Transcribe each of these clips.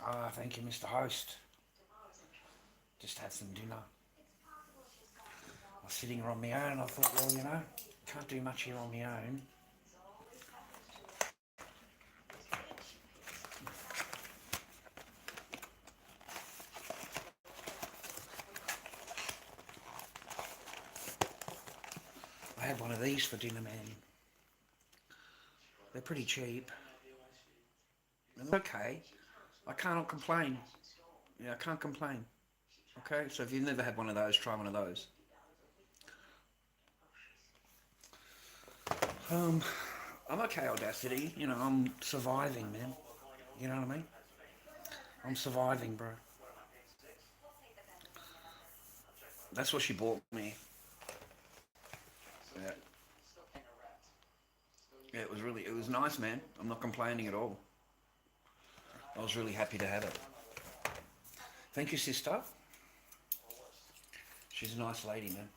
Ah, thank you, Mr. Host. Just had some dinner. I was sitting here on my own and I thought, well, can't do much here on my own. I had one of these for dinner, man. They're pretty cheap. And okay. I cannot complain. Yeah, I can't complain. Okay, so if you've never had one of those, try one of those. Um, I'm okay, Audacity. I'm surviving, man. You know what I mean? I'm surviving, bro. That's what she bought me. Yeah. Yeah, it was nice, man. I'm not complaining at all. I was really happy to have it. Thank you, sister. She's a nice lady, man.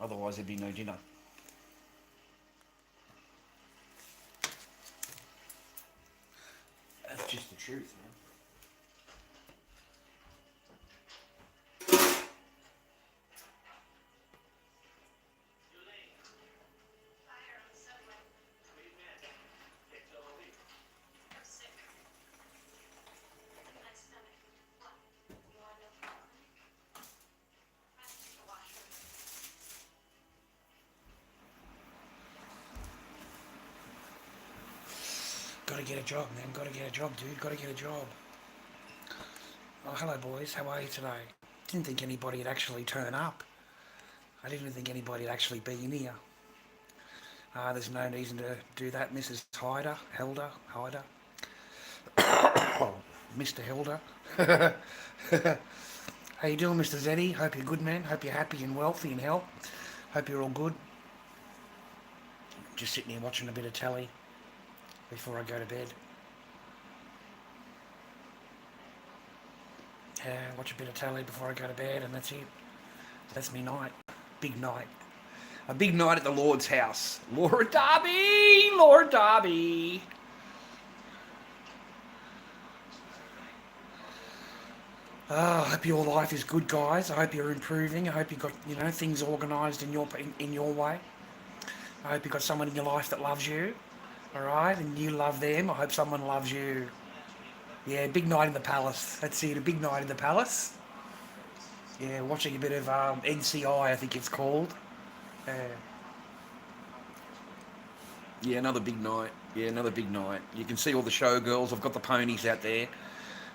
Otherwise, there'd be no dinner. That's just the truth, man. Gotta get a job, man. Gotta get a job, dude. Gotta get a job. Oh, hello, boys. How are you today? Didn't think anybody would actually turn up. I didn't think anybody would actually be in here. There's no reason to do that, Mrs. Hyder. Oh, Mr. Hilda. How you doing, Mr. Zeddy? Hope you're good, man. Hope you're happy and wealthy and health. Hope you're all good. Just sitting here watching a bit of telly before I go to bed. Yeah, watch a bit of telly before I go to bed, and that's it. That's me night. Big night. A big night at the Lord's house. Lord Derby! Lord Derby! I hope your life is good, guys. I hope you're improving. I hope you got things organised in your way. I hope you got someone in your life that loves you. All right, and you love them. I hope someone loves you. Yeah, big night in the palace. That's it. A big night in the palace. Yeah, watching a bit of NCI, I think it's called. Uh, yeah, another big night. Yeah, another big night. You can see all the showgirls. I've got the ponies out there.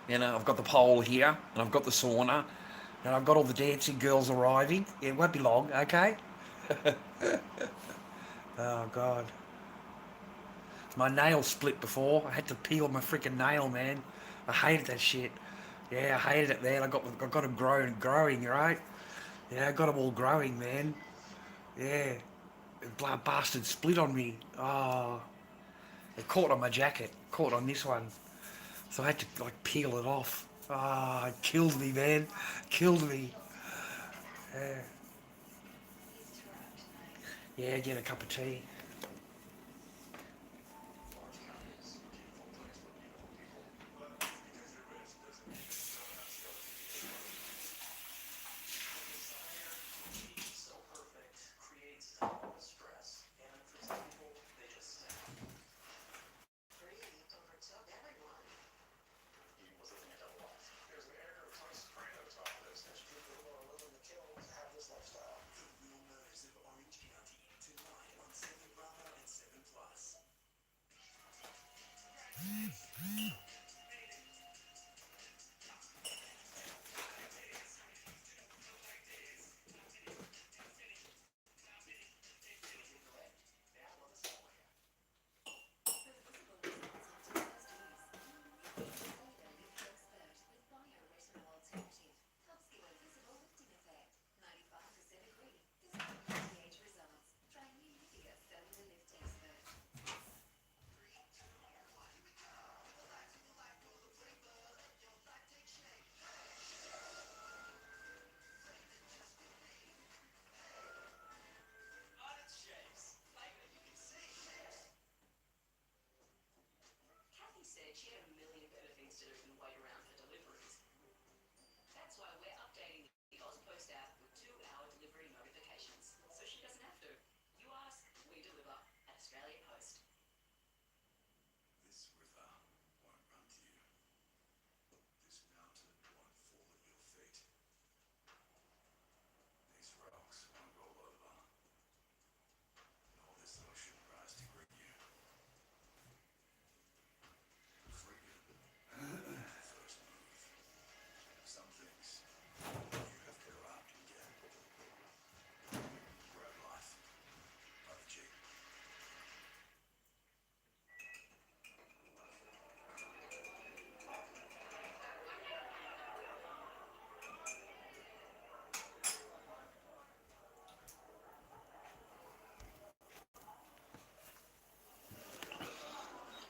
I've got the pole here, and I've got the sauna, and I've got all the dancing girls arriving. It won't be long, okay? Oh, God. My nail split before. I had to peel my freaking nail, man. I hated that shit. Yeah, I hated it, man. I got them growing, right? Yeah, I got them all growing, man. Yeah. Blood bastard split on me. Oh, it caught on my jacket. Caught on this one. So I had to like peel it off. Ah, it killed me, man. Killed me. Yeah. Yeah, get a cup of tea.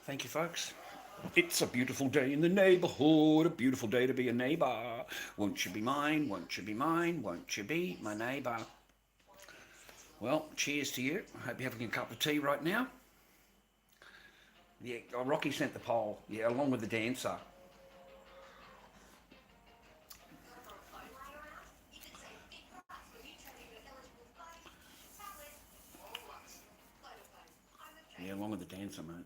Thank you, folks. It's a beautiful day in the neighborhood, a beautiful day to be a neighbor. Won't you be mine? Won't you be mine? Won't you be my neighbor? Well, cheers to you. I hope you're having a cup of tea right now. Yeah, oh, Rocky sent the poll. Yeah, along with the dancer. Yeah, along with the dancer, mate.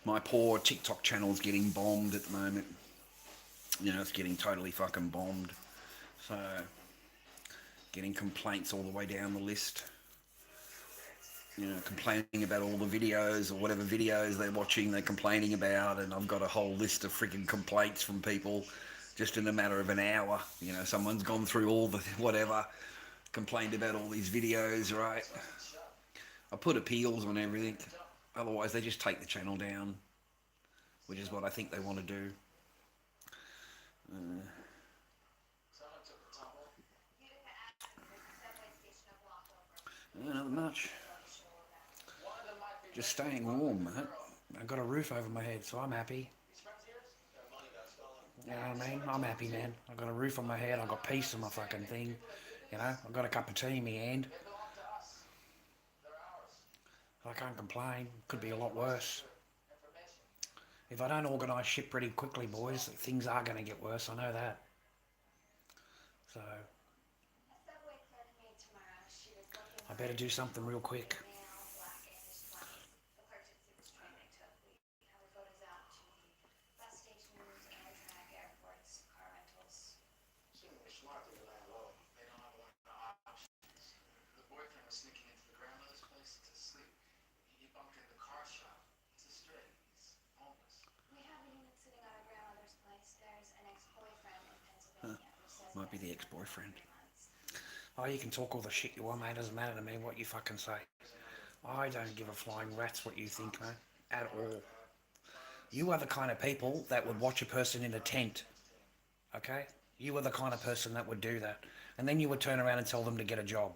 My poor TikTok channel's getting bombed at the moment. You know, it's getting totally fucking bombed. So, getting complaints all the way down the list. You know, complaining about all the videos or whatever videos they're watching, they're complaining about, and I've got a whole list of freaking complaints from people just in a matter of an hour. You know, someone's gone through all the whatever, complained about all these videos, right? I put appeals on everything. Otherwise, they just take the channel down, which is what I think they want to do. Nothing much. Just staying warm, mate. I've got a roof over my head, so I'm happy. You know what I mean? I'm happy, man. I've got a roof on my head. I've got peace in my fucking thing. You know, I've got a cup of tea in my hand. I can't complain. Could be a lot worse. If I don't organise shit pretty quickly, boys, things are going to get worse. I know that. So, I better do something real quick. Might be the ex-boyfriend. Oh, you can talk all the shit you want, mate. Doesn't matter to me what you fucking say. I don't give a flying rat's what you think, mate. At all. You are the kind of people that would watch a person in a tent. Okay? You are the kind of person that would do that. And then you would turn around and tell them to get a job.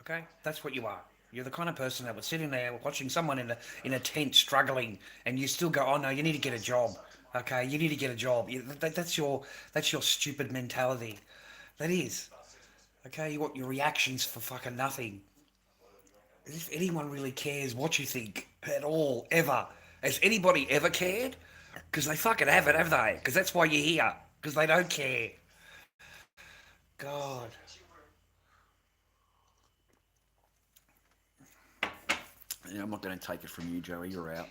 Okay? That's what you are. You're the kind of person that would sit in there watching someone in a tent struggling, and you still go, "Oh no, you need to get a job." Okay, you need to get a job. That's your stupid mentality. That is. Okay, you want your reactions for fucking nothing. As if anyone really cares what you think at all, ever. Has anybody ever cared? Because they fucking haven't, have they? Because that's why you're here. Because they don't care. God. Yeah, I'm not going to take it from you, Joey. You're out.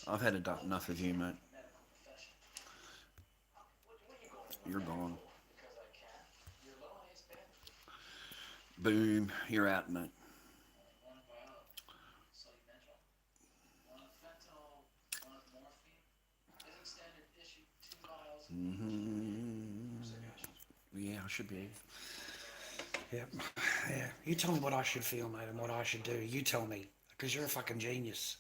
I've had enough of you, mate. You're gone. Boom. You're out, mate. Mm-hmm. Yeah, I should be. Yeah, yeah. You tell me what I should feel, mate, and what I should do. You tell me, because you're a fucking genius,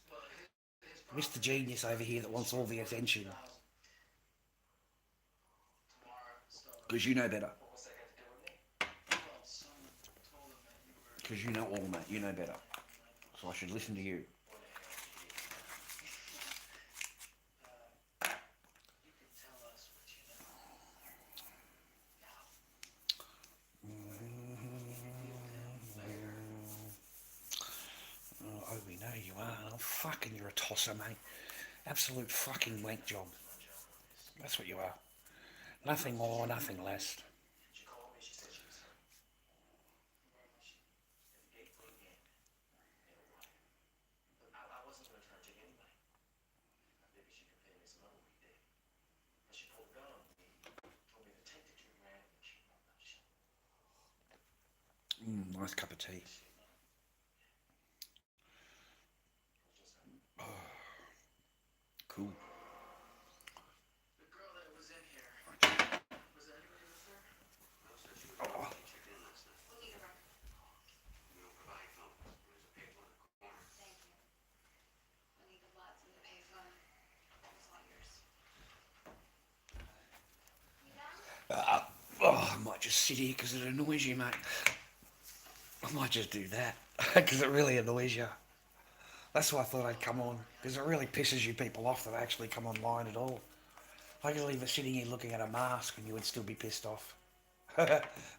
Mr. Genius over here that wants all the attention. Because you know better. Because you know all, mate. You know better. So I should listen to you. fucking, you're a tosser, mate. Absolute fucking wank job. That's what you are. Nothing more, nothing less. Nice cup of tea. Cool. Oh, I might just sit here because it annoys you, mate. I might just do that because it really annoys you. That's why I thought I'd come on because it really pisses you people off that I actually come online at all. I could leave it sitting here looking at a mask and you would still be pissed off.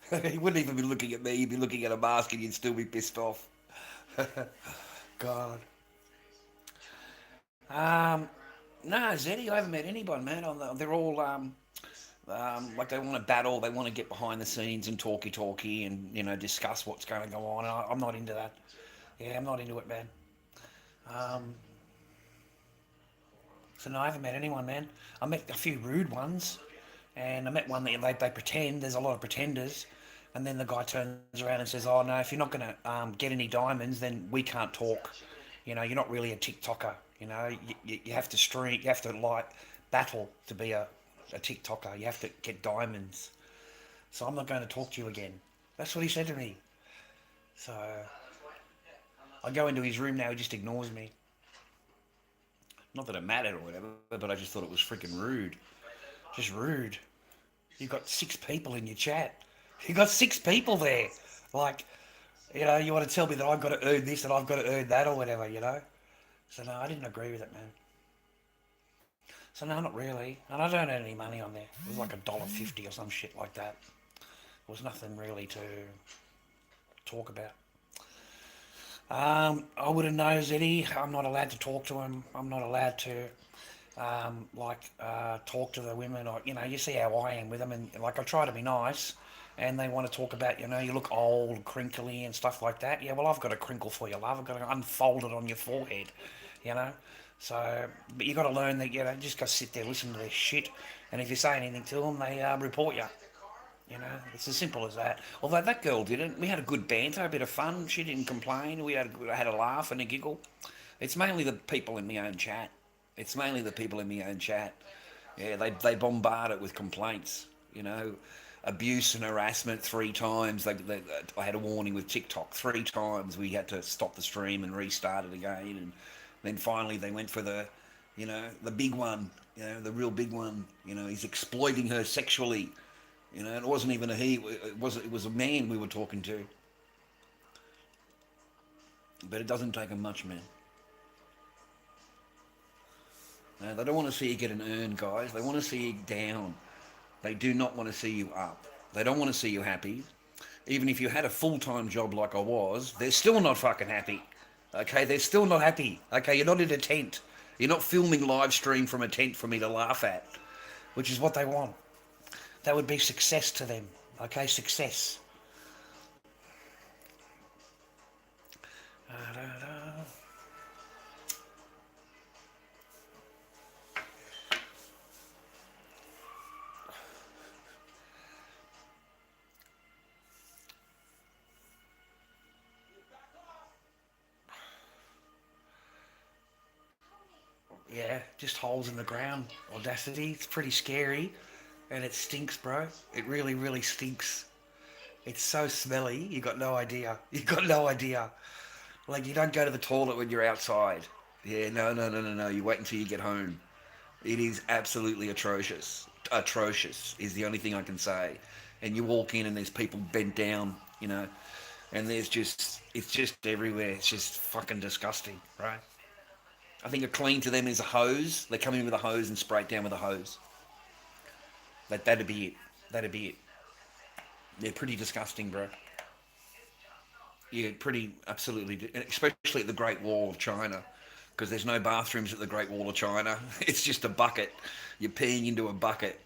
He wouldn't even be looking at me, he'd be looking at a mask and you'd still be pissed off. God. Um, no, Zeddy, I haven't met anyone, man. They're all like they want to battle, they want to get behind the scenes and talky and discuss what's going to go on. I'm not into that. Yeah, I'm not into it, man. Um, so no, I haven't met anyone, man. I met a few rude ones, and I met one that they pretend. There's a lot of pretenders, and then the guy turns around and says, "Oh no, if you're not going to get any diamonds, then we can't talk. You're not really a TikToker. You have to stream, you have to like battle to be a TikToker. You have to get diamonds. So I'm not going to talk to you again." That's what he said to me. So I go into his room now. He just ignores me. Not that it mattered or whatever, but I just thought it was freaking rude. Just rude. You've got six people in your chat. You've got six people there. Like, you want to tell me that I've got to earn this and I've got to earn that or whatever. So no, I didn't agree with it, man. So no, not really. And I don't earn any money on there. It was like $1.50 or some shit like that. There was nothing really to talk about. I would have known Eddie. I'm not allowed to talk to him. I'm not allowed to talk to the women. Or you see how I am with them, and like I try to be nice, and they want to talk about you look old, crinkly, and stuff like that. Yeah, well I've got a crinkle for you, love. I've got to unfold it on your forehead, you know. So, but you got to learn that just got to sit there, listen to their shit, and if you say anything to them, they report you. It's as simple as that. Although that girl didn't. We had a good banter, a bit of fun. She didn't complain. We had a laugh and a giggle. It's mainly the people in my own chat. It's mainly the people in my own chat. Yeah, they bombard it with complaints. Abuse and harassment 3 times. I had a warning with TikTok 3 times. We had to stop the stream and restart it again. And then finally they went for the big one. The real big one. He's exploiting her sexually. It wasn't even a he. It was a man we were talking to. But it doesn't take a much, man. No, they don't want to see you get an earn, guys. They want to see you down. They do not want to see you up. They don't want to see you happy. Even if you had a full-time job like I was, they're still not fucking happy. Okay, they're still not happy. Okay, you're not in a tent. You're not filming live stream from a tent for me to laugh at, which is what they want. That would be success to them. Okay, success. Yeah, just holes in the ground. Audacity. It's pretty scary. And it stinks, bro. It really, really stinks. It's so smelly. You got no idea. You got no idea. Like you don't go to the toilet when you're outside. Yeah, no, no, no, no, no. You wait until you get home. It is absolutely atrocious. Atrocious is the only thing I can say. And you walk in and there's people bent down, and it's just everywhere. It's just fucking disgusting, right? I think a clean to them is a hose. They come in with a hose and spray it down with a hose. That'd be it. That'd be it. They're pretty disgusting, bro. Yeah, pretty absolutely, especially at the Great Wall of China. because there's no bathrooms at the Great Wall of China. It's just a bucket. You're peeing into a bucket,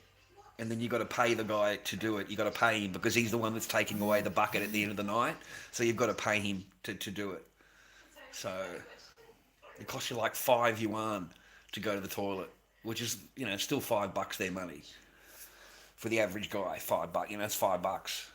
and then you got to pay the guy to do it. You got to pay him because he's the one that's taking away the bucket at the end of the night. So you've got to pay him to do it. So it costs you like 5 yuan to go to the toilet, which is still $5 their money for the average guy. $5, it's $5.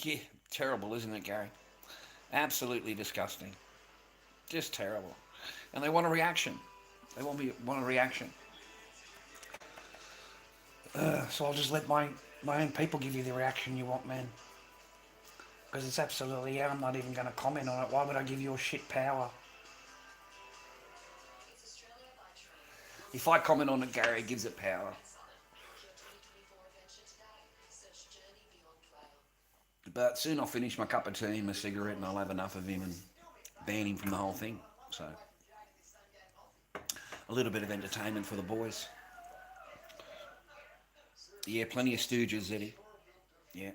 Yeah, terrible, isn't it, Gary? Absolutely disgusting. Just terrible. And they want a reaction. They want a reaction. So I'll just let my own people give you the reaction you want, man. Because it's absolutely, yeah, I'm not even going to comment on it. Why would I give your shit power? If I comment on it, Gary gives it power. But soon I'll finish my cup of tea and my cigarette and I'll have enough of him and ban him from the whole thing. So, a little bit of entertainment for the boys. Yeah, plenty of stooges, Eddie. Yeah.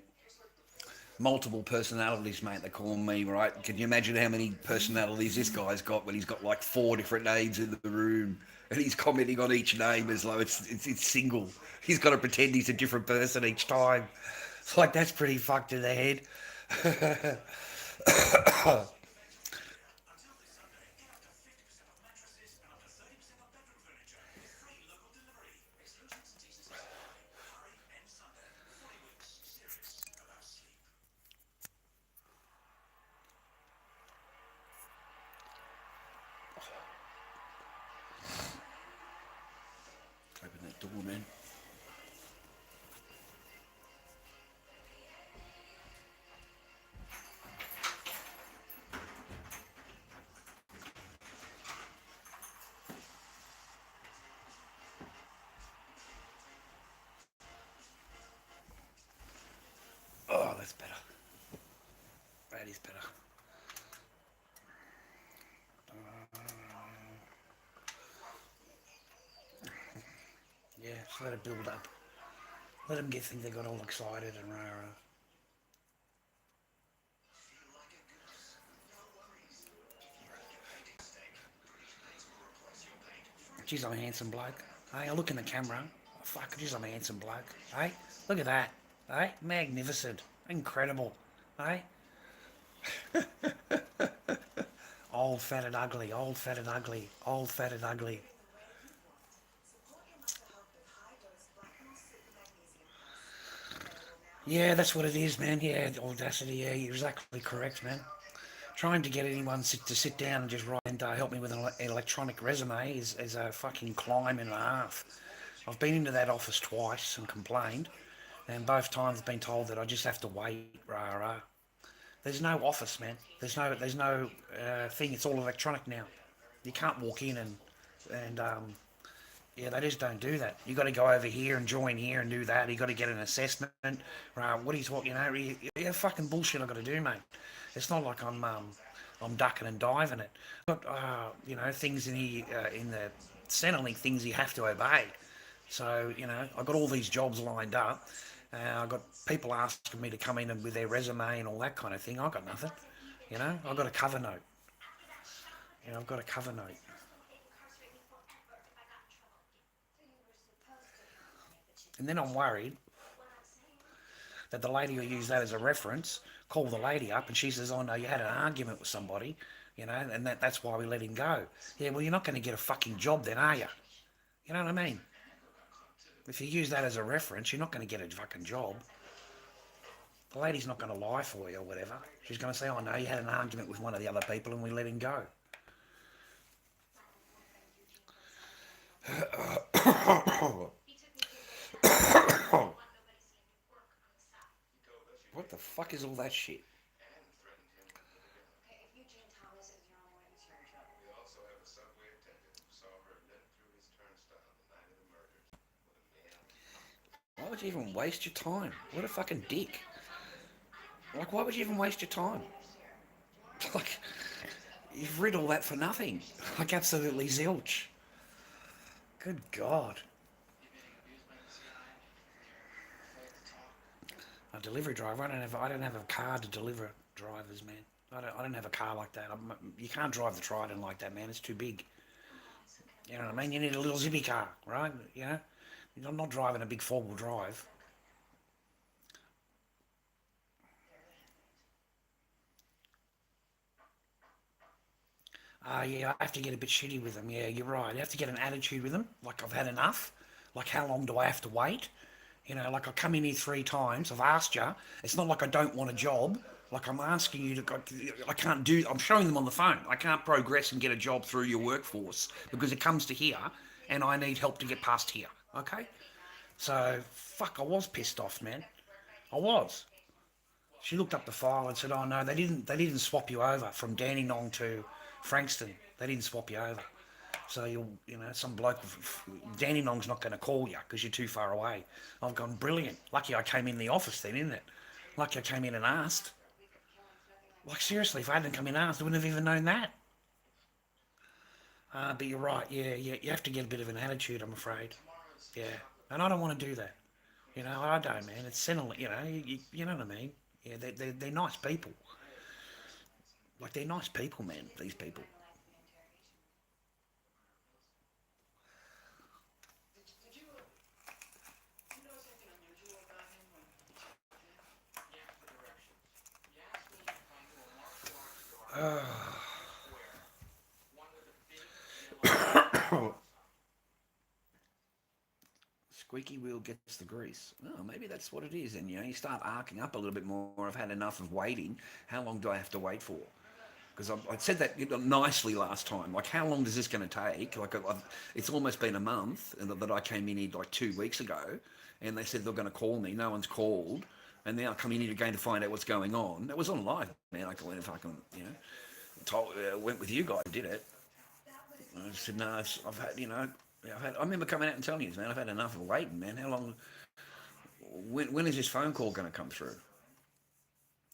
Multiple personalities, mate, they call me, right? Can you imagine how many personalities this guy's got when he's got like 4 different names in the room and he's commenting on each name as though it's single. He's got to pretend he's a different person each time. It's like, that's pretty fucked in the head. Open that door, man. Oh, that's better. That is better. Yeah, just let it build up. Let them think they got all excited and rah rah. Geez, I'm a handsome bloke. Hey, I look in the camera. Oh, fuck, geez, I'm a handsome bloke. Hey, look at that. Hey, magnificent. Incredible. Hey, old, fat and ugly, old, fat and ugly, old, fat and ugly. Yeah, that's what it is, man. Yeah, audacity. Yeah, you're exactly correct, man. Trying to get anyone to sit down and just write and help me with an electronic resume is a fucking climb and a half. I've been into that office twice and complained, and both times I've been told that I just have to wait. Rah rah. There's no office, man. There's no thing. It's all electronic now. You can't walk in and yeah, they just don't do that. You got to go over here and join here and do that. You got to get an assessment. What are you talking? Yeah, fucking bullshit. I got to do, mate. It's not like I'm ducking and diving it. Got things in the Centrelink things you have to obey. So I got all these jobs lined up. I got people asking me to come in and with their resume and all that kind of thing. I got nothing. I've got a cover note. I've got a cover note. And then I'm worried that the lady who used that as a reference called the lady up and she says, "Oh no, you had an argument with somebody, and that's why we let him go." Yeah, well, you're not going to get a fucking job then, are you? You know what I mean? If you use that as a reference, you're not going to get a fucking job. The lady's not going to lie for you or whatever. She's going to say, "Oh no, you had an argument with one of the other people and we let him go." What the fuck is all that shit? Why would you even waste your time? What a fucking dick. Like, why would you even waste your time? Like, You've read all that for nothing. Like absolutely zilch. Good God. A delivery driver. I don't have a car to deliver drivers, man. I don't have a car like that. You can't drive the Trident like that, man. It's too big. You know what I mean? You need a little zippy car, right? You know, I'm not driving a big four-wheel drive. Yeah, I have to get a bit shitty with them. Yeah, you're right. You have to get an attitude with them. Like I've had enough. Like how long do I have to wait? You know, like I come in here 3 times. I've asked you. It's not like I don't want a job. Like I'm asking you to. I can't do. I'm showing them on the phone. I can't progress and get a job through your workforce because it comes to here, and I need help to get past here. Okay. So fuck, I was pissed off, man. I was. She looked up the file and said, "Oh no, they didn't swap you over from Dandenong to Frankston. They didn't swap you over. So some bloke, Dandenong's not going to call you because you're too far away." I've gone, brilliant. Lucky I came in the office then, isn't it? Lucky I came in and asked. Like seriously, if I hadn't come in and asked, I wouldn't have even known that. But you're right. Yeah, yeah. You have to get a bit of an attitude, I'm afraid. Yeah, and I don't want to do that. I don't, man. It's sentimental. You know what I mean. Yeah, they're nice people. Like they're nice people, man. These people. Squeaky wheel gets the grease. Oh, maybe that's what it is. And you start arcing up a little bit more. I've had enough of waiting. How long do I have to wait for? Because I said that nicely last time. Like, how long is this going to take? Like, it's almost been a month that I came in here like 2 weeks ago, and they said they're going to call me. No one's called, and now I come in here again to find out what's going on. It was on live, man. I went if I can, went with you guys, did it. I said no. I've had, I've had. I remember coming out and telling you, man. I've had enough of waiting, man. How long? When is this phone call going to come through?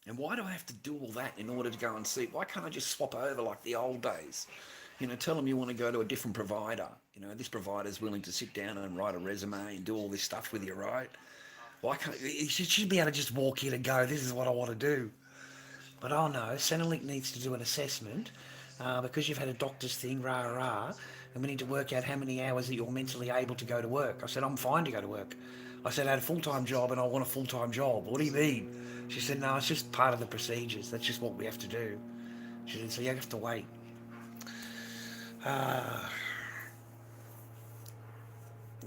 And why do I have to do all that in order to go and see? Why can't I just swap over like the old days? Tell them you want to go to a different provider. This provider's willing to sit down and write a resume and do all this stuff with you, right? Why can't you should be able to just walk in and go, this is what I want to do. But oh no, Centrelink needs to do an assessment because you've had a doctor's thing, rah rah, and we need to work out how many hours that you're mentally able to go to work. I said, I'm fine to go to work. I said, I had a full-time job and I want a full-time job. What do you mean? She said, no, it's just part of the procedures. That's just what we have to do. She said, so you have to wait. Uh,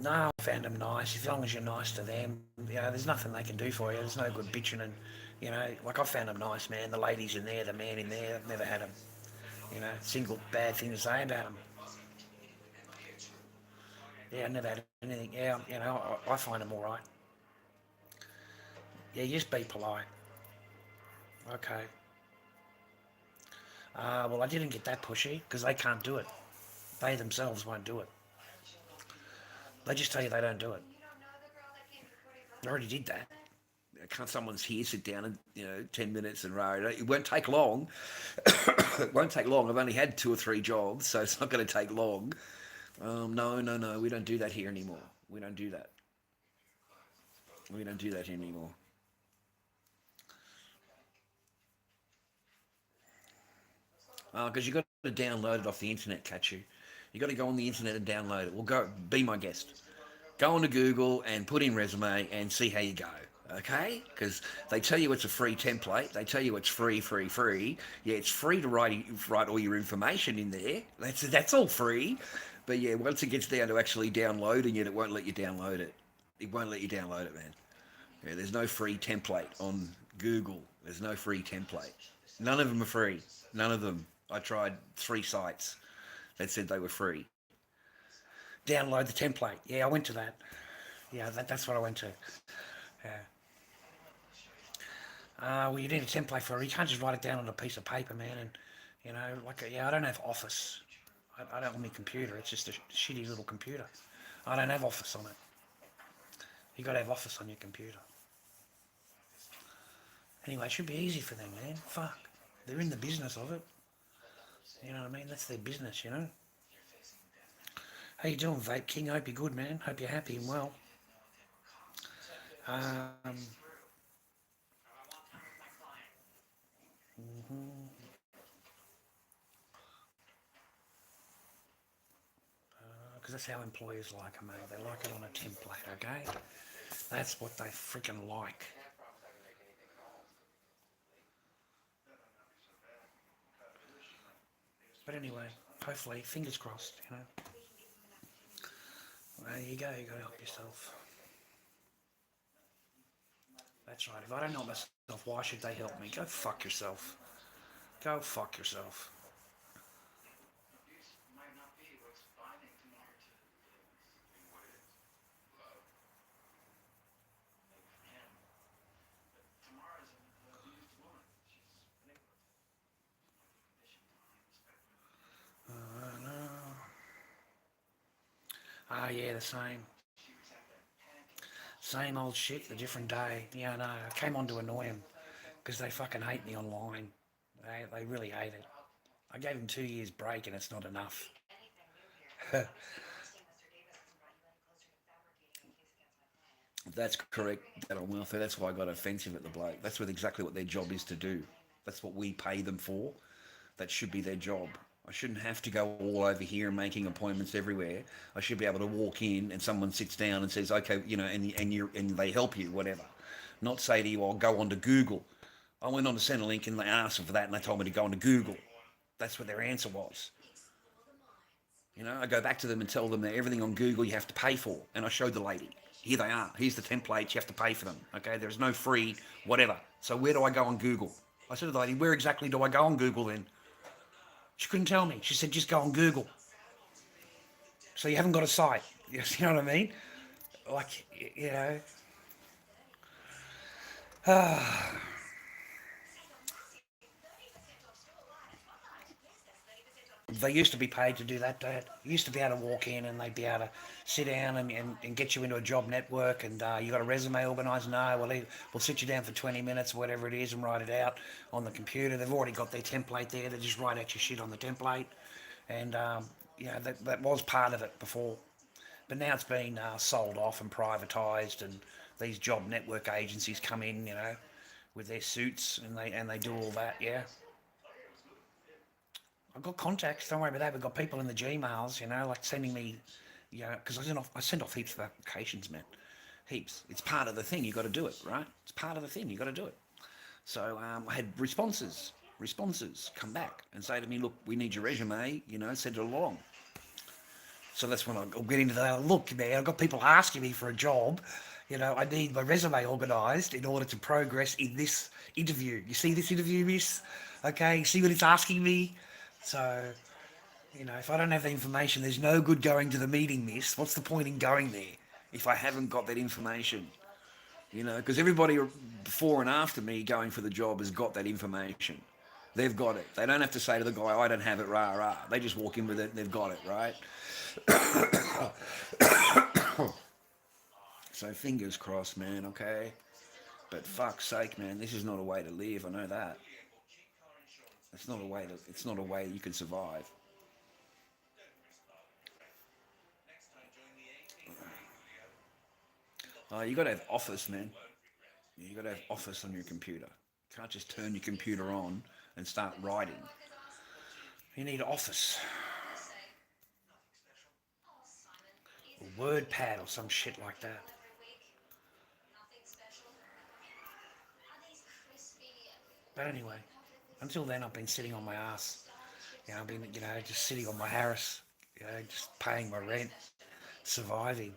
no, I found them nice. As long as you're nice to them, there's nothing they can do for you. There's no good bitching and, like I found them nice, man. The ladies in there, the man in there, I've never had them, single bad thing to say about them. Yeah, I never had anything. Yeah, I find them all right. Yeah, just be polite. Okay. Well, I didn't get that pushy because they can't do it. They themselves won't do it. They just tell you they don't do it. I already did that. Can't someone's here sit down and 10 minutes and row? It won't take long. It won't take long. I've only had 2 or 3 jobs, so it's not going to take long. No, no, no. We don't do that here anymore. We don't do that. We don't do that anymore. Because you got to download it off the internet, catch you. You got to go on the internet and download it. Well, go be my guest. Go onto Google and put in resume and see how you go. Okay? Because they tell you it's a free template. They tell you it's free, free, free. Yeah, it's free to write all your information in there. That's all free. But yeah, once it gets down to actually downloading it, it won't let you download it. It won't let you download it, man. Yeah, there's no free template on Google. There's no free template. None of them are free. None of them. I tried 3 sites that said they were free. Download the template. Yeah, I went to that. Yeah, that's what I went to. Yeah. Well, you need a template for it. You can't just write it down on a piece of paper, man. And I don't have Office. I don't have my computer. It's just a shitty little computer. I don't have Office on it. You got to have Office on your computer. Anyway, it should be easy for them, man. Fuck, they're in the business of it. You know what I mean? That's their business, you know? How you doing, Vape King? Hope you're good, man. Hope you're happy and well. Um, because that's how employers like them, mate. They like it on a template, okay? That's what they freaking like. But anyway, hopefully, fingers crossed, you know. Well, there you go, you gotta help yourself. That's right, if I don't help myself, why should they help me? Go fuck yourself. Go fuck yourself. No. Ah, yeah, the same. Same old shit, the different day. Yeah, no, I came on to annoy them because they fucking hate me online. They really hate it. I gave them 2 years break and it's not enough. That's correct, that on welfare. That's why I got offensive at the bloke. That's what exactly what their job is to do. That's what we pay them for. That should be their job. I shouldn't have to go all over here and making appointments everywhere. I should be able to walk in and someone sits down and says, okay, you know, and they help you, whatever. Not say to you, I'll go onto Google. I went on to Centrelink and they asked for that and they told me to go onto Google. That's what their answer was. You know, I go back to them and tell them that everything on Google you have to pay for. And I showed the lady. Here they are. Here's the templates. You have to pay for them. Okay, there's no free, whatever. So where do I go on Google? I said to the lady, where exactly do I go on Google then? She couldn't tell me. She said, just go on Google. So you haven't got a site. You know what I mean? Like, you know. They used to be paid to do that, Dad. You used to be able to walk in and they'd be able to sit down and get you into a job network and you got a resume organised. No, we'll sit you down for 20 minutes, whatever it is, and write it out on the computer. They've already got their template there. They just write out your shit on the template. And, you know, that was part of it before. But now it's been sold off and privatised and these job network agencies come in, you know, with their suits and they do all that, yeah. I've got contacts. Don't worry about that. We've got people in the Gmails, you know, like sending me, you know, because I send off heaps of applications, man, heaps. It's part of the thing. You got to do it, right? It's part of the thing. You got to do it. So I had responses come back and say to me, look, we need your resume, you know, send it along. So that's when I'll get into that. Look, man, I've got people asking me for a job. You know, I need my resume organised in order to progress in this interview. You see this interview, miss? Okay, you see what it's asking me? So, you know, if I don't have the information, there's no good going to the meeting, miss. What's the point in going there if I haven't got that information? You know, because everybody before and after me going for the job has got that information. They've got it. They don't have to say to the guy, I don't have it, rah, rah. They just walk in with it and they've got it, right? So fingers crossed, man, okay? But fuck's sake, man, this is not a way to live. I know that. It's not a way you can survive. You got to have Office, man. You got to have Office on your computer. You can't just turn your computer on and start writing. You need Office or WordPad or some shit like that. But anyway, until then, I've been sitting on my ass. You know, I've been, you know, just sitting on my Harris. You know, just paying my rent, surviving.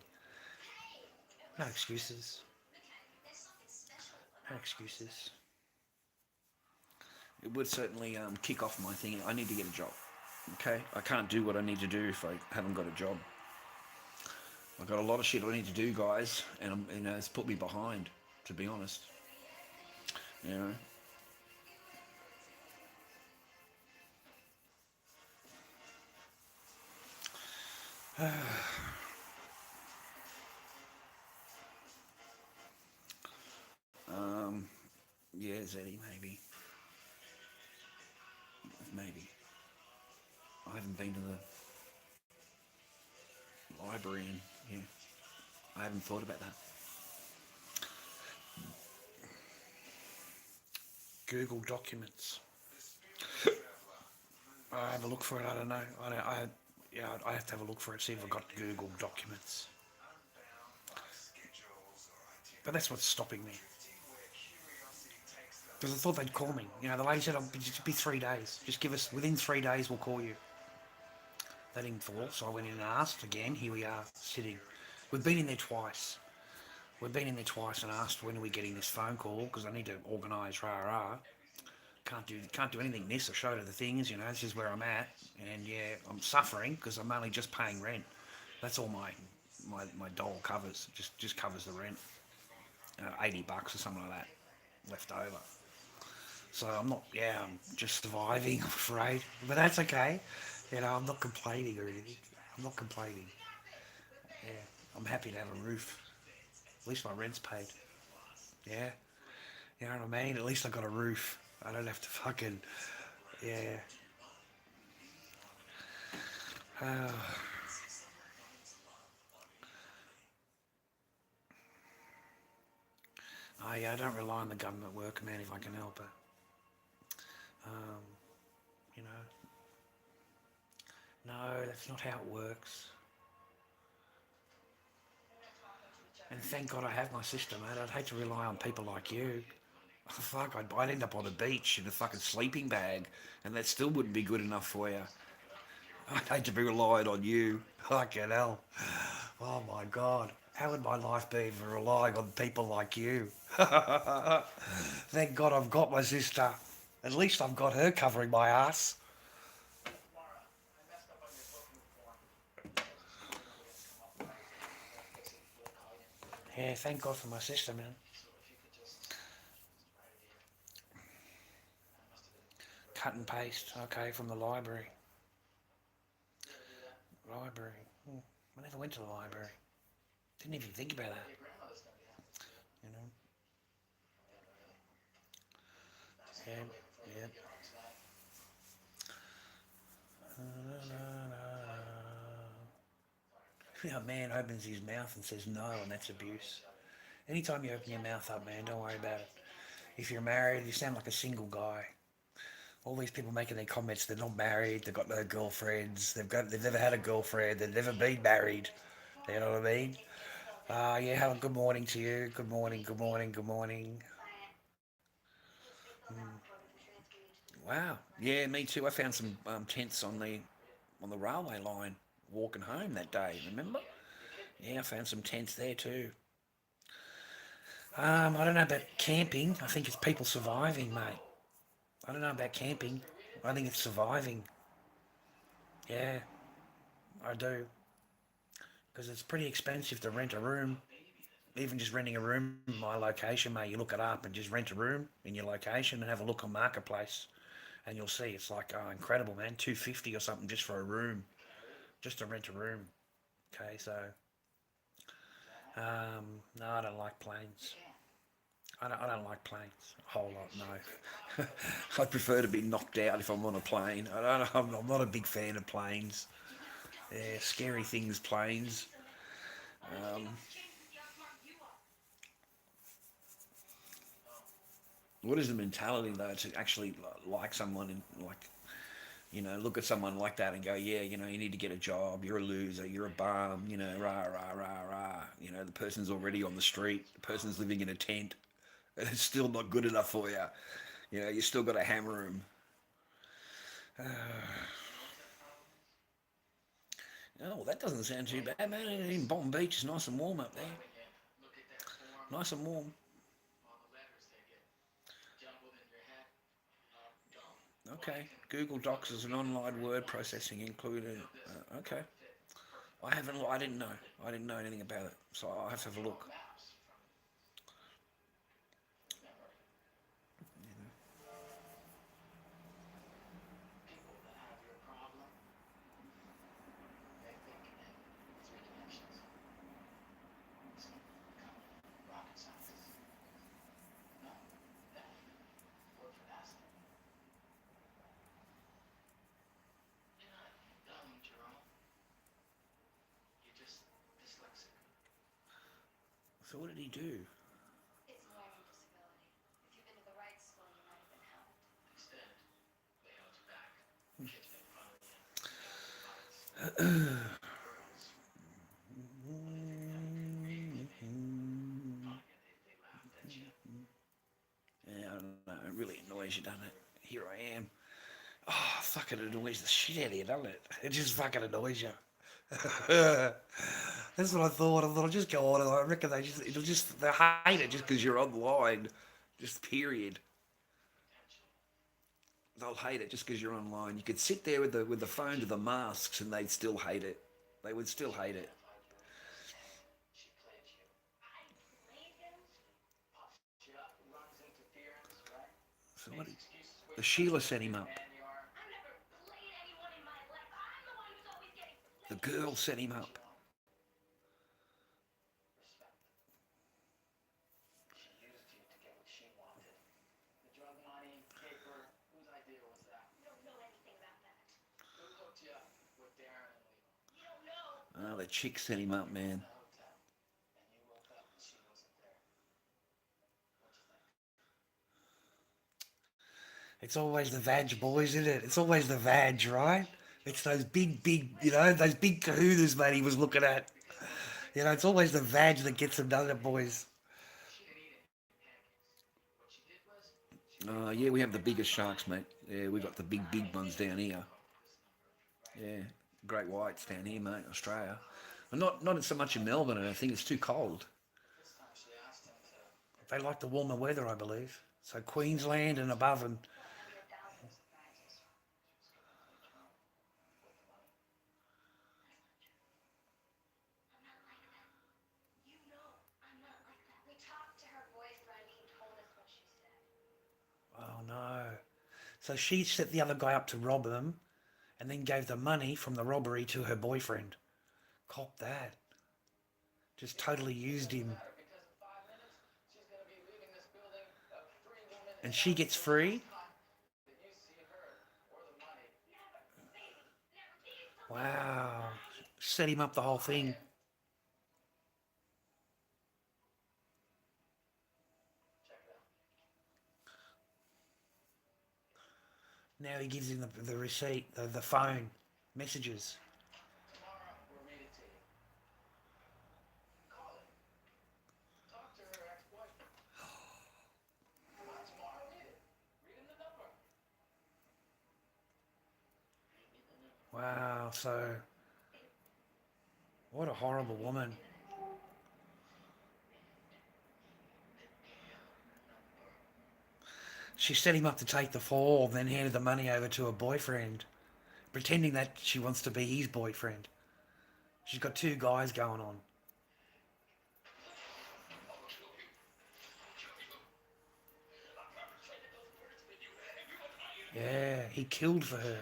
No excuses. No excuses. It would certainly kick off my thing. I need to get a job. Okay, I can't do what I need to do if I haven't got a job. I've got a lot of shit I need to do, guys, and you know, it's put me behind. To be honest, you know. Yeah, Zeddy, maybe. haven't been to the library and yeah, I haven't thought about that. Google Documents. I have a look for it. I don't know. Yeah, I have to have a look for it. See if I've got Google Documents. But that's what's stopping me. Because I thought they'd call me. You know, the lady said it'll be 3 days. Just give us within 3 days. We'll call you. That didn't fall, so I went in and asked again. Here we are sitting. We've been in there twice. We've been in there twice and asked when are we getting this phone call because I need to organise rah rah. Can't do anything. This I showed her the things. You know, this is where I'm at, and yeah, I'm suffering because I'm only just paying rent. That's all my dole covers. Just covers the rent. $80 or something like that left over. So I'm not. Yeah, I'm just surviving. I'm afraid, but that's okay. You know, I'm not complaining or anything. I'm not complaining. Yeah, I'm happy to have a roof. At least my rent's paid. Yeah, you know what I mean. At least I got a roof. I don't have to fucking. Yeah. Uh, yeah, I don't rely on the government work, man, if I can help it. Um, you know, no, that's not how it works. And thank God I have my sister, mate. I'd hate to rely on people like you. Fuck, I'd end up on a beach in a fucking sleeping bag, and that still wouldn't be good enough for you. I'd hate to be reliant on you. Fucking hell. Oh my God. How would my life be if relying on people like you? Thank God I've got my sister. At least I've got her covering my ass. Yeah, thank God for my sister, man. Cut and paste, okay, from the library. Library. I never went to the library. Didn't even think about that, you know. Yeah, yeah. A man opens his mouth and says no, and that's abuse. Anytime you open your mouth up, man, don't worry about it. If you're married, you sound like a single guy. All these people making their comments, they're not married, they've got no girlfriends, they've never had a girlfriend, they've never been married. You know what I mean? Yeah, have a good morning to you. Good morning, good morning, good morning. Wow. Yeah, me too. I found some tents on the railway line walking home that day. Remember? Yeah, I found some tents there too. I don't know about camping. I think it's people surviving, mate. I don't know about camping. I think it's surviving. Yeah, I do. Because it's pretty expensive to rent a room. Even just renting a room in my location, mate, you look it up and just rent a room in your location and have a look on Marketplace. And you'll see it's like, oh, incredible, man. 250 or something just for a room. Just to rent a room. Okay, so, no, I don't like planes. I don't like planes a whole lot, no. I'd prefer to be knocked out if I'm on a plane. I'm not a big fan of planes. Yeah, scary things, planes. Um, what is the mentality though to actually like someone and like look at someone like that and go, yeah, you need to get a job. You're a loser. You're a bum. Rah rah rah rah. The person's already on the street. The person's living in a tent, and it's still not good enough for you. You still got to hammer him. Oh, well, that doesn't sound too bad, man. In Bondi Beach, it's nice and warm up there. Nice and warm. Okay. Google Docs is an online word processing included. Okay. I haven't. I didn't know. I didn't know anything about it, so I'll have to have a look. So what did he do? It's a learning disability. If you've been to the right school, you might have been helped. Instead, they held you back. Kids made fun of you. Made fights. Girls looked at you kind of creepy, maybe. They laughed at you. Yeah, I don't know. It really annoys you, doesn't it? Here I am. Oh, fucking annoys the shit out of you, doesn't it? It just fucking annoys you. That's what I thought. I thought I'll just go on and I reckon they hate it just because you're online. Just period. Potential. They'll hate it just because you're online. You could sit there with the phone to the masks and they'd still hate it. They would still She hate it. identified you as she played you. I played him? Puffs you up, runs interference, right? So what? Makes excuses where The you're such Sheila a set him big up. man you are. I never played anyone in my life. I'm the one who's always getting The played. girl set him Put up. you on. Respect. She used you to get what she wanted. The drug money, paper, whose idea was that? You don't know anything about that. Who hooked you up with Darren and Leo? You don't know. Oh, the chick set him up, You were in man. the hotel, and you woke up and she wasn't there. What'd you think? It's always the vag boys, isn't it? It's always the vag, right? It's those those big kahunas, mate, he was looking at. It's always the vag that gets them, doesn't it, boys? She didn't eat any pancakes. What she did was, she made a Yeah, phone we have call the to biggest her sharks, friend. mate. Yeah, we got the big ones down here. Call this number, right? Yeah, great whites down here, mate, Australia. And not so much in Melbourne, I think it's too cold. This time she asked him to They like the warmer weather, I believe. So Queensland and above and $100 surprises. she was gonna take you home with the money. I'm not like that. You know I'm not like that. We talked to her boyfriend. He told us what she said. oh no. So she set the other guy up to rob them and then gave the money from the robbery to her boyfriend. Cop that. Just totally used Doesn't him. matter because in 5 minutes she's gonna be leaving this building a free woman, And and she that'll be gets the last free? time that you see her or the money. Never, baby, never. These two Wow. Set him up the whole thing. Check it out. Now he gives him the receipt, the phone, messages. Tomorrow we'll read it to you. Call it. Talk to her ex-boyfriend. Not tomorrow, read it. Read him the number. Read me the number. Wow, so what a horrible woman. She set him up to take the fall, then handed the money over to her boyfriend, pretending that she wants to be his boyfriend. She's got two guys going on. Yeah, he killed for her.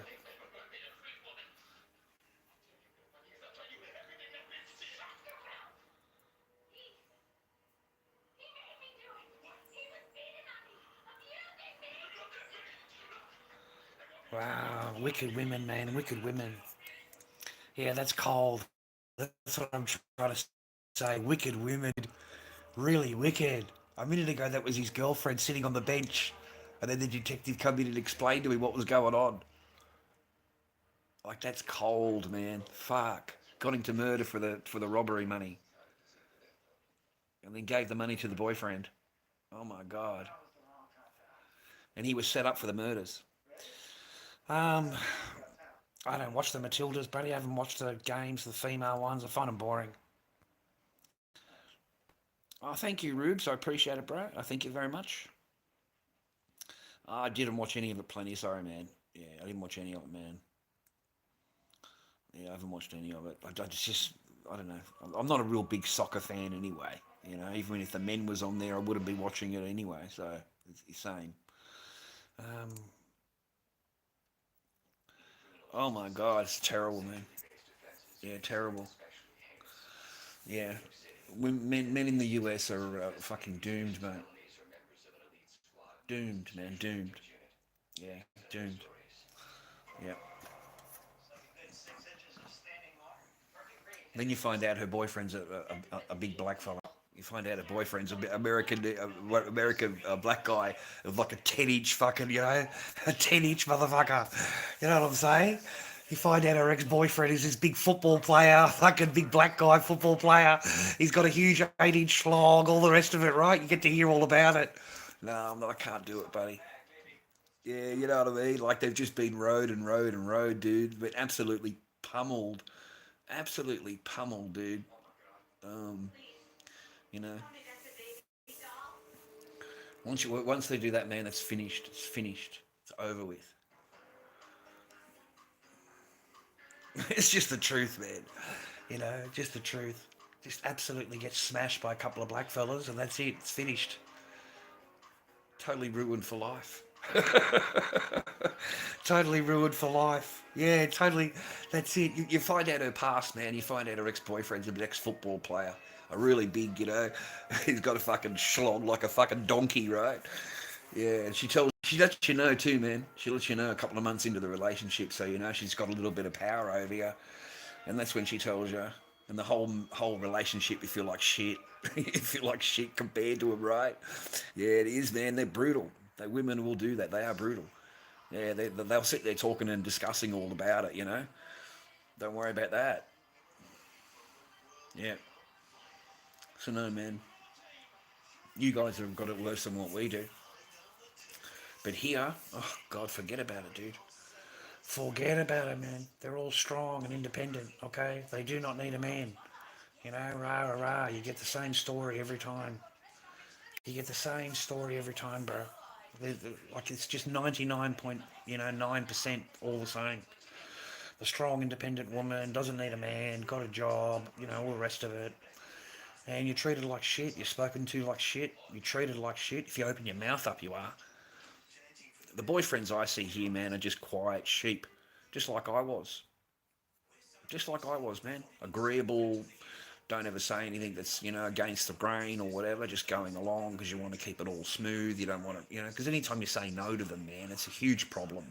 He made me do it. He was beating on me, abusing me. Wow, wicked women, man, wicked women. Yeah, that's cold. That's what I'm trying to say. Wicked women. Really wicked. A minute ago, that was his girlfriend sitting on the bench, and then the detective come in and explained to him what was going on. Like that's cold, man. Fuck. Got him to murder for the robbery money, and then gave the money to the boyfriend. Oh my god. And he was set up for the murders. Um, I don't watch the Matildas, buddy. I haven't watched the games, the female ones. I find them boring. Oh, thank you, Rubes. I appreciate it, bro. I thank you very much. I didn't watch any of it, plenty. Sorry, man. Yeah, I didn't watch any of it, man. Yeah, I haven't watched any of it. I don't know. I'm not a real big soccer fan anyway. Even if the men was on there, I wouldn't be watching it anyway. So it's the same. Um, oh my God, it's terrible, man. Yeah, terrible. Yeah, men in the US are fucking doomed, mate. Doomed, man, doomed. Yeah, doomed. Yeah. Then you find out her boyfriend's a big black fella. You find out her boyfriend's a American black guy with like a 10-inch fucking, a 10-inch motherfucker. You know what I'm saying? You find out her ex-boyfriend is this big football player, fucking big black guy football player. He's got a huge 8-inch slog, all the rest of it, right? You get to hear all about it. No, I can't do it, buddy. Yeah, you know what I mean? Like they've just been rode and rode and rode, dude. But absolutely pummeled. Absolutely pummeled, dude. Um, you know. Once they do that, man, it's finished. It's finished. It's over with. It's just the truth, man. Just the truth. Just absolutely get smashed by a couple of black fellas, and that's it. It's finished. Totally ruined for life. Totally ruined for life. Yeah, totally. That's it. You find out her past, man. You find out her ex-boyfriend's an ex-football player. A really big, he's got a fucking schlong like a fucking donkey, right? Yeah, and she lets you know too, man. She lets you know a couple of months into the relationship, so you know she's got a little bit of power over you, and that's when she tells you. And the whole relationship, you feel like shit. You feel like shit compared to them, right? Yeah, it is, man. They're brutal. Women will do that. They are brutal. Yeah, they'll sit there talking and discussing all about it. Don't worry about that. Yeah. So no, man. You guys have got it worse than what we do. But here, oh God, forget about it, dude. Forget about it, man. They're all strong and independent, okay? They do not need a man. Rah, rah, rah. You get the same story every time. You get the same story every time, bro. Like it's just 99.9% all the same. The strong, independent woman doesn't need a man, got a job, all the rest of it. And you're treated like shit. You're spoken to like shit. You're treated like shit. If you open your mouth up, you are. The boyfriends I see here, man, are just quiet sheep, just like I was. Just like I was, man. Agreeable, don't ever say anything that's, against the grain or whatever, just going along because you want to keep it all smooth. You don't want to, because anytime you say no to them, man, it's a huge problem.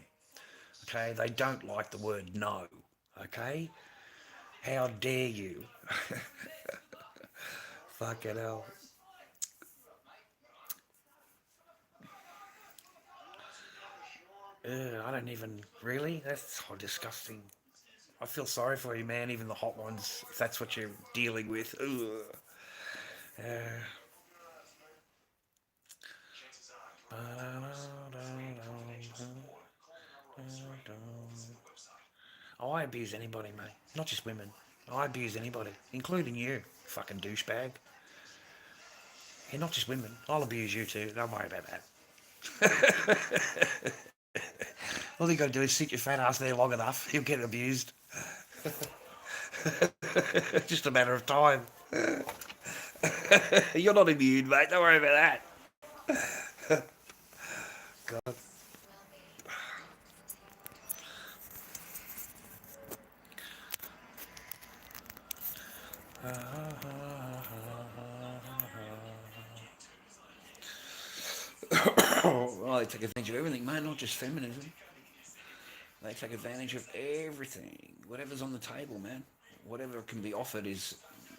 Okay? They don't like the word no. Okay? How dare you? Fucking hell. I don't even, really? That's so disgusting. I feel sorry for you, man, even the hot ones, if that's what you're dealing with. Ugh. Uh, Oh, I abuse anybody, mate. Not just women. I abuse anybody, including you, fucking douchebag. Yeah, not just women. I'll abuse you too. Don't worry about that. All you got to do is sit your fat ass there long enough. You'll get abused. Just a matter of time. You're not immune, mate. Don't worry about that. God. Well, they take advantage of everything, mate, not just feminism. They take advantage of everything. Whatever's on the table, man. Whatever can be offered is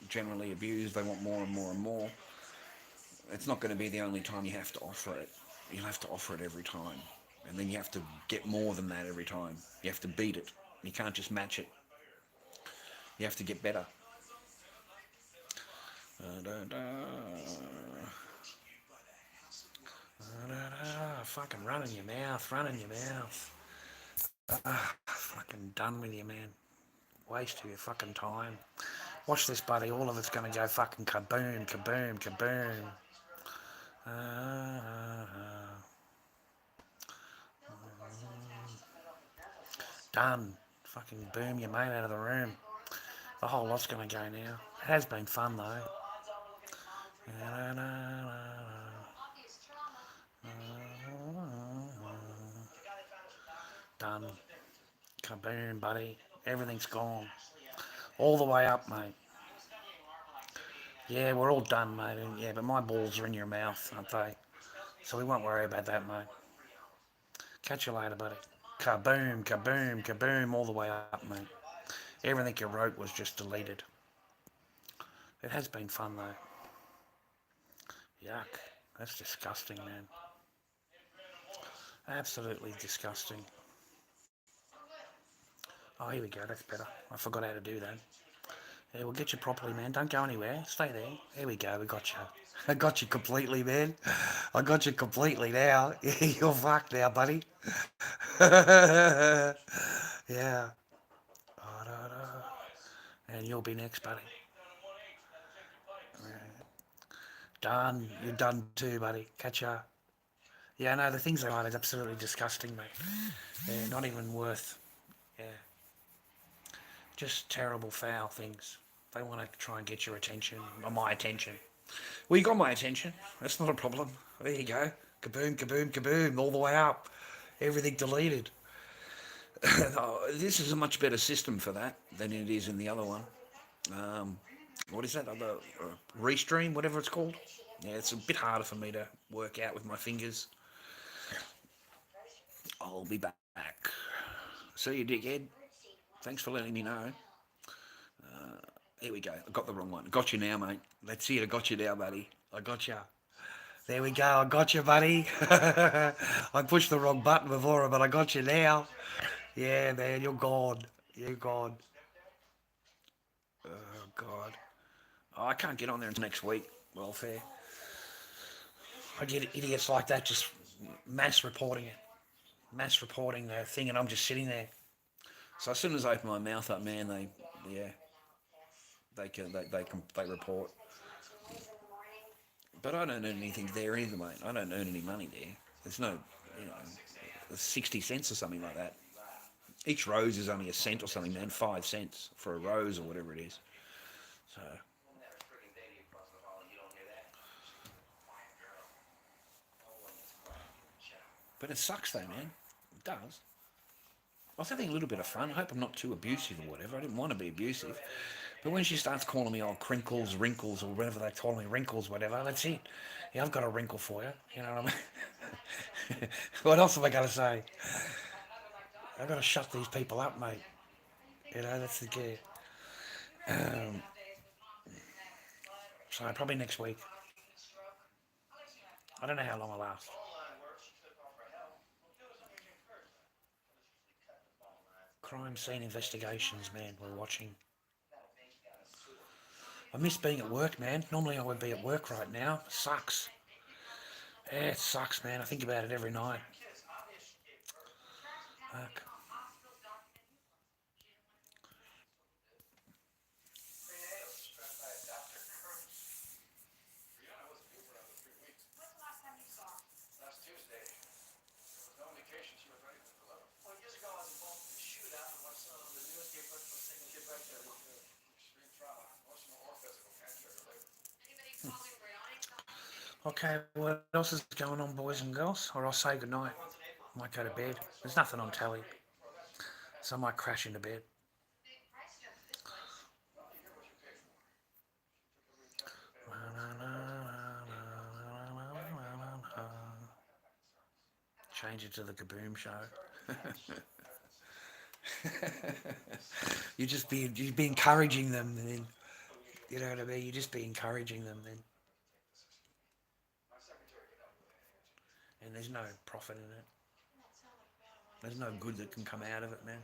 generally abused. They want more and more and more. It's not going to be the only time you have to offer it. You'll have to offer it every time. And then you have to get more than that every time. You have to beat it. You can't just match it. You have to get better. Fucking run in your mouth, run in your mouth. Fucking done with you, man. Waste of your fucking time. Watch this, buddy. All of it's gonna go fucking kaboom, kaboom, kaboom. Done. Fucking boom your mate out of the room. The whole lot's gonna go now. It has been fun though. Done. Kaboom, buddy. Everything's gone. All the way up, mate. Yeah, we're all done, mate. Yeah, but my balls are in your mouth, aren't they? So we won't worry about that, mate. Catch you later, buddy. Kaboom, kaboom, kaboom, all the way up, mate. Everything you wrote was just deleted. It has been fun, though. Yuck. That's disgusting, man. Absolutely disgusting. Oh, here we go. That's better. I forgot how to do that. Yeah, we'll get you properly, man. Don't go anywhere. Stay there. There we go. We got you. I got you completely, man. I got you completely now. You're fucked now, buddy. Yeah. And you'll be next, buddy. Done. You're done too, buddy. Catch ya. Yeah, no, the things they write is absolutely disgusting, mate. Yeah, not even worth. Yeah. Just terrible, foul things. They want to try and get your attention, or my attention. Well, you got my attention. That's not a problem. There you go. Kaboom, kaboom, kaboom, all the way up. Everything deleted. This is a much better system for that than it is in the other one. Um, what is that other restream, whatever it's called? Yeah, it's a bit harder for me to work out with my fingers. I'll be back. See you, dickhead. Thanks for letting me know. Here we go. I got the wrong one. Got you now, mate. Let's see it. I got you now, buddy. I got you. There we go. I got you, buddy. I pushed the wrong button before, but I got you now. Yeah, man. You're gone. You're gone. Oh, God. Oh, I can't get on there until next week. Welfare. I get idiots like that just mass reporting it. Mass reporting the thing, and I'm just sitting there. So as soon as I open my mouth up, man, yeah, they report. But I don't earn anything there either, mate. I don't earn any money there. There's no, you know, 60 cents or something like that. Each rose is only a cent or something, man. 5 cents for a rose or whatever it is. So, but it sucks though, man. It does. I was having a little bit of fun. I hope I'm not too abusive or whatever. I didn't want to be abusive. But when she starts calling me old crinkles, wrinkles, or whatever they call me, wrinkles, whatever, that's it. Yeah, I've got a wrinkle for you. You know what I mean? What else have I got to say? I've got to shut these people up, mate. You know, that's the key. Um, so probably next week. I don't know how long I'll last. Crime scene investigations, man. We're watching. I miss being at work, man. Normally I would be at work right now. Sucks. Yeah, it sucks, man. I think about it every night. Fuck. Okay, what else is going on, boys and girls? Or I'll say goodnight. Might go to bed. There's nothing on telly, so I might crash into bed. Change it to the Kaboom show. You'd be encouraging them, then. You know what I mean? You just be encouraging them, then. And there's no profit in it. There's no good that can come out of it, man.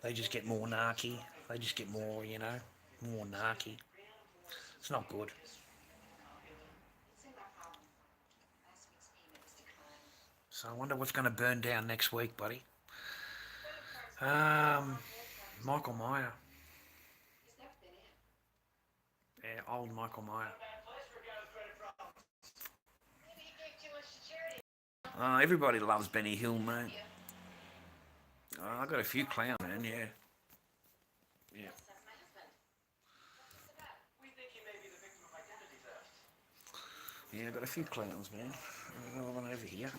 They just get more narky. They just get more, more narky. It's not good. So I wonder what's going to burn down next week, buddy. Michael Meyer. Yeah, old Michael Meyer. Everybody loves Benny Hill, mate. I got a few clowns, man, yeah. Yeah. Yeah, I got a few clowns, man. Another one over here.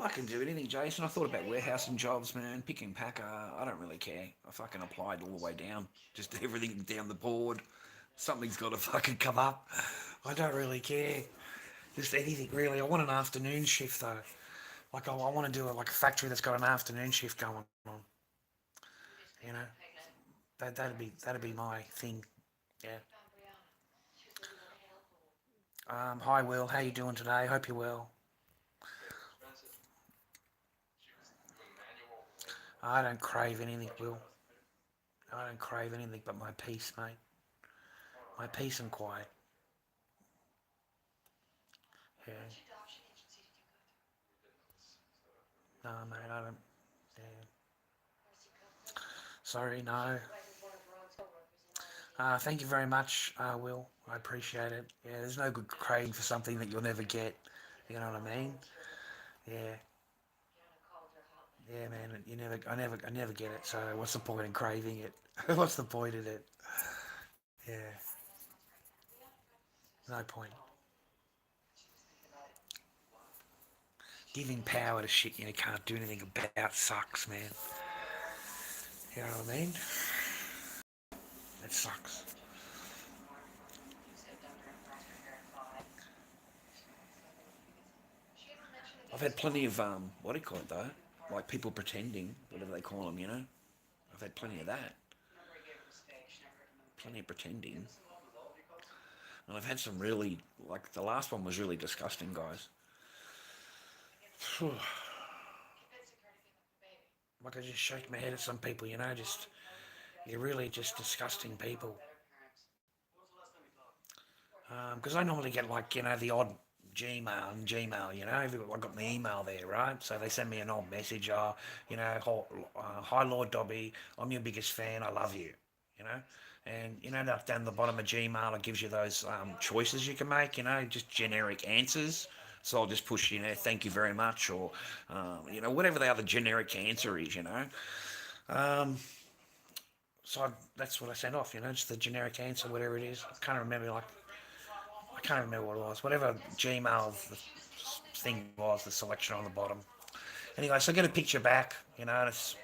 I can do anything, Jason. I thought about warehousing jobs, man. Pick and packer. I don't really care. I fucking applied all the way down. Just everything down the board. Something's got to fucking come up. I don't really care. Just anything, really. I want an afternoon shift, though. Like, I want to do it like a factory that's got an afternoon shift going on. You know, that'd be my thing. Yeah. Found Brianna. She was looking to help. Hi Will, how you doing today? Hope you're well. Good, Spencer. She was doing manual labor. I don't crave anything, Much Will. less fit. I don't crave anything but my peace, mate. Oh, My peace and quiet. Yeah. Which adoption agency did you go through? we've been set up with. No, mate, I don't. Yeah. Mercy Copeland. Sorry, She no. was wife of one of Ron's co-workers in R&D. Thank you very much, Will. I appreciate it. Yeah, there's no good craving for something that you'll never get. You know what I mean? Yeah, Brianna called her hotline. yeah, man. I never get it. So what's the point in craving it? What's the point in it? Yeah, Brianna sounds pregnant. no point. She was thinking about it. Giving power to shit you can't do anything about sucks, man. You know what I mean? It sucks. You said Dr. crossed her hair and thought. She ever mentioned the I've had case? plenty of what do you call it though? Like people pretending, whatever they call them, you know. I've had plenty of that. Number he gave her was fake. She never recommended. Plenty of pretending. This the one with all the coats? And I've had some really, like the last one was really disgusting, guys. Convincing her to give up the baby. Like I just shake my head at some people, you know, just you're really just disgusting people. When was the last time you talked? Because I normally get like the odd Gmail, you know. I got my email there, right? So they send me an old message, hi Lord Dobby, I'm your biggest fan, I love you, you know. And down the bottom of Gmail, it gives you those choices you can make, just generic answers. So I'll just push, thank you very much, or whatever the other generic answer is, Um, that's what I sent off, just the generic answer, whatever it is. I can't remember what it was. Whatever Gmail thing was, the selection on the bottom. Anyway, so I get a picture back, and it's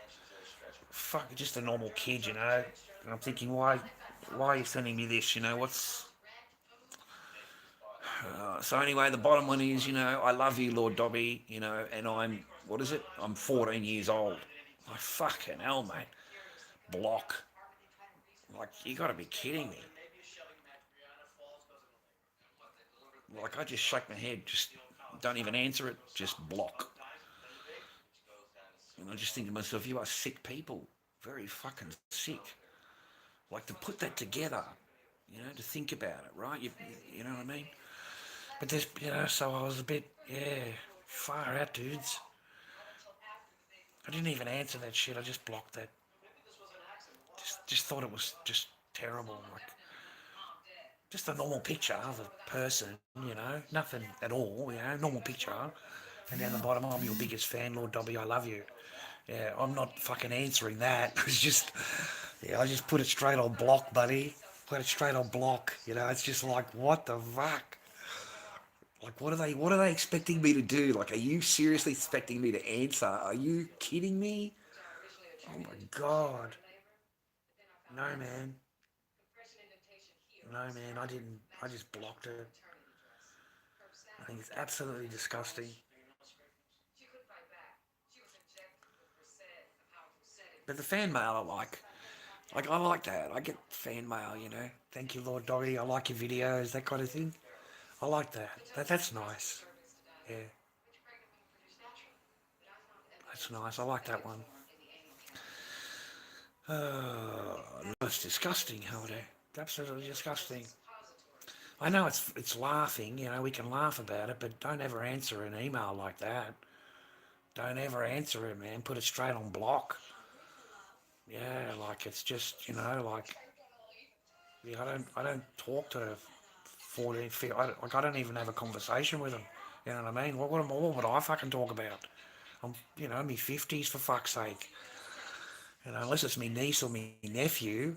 fuck, just a normal kid, And I'm thinking, why are you sending me this? What's so anyway, the bottom one is, I love you, Lord Dobby, and I'm what is it? I'm 14 years old. Like fucking hell, mate. Block. Like you got to be kidding me. Maybe a shelving match. Brianna Falls goes into labor. And what, they delivered Like I just shake my head, just don't even answer it, just block. dies with belly big, which goes down to And I silver. just think to myself, you are sick people, very fucking sick. Like to put that together, to think about it, right? You know what I mean? But there's, so I was a bit, yeah, far out, dudes. I didn't even answer that shit. I just blocked that. Maybe this was an accident. Just thought it was just terrible. Like just a normal picture of a person, nothing at all, normal picture. And down the bottom, I'm your biggest fan, Lord Dobby. I love you. Yeah, I'm not fucking answering that. It's just, yeah, I just put it straight on block, buddy. Put it straight on block. It's just like, what the fuck? Like, what are they expecting me to do? Like, are you seriously expecting me to answer? Are you kidding me? Oh my god. No, man. No, man. I didn't. I just blocked it. I think it's absolutely disgusting. But the fan mail I like. Like, I like that. I get fan mail. Thank you, Lord Doggy. I like your videos, that kind of thing. I like that. That's nice. Yeah, that's nice. I like that one. No, it's disgusting, Holiday. Absolutely disgusting. I know it's laughing. We can laugh about it, but don't ever answer an email like that. Don't ever answer it, man. Put it straight on block. Yeah, like it's just like yeah. I don't talk to 14, like I don't even have a conversation with them. You know what I mean? What would I fucking talk about? I'm me fifties for fuck's sake. Unless it's me niece or me nephew.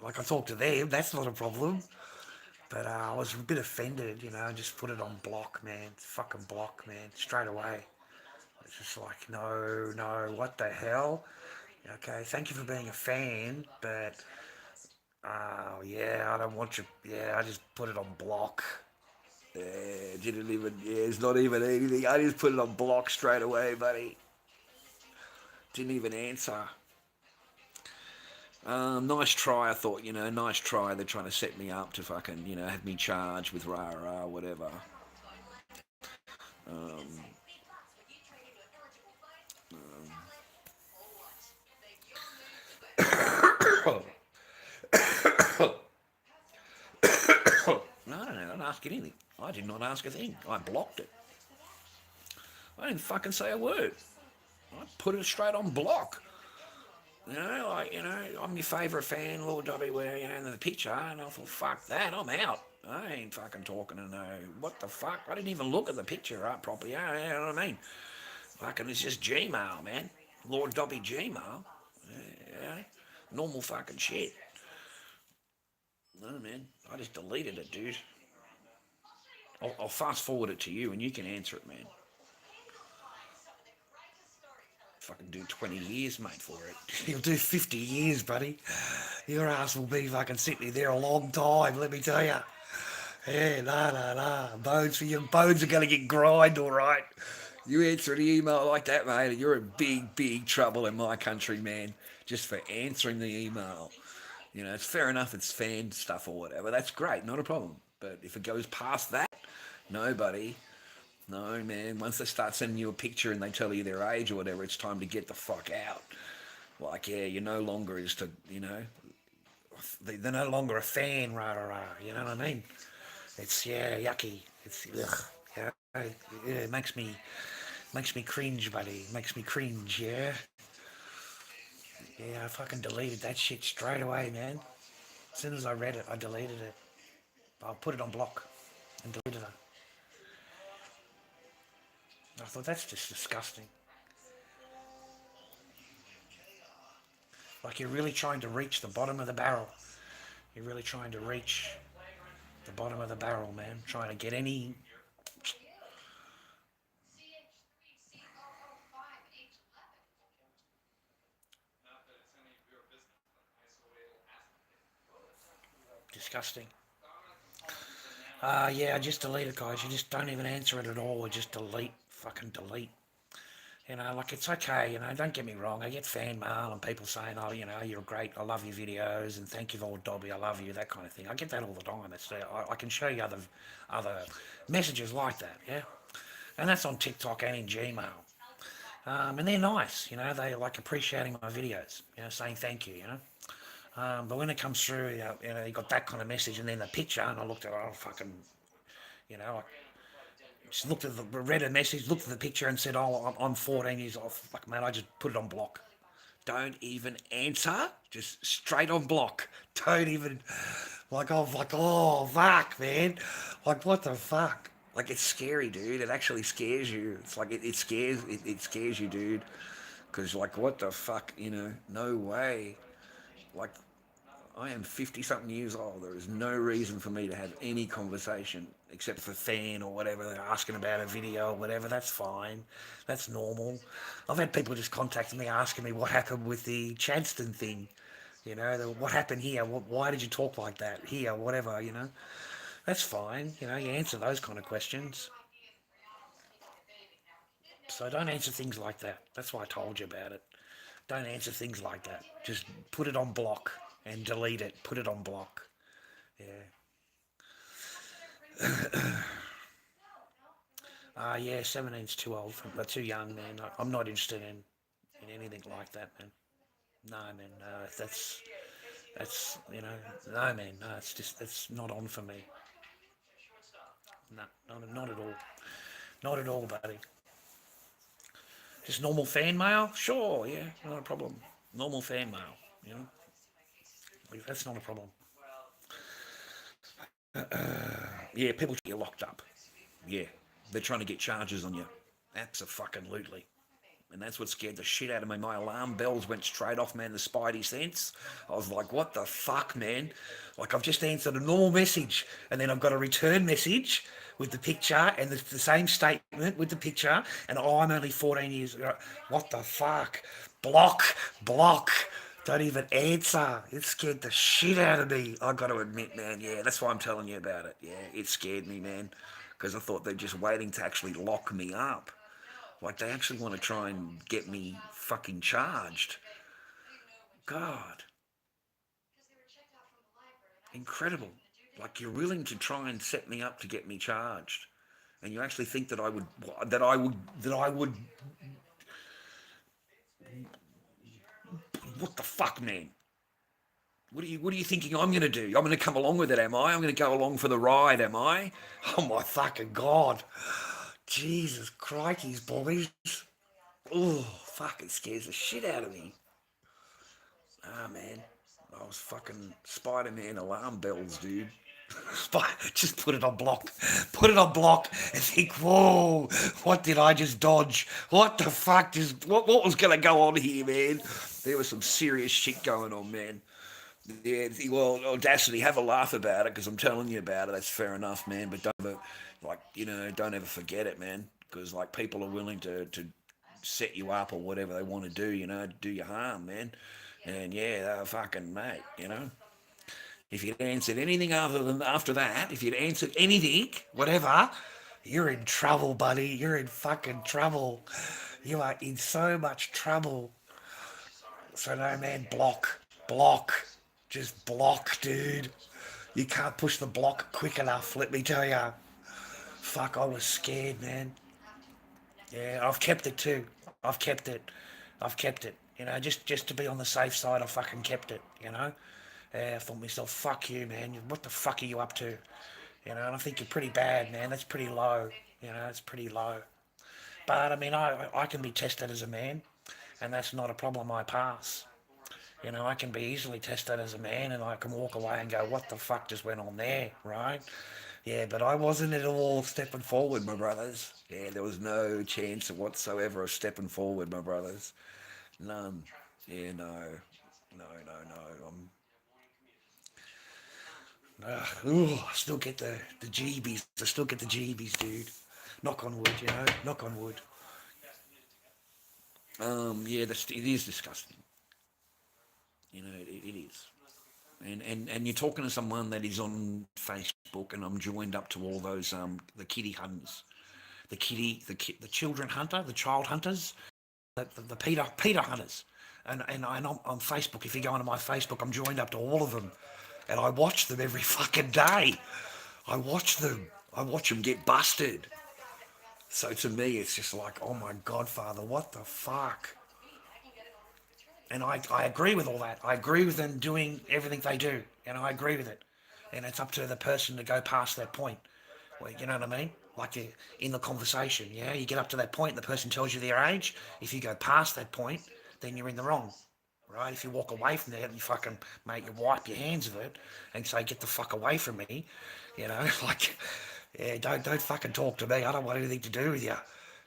Like I talk to them. That's not a problem. But I was a bit offended. Just put it on block, man. Fucking block, man. Straight away. It's just like no, no. What the hell? Okay, thank you for being a fan, but yeah, I don't want you. Yeah, I just put it on block. Yeah, didn't even. Yeah, it's not even anything. I just put it on block straight away, buddy. Didn't even answer. Nice try, I thought, nice try. They're trying to set me up to fucking, have me charged with rah rah, whatever. No, I didn't ask anything. I did not ask a thing. I blocked it. I didn't fucking say a word. I put it straight on block. I'm your favourite fan, Lord Dobby, where, in the picture, and I thought, fuck that, I'm out. I ain't fucking talking to no, what the fuck? I didn't even look at the picture up properly, you know what I mean? Fucking, it's just Gmail, man. Lord Dobby Gmail. Yeah, normal fucking shit. No, man, I just deleted it, dude. I'll fast forward it to you and you can answer it, man. Fucking do 20 years, mate, for it. You'll do 50 years, buddy. Your ass will be fucking sitting there a long time, let me tell you. Yeah, nah. Bones are going to get grind, all right. You answer an email like that, mate, and you're in big, big trouble in my country, man, just for answering the email. It's fair enough, it's fan stuff or whatever. That's great, not a problem. But if it goes past that, no, buddy. No, man. Once they start sending you a picture and they tell you their age or whatever, it's time to get the fuck out. Like, yeah, you're no longer is to, They're no longer a fan, rah. You know what I mean? It's, yeah, yucky. It's, ugh. Yeah, it makes me cringe, buddy. Makes me cringe, yeah? Yeah, I fucking deleted that shit straight away, man. As soon as I read it, I deleted it. I'll put it on block and deleted it. I thought, that's just disgusting. Like, you're really trying to reach the bottom of the barrel. You're really trying to reach the bottom of the barrel, man. Trying to get any... Disgusting. Yeah, I just delete it, guys. You just don't even answer it at all. Or just delete. Fucking delete. Like, it's okay, don't get me wrong. I get fan mail and people saying, oh, you're great. I love your videos and thank you, Lord Dobby. I love you, that kind of thing. I get that all the time. I can show you other messages like that, yeah? And that's on TikTok and in Gmail. And they're nice, they like appreciating my videos, saying thank you, but when it comes through, you got that kind of message and then the picture, and I looked at it, oh, fucking, I just looked at read a message, looked at the picture and said, oh, I'm 14 years old. Fuck, man, I just put it on block. don't even answer. Just straight on block. Don't even, oh, fuck, man. Like, what the fuck? Like, it's scary, dude. It actually scares you. It's like it scares you, dude. Because, like, what the fuck, no way. Like, I am 50 something years old. There is no reason for me to have any conversation except for fan or whatever. They're asking about a video or whatever. That's fine. That's normal. I've had people just contacting me asking me what happened with the Chadston thing. What happened here? Why did you talk like that here? Whatever, That's fine. You answer those kind of questions. So don't answer things like that. That's why I told you about it. Don't answer things like that. Just put it on block and delete it. Put it on block. Yeah. Yeah, 17's too old, too young, man. I'm not interested in anything like that, man. No, man, no, no, man, no, it's not on for me. No, not at all. Not at all, buddy. Just normal fan mail? Sure, yeah, not a problem. Normal fan mail, That's not a problem. Yeah, people get you locked up. Yeah, they're trying to get charges on you. Abso-fucking-lutely. And that's what scared the shit out of me. My alarm bells went straight off, man, the spidey sense. I was like, what the fuck, man? Like, I've just answered a normal message, and then I've got a return message with the picture and the same statement with the picture, and oh, I'm only 14 years old. What the fuck? Block. Don't even answer. It scared the shit out of me. I got to admit, man, yeah, that's why I'm telling you about it. Yeah, it scared me, man, because I thought they're just waiting to actually lock me up. Like, they actually want to try and get me fucking charged. God. Incredible. Like you're willing to try and set me up to get me charged, and you actually think that I would. What the fuck, man? What are you thinking I'm going to do? I'm going to come along with it, am I? I'm going to go along for the ride, am I? Oh my fucking god. Jesus crikeys, boys. Oh, fuck, it scares the shit out of me. Ah, man. I was fucking Spider-Man alarm bells, dude. Just put it on block. Put it on block and think, whoa, what did I just dodge? What the fuck just, What was going to go on here, man? There was some serious shit going on, man. Yeah, well, audacity, have a laugh about it because I'm telling you about it. That's fair enough, man. But don't ever, don't ever forget it, man. Because like people are willing to set you up or whatever they want to do, do you harm, man. And yeah, they're fucking mate, If you'd answered anything other than after that, if you'd answered anything, whatever, you're in trouble, buddy. You're in fucking trouble. You are in so much trouble. So no, man, block. Block. Just block, dude. You can't push the block quick enough, let me tell ya. Fuck, I was scared, man. Yeah, I've kept it too. I've kept it. I've kept it. Just to be on the safe side, I fucking kept it. Yeah, I thought to myself, fuck you, man. What the fuck are you up to? And I think you're pretty bad, man. That's pretty low. It's pretty low. But I mean, I can be tested as a man, and that's not a problem. I pass. I can be easily tested as a man, and I can walk away and go, what the fuck just went on there, right? Yeah, but I wasn't at all stepping forward, my brothers. Yeah, there was no chance whatsoever of stepping forward, my brothers. None. Yeah, no. No, no, no. I still get the jeebies. I still get the jeebies, dude. Knock on wood, Knock on wood. Yeah, it is disgusting. It is. And you're talking to someone that is on Facebook, and I'm joined up to all those the kitty hunters, the children hunter, the child hunters, the Peter hunters, and I'm on Facebook. If you go onto my Facebook, I'm joined up to all of them, and I watch them every fucking day. I watch them. I watch them get busted. So to me, it's just like, oh my Godfather, what the fuck? And I agree with all that. I agree with them doing everything they do, and I agree with it. And it's up to the person to go past that point. Well, you know what I mean? Like in the conversation, yeah, you get up to that point, and the person tells you their age. If you go past that point, then you're in the wrong, right? If you walk away from that and you fucking, mate, you wipe your hands of it and say, get the fuck away from me, like, yeah, don't fucking talk to me. I don't want anything to do with you,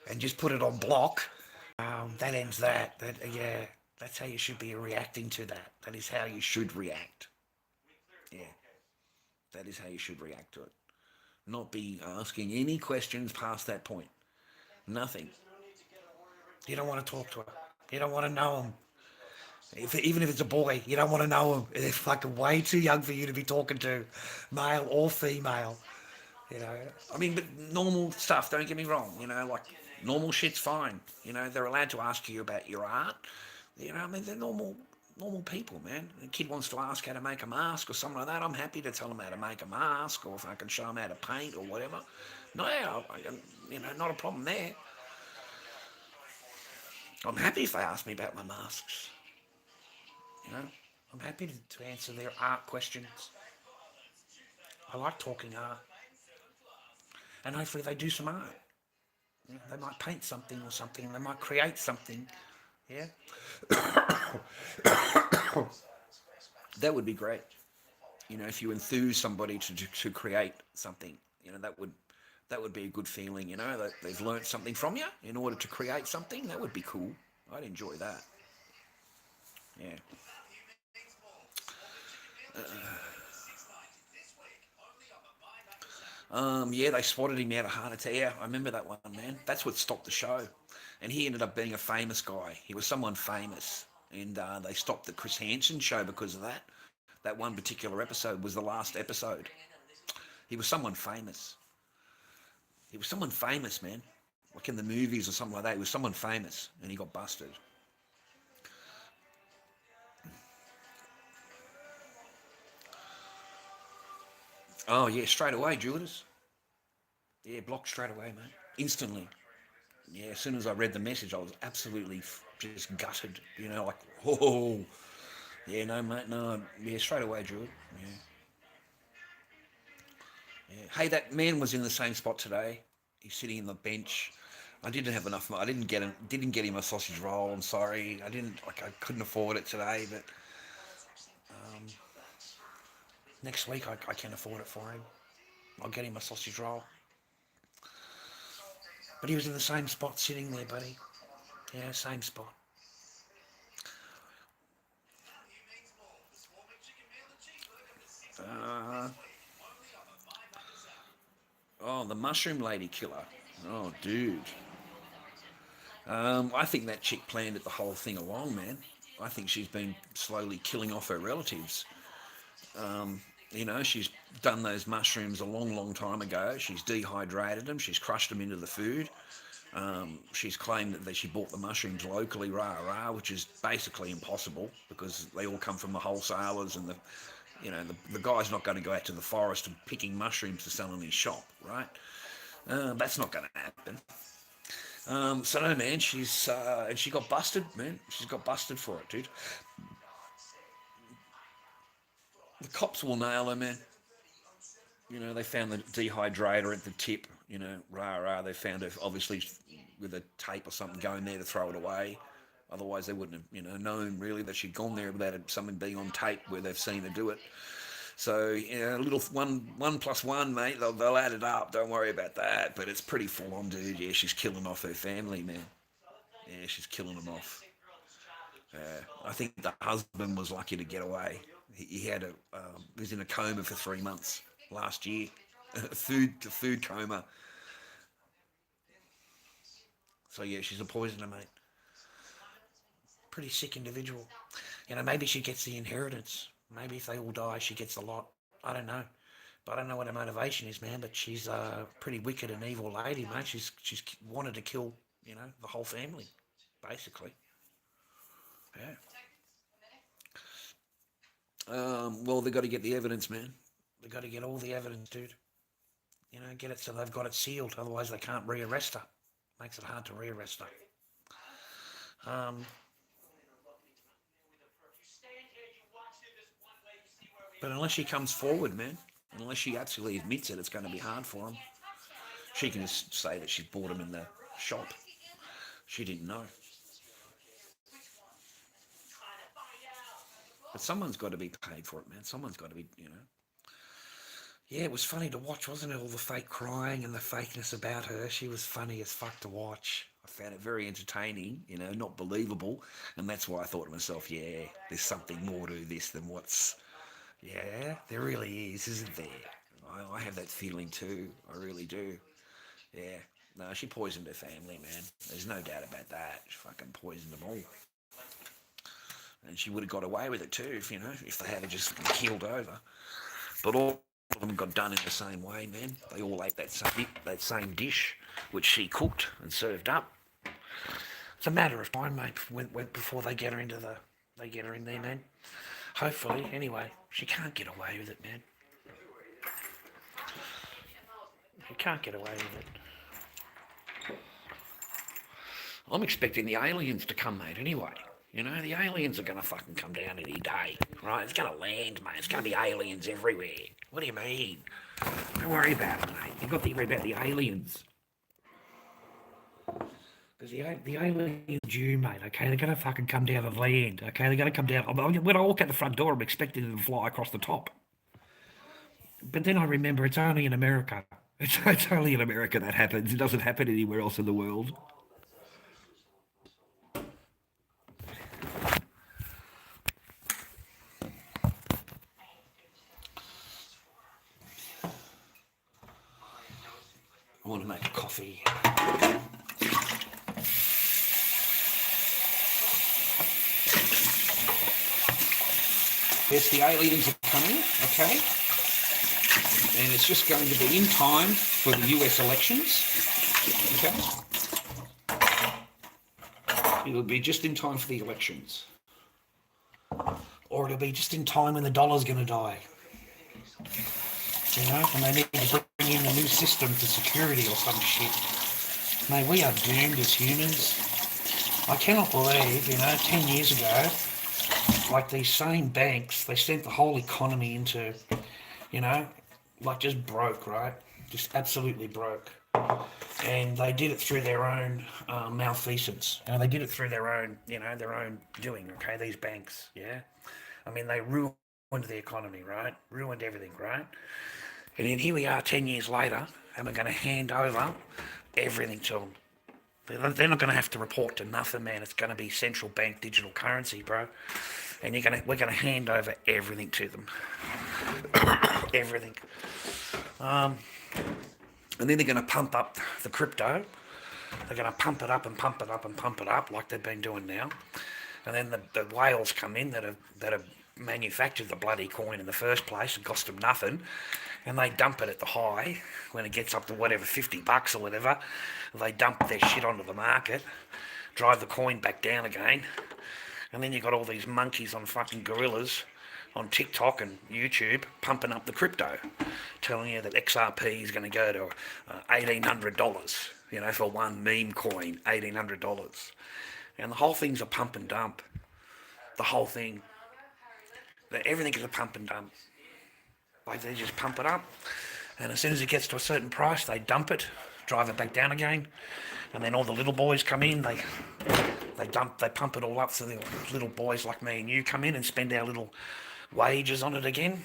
and just put it on block. That ends that. Yeah. That's how you should be reacting to that. That is how you should react. Yeah. That is how you should react to it. Not be asking any questions past that point. Nothing. You don't want to talk to her. You don't want to know him. Even if it's a boy, you don't want to know him. They're fucking way too young for you to be talking to, male or female. I mean, but normal stuff, don't get me wrong, like normal shit's fine. They're allowed to ask you about your art. I mean, they're normal people, man. A kid wants to ask how to make a mask or something like that. I'm happy to tell them how to make a mask, or if I can show them how to paint or whatever. No, not a problem there. I'm happy if they ask me about my masks. I'm happy to answer their art questions. I like talking art. And hopefully they do some art. They might paint something or something. They might create something. Yeah. That would be great. If you enthuse somebody to create something, that would be a good feeling. That they've learnt something from you in order to create something. That would be cool. I'd enjoy that. Yeah. Yeah, they spotted him out of heart attack. Yeah, I remember that one, man. That's what stopped the show. And he ended up being a famous guy. He was someone famous. And they stopped the Chris Hansen show because of that. That one particular episode was the last episode. He was someone famous. He was someone famous, man. Like in the movies or something like that. He was someone famous. And he got busted. Oh yeah, straight away, Judas. Yeah, blocked straight away, mate. Instantly. Yeah, as soon as I read the message, I was absolutely just gutted. You know, like, whoa. Yeah, no, mate, no. Yeah, straight away, Jude. Yeah, yeah. Hey, that man was in the same spot today. He's sitting in the bench. I didn't have enough. I didn't get him. Didn't get him a sausage roll. I'm sorry. I didn't. Like, I couldn't afford it today. But next week, I can afford it for him. I'll get him a sausage roll. But he was in the same spot, sitting there, buddy. Yeah, same spot. Uh, oh, the mushroom lady killer. Oh, dude. I think that chick planned it the whole thing along, man. I think she's been slowly killing off her relatives. You know, she's done those mushrooms a long, long time ago. She's dehydrated them. She's crushed them into the food. She's claimed that she bought the mushrooms locally, which is basically impossible because they all come from the wholesalers and the guy's not going to go out to the forest and picking mushrooms to sell in his shop, right? That's not going to happen. So no, man, and she got busted, man. She's got busted for it, dude. The cops will nail her, man. You know, they found the dehydrator at the tip. You know, They found her obviously with a tape or something going there to throw it away. Otherwise, they wouldn't have, known really that she'd gone there without something being on tape where they've seen her do it. So, a little one plus one, mate. They'll add it up. Don't worry about that. But it's pretty full on, dude. Yeah, she's killing off her family, man. Yeah, she's killing them off. I think the husband was lucky to get away. He was in a coma for 3 months last year, food coma. So yeah, she's a poisoner, mate. Pretty sick individual. Maybe she gets the inheritance. Maybe if they all die, she gets a lot. I don't know. But I don't know what her motivation is, man. But she's a pretty wicked and evil lady, mate. She's wanted to kill, the whole family, basically. Yeah. Well, they got to get the evidence, man. They got to get all the evidence, dude. Get it so they've got it sealed. Otherwise, they can't rearrest her. Makes it hard to rearrest her. But unless she comes forward, man, unless she actually admits it, it's going to be hard for them. She can just say that she bought them in the shop. She didn't know. But someone's got to be paid for it, man. Someone's got to be, Yeah, it was funny to watch, wasn't it? All the fake crying and the fakeness about her. She was funny as fuck to watch. I found it very entertaining, not believable. And that's why I thought to myself, yeah, there's something more to this than what's... Yeah, there really is, isn't there? I have that feeling too. I really do. Yeah. No, she poisoned her family, man. There's no doubt about that. She fucking poisoned them all. And she would have got away with it too, if they had just keeled over. But all of them got done in the same way, man. They all ate that same dish, which she cooked and served up. It's a matter of time, mate, before they get her in there, man. Hopefully, anyway. She can't get away with it, man. She can't get away with it. I'm expecting the aliens to come, mate, anyway. The aliens are going to fucking come down any day, right? It's going to land, mate. It's going to be aliens everywhere. What do you mean? Don't worry about it, mate. You've got to worry about the aliens. Because the aliens due, mate, okay? They're going to fucking come down and land, okay? They're going to come down. When I walk out the front door, I'm expecting them to fly across the top. But then I remember it's only in America. It's only in America that happens. It doesn't happen anywhere else in the world. I want to make a coffee. Yes, the aliens are coming, okay? And it's just going to be in time for the US elections, okay? It'll be just in time for the elections. Or it'll be just in time when the dollar's going to die. you know, and they need to bring in a new system for security or some shit. Mate, we are doomed as humans. I cannot believe, 10 years ago, like these same banks, they sent the whole economy into, you know, like just broke, right? Just absolutely broke. And they did it through their own malfeasance. They did it through their own, their own doing, okay, these banks, yeah? I mean, they ruined the economy, right? Ruined everything, right? And then here we are 10 years later, and we're going to hand over everything to them. They're not going to have to report to nothing, man. It's going to be central bank digital currency, bro. And we're going to hand over everything to them. Everything. And then they're going to pump up the crypto. They're going to pump it up and pump it up and pump it up like they've been doing now. And then the whales come in that have manufactured the bloody coin in the first place and cost them nothing, and they dump it at the high when it gets up to whatever $50 or whatever. They dump their shit onto the market, drive the coin back down again, and then you've got all these monkeys on fucking gorillas on TikTok and YouTube pumping up the crypto, telling you that XRP is going to go to $1,800, for one meme coin, $1,800. And the whole thing's a pump and dump. The whole thing. Everything is a pump and dump. Like they just pump it up, and as soon as it gets to a certain price, they dump it, drive it back down again, and then all the little boys come in, they pump it all up so the little boys like me and you come in and spend our little wages on it again,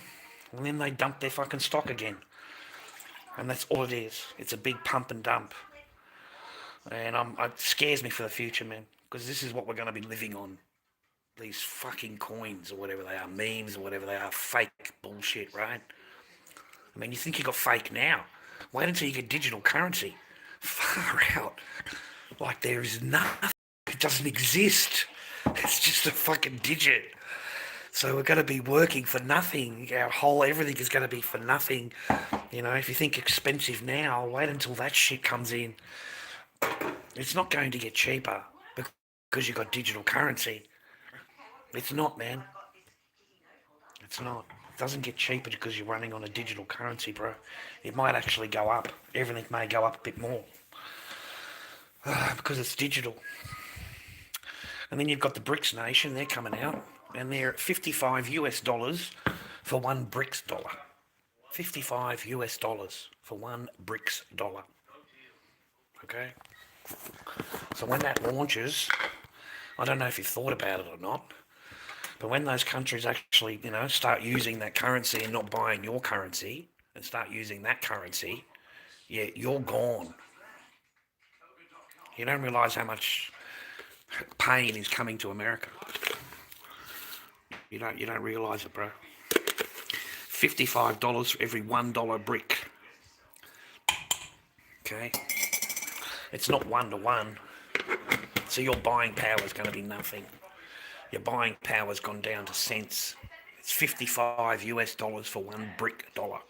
and then they dump their fucking stock again. And that's all it is. It's a big pump and dump. And it scares me for the future, man, because this is what we're going to be living on. These fucking coins or whatever they are, memes or whatever they are, fake bullshit, right? I mean, you think you got fake now. Wait until you get digital currency. Far out. Like there is nothing. It doesn't exist. It's just a fucking digit. So we're going to be working for nothing. Everything is going to be for nothing. If you think expensive now, wait until that shit comes in. It's not going to get cheaper because you've got digital currency. It's not, man. It's not. It doesn't get cheaper because you're running on a digital currency, bro. It might actually go up. Everything may go up a bit more. Because it's digital. And then you've got the BRICS nation. They're coming out. And they're at $55 for one BRICS dollar. $55 for one BRICS dollar. Okay? So when that launches, I don't know if you've thought about it or not, but when those countries actually, start using that currency and not buying your currency and start using that currency, yeah, you're gone. You don't realise how much pain is coming to America. You don't realise it, bro. $55 for every $1 brick. Okay? It's not 1-to-1. So your buying power is going to be nothing. Your buying power's gone down to cents. It's $55 for one brick dollar.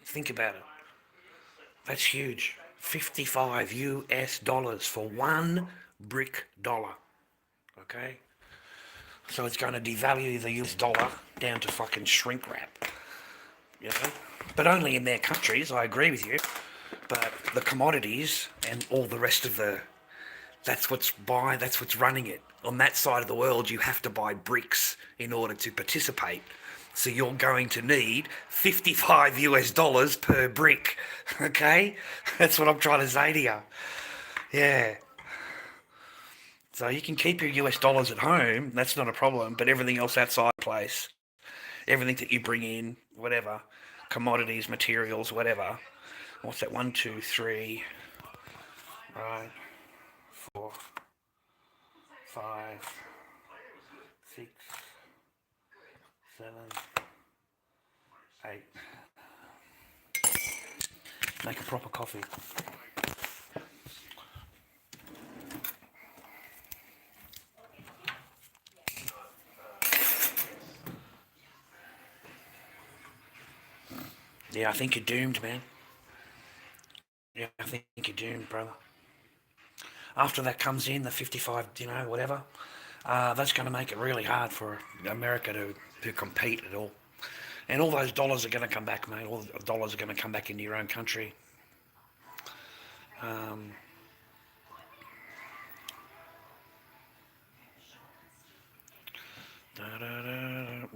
Think about it. That's huge. $55 for one brick dollar. Okay? So it's going to devalue the US dollar down to fucking shrink wrap. But only in their countries, I agree with you. But the commodities and all the rest of that's what's running it. On that side of the world, you have to buy bricks in order to participate. So you're going to need $55 per brick. Okay? That's what I'm trying to say to you. Yeah. So you can keep your US dollars at home, that's not a problem, but everything else outside the place, everything that you bring in, whatever, commodities, materials, whatever. What's that? 1, 2, 3, right, 4, 5, 6, 7, 8. Make a proper coffee. Yeah, I think you're doomed, man. Yeah, I think you're doomed, brother. After that comes in, the 55, whatever, that's going to make it really hard for America to compete at all. And all those dollars are going to come back, mate. All the dollars are going to come back into your own country. Well,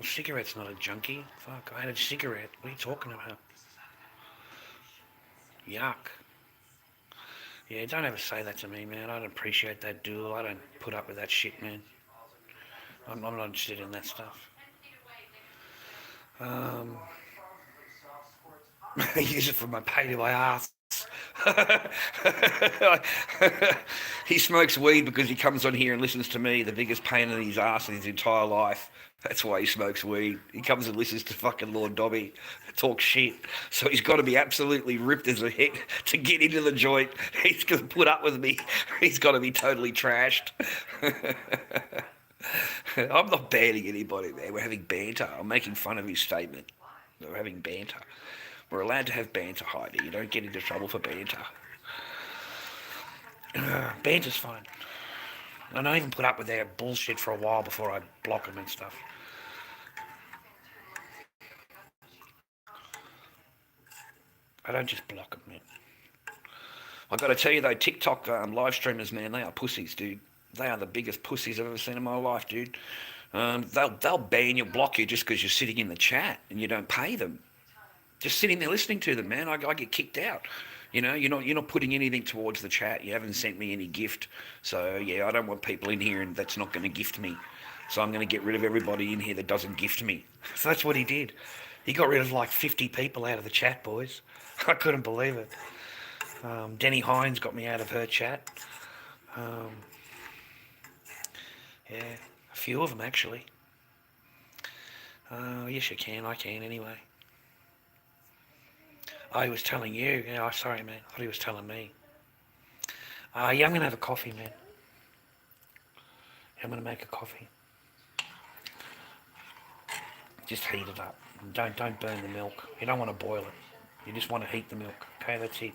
cigarette's not a junkie. Fuck, I had a cigarette. What are you talking about? Yuck. Yeah, don't ever say that to me, man. I don't appreciate that duel. I don't put up with that shit, man. I'm not interested in that stuff. I use it for my pay to my ass. He smokes weed because he comes on here and listens to me, the biggest pain in his ass in his entire life. That's why he smokes weed. He comes and listens to fucking Lord Dobby talk shit. So he's got to be absolutely ripped as a hit to get into the joint. He's going to put up with me. He's got to be totally trashed. I'm not banning anybody, man. We're having banter. I'm making fun of his statement. We're having banter. We're allowed to have banter, Heidi. You don't get into trouble for banter. Banter's fine. And I even put up with their bullshit for a while before I block them and stuff. I don't just block them, man. I got to tell you though, TikTok live streamers, man, they are pussies, dude. They are the biggest pussies I've ever seen in my life, dude. They'll ban you, block you just because you're sitting in the chat and you don't pay them. Just sitting there listening to them, man. I get kicked out. You know, you're not putting anything towards the chat. You haven't sent me any gift. So yeah, I don't want people in here and that's not going to gift me. So I'm going to get rid of everybody in here that doesn't gift me. So that's what he did. He got rid of like 50 people out of the chat, boys. I couldn't believe it. Denny Hines got me out of her chat. Yeah, a few of them actually. Yes, you can. I can anyway. Oh, he was telling you. Yeah, sorry, man. I thought he was telling me. Yeah, I'm going to have a coffee, man. I'm going to make a coffee. Just heat it up. Don't burn the milk. You don't want to boil it. You just want to heat the milk. Okay, that's it.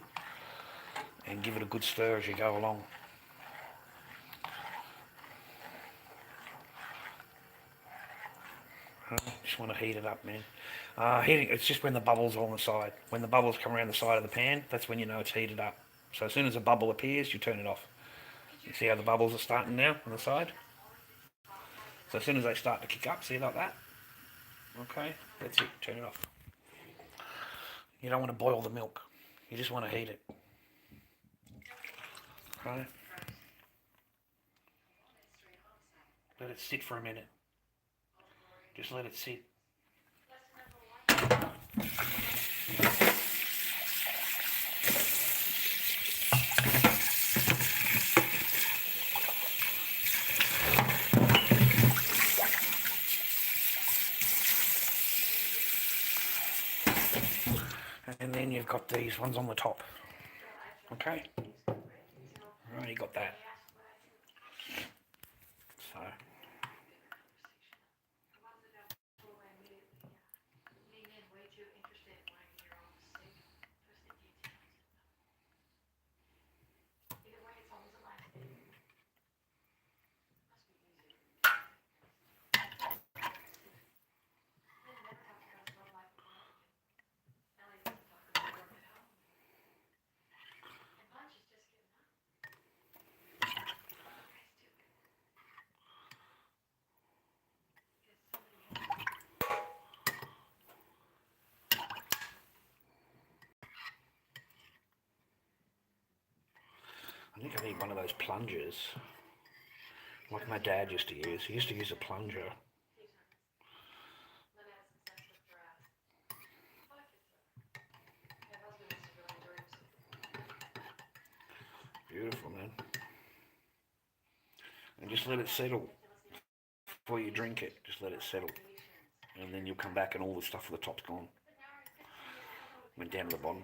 And give it a good stir as you go along. Just want to heat it up, man. Heating, it's just when the bubbles are on the side. When the bubbles come around the side of the pan, that's when you know it's heated up. So as soon as a bubble appears, you turn it off. You see how the bubbles are starting now on the side? So as soon as they start to kick up, see like that? Okay, that's it, turn it off. You don't want to boil the milk. You just want to heat it. Okay? Let it sit for a minute. Just let it sit. And then you've got these ones on the top. Okay? Alright, you got that. So. I think I need one of those plungers, like my dad used to use. He used to use a plunger. Beautiful, man. And just let it settle before you drink it. Just let it settle. And then you'll come back and all the stuff at the top's gone. Went down to the bottom.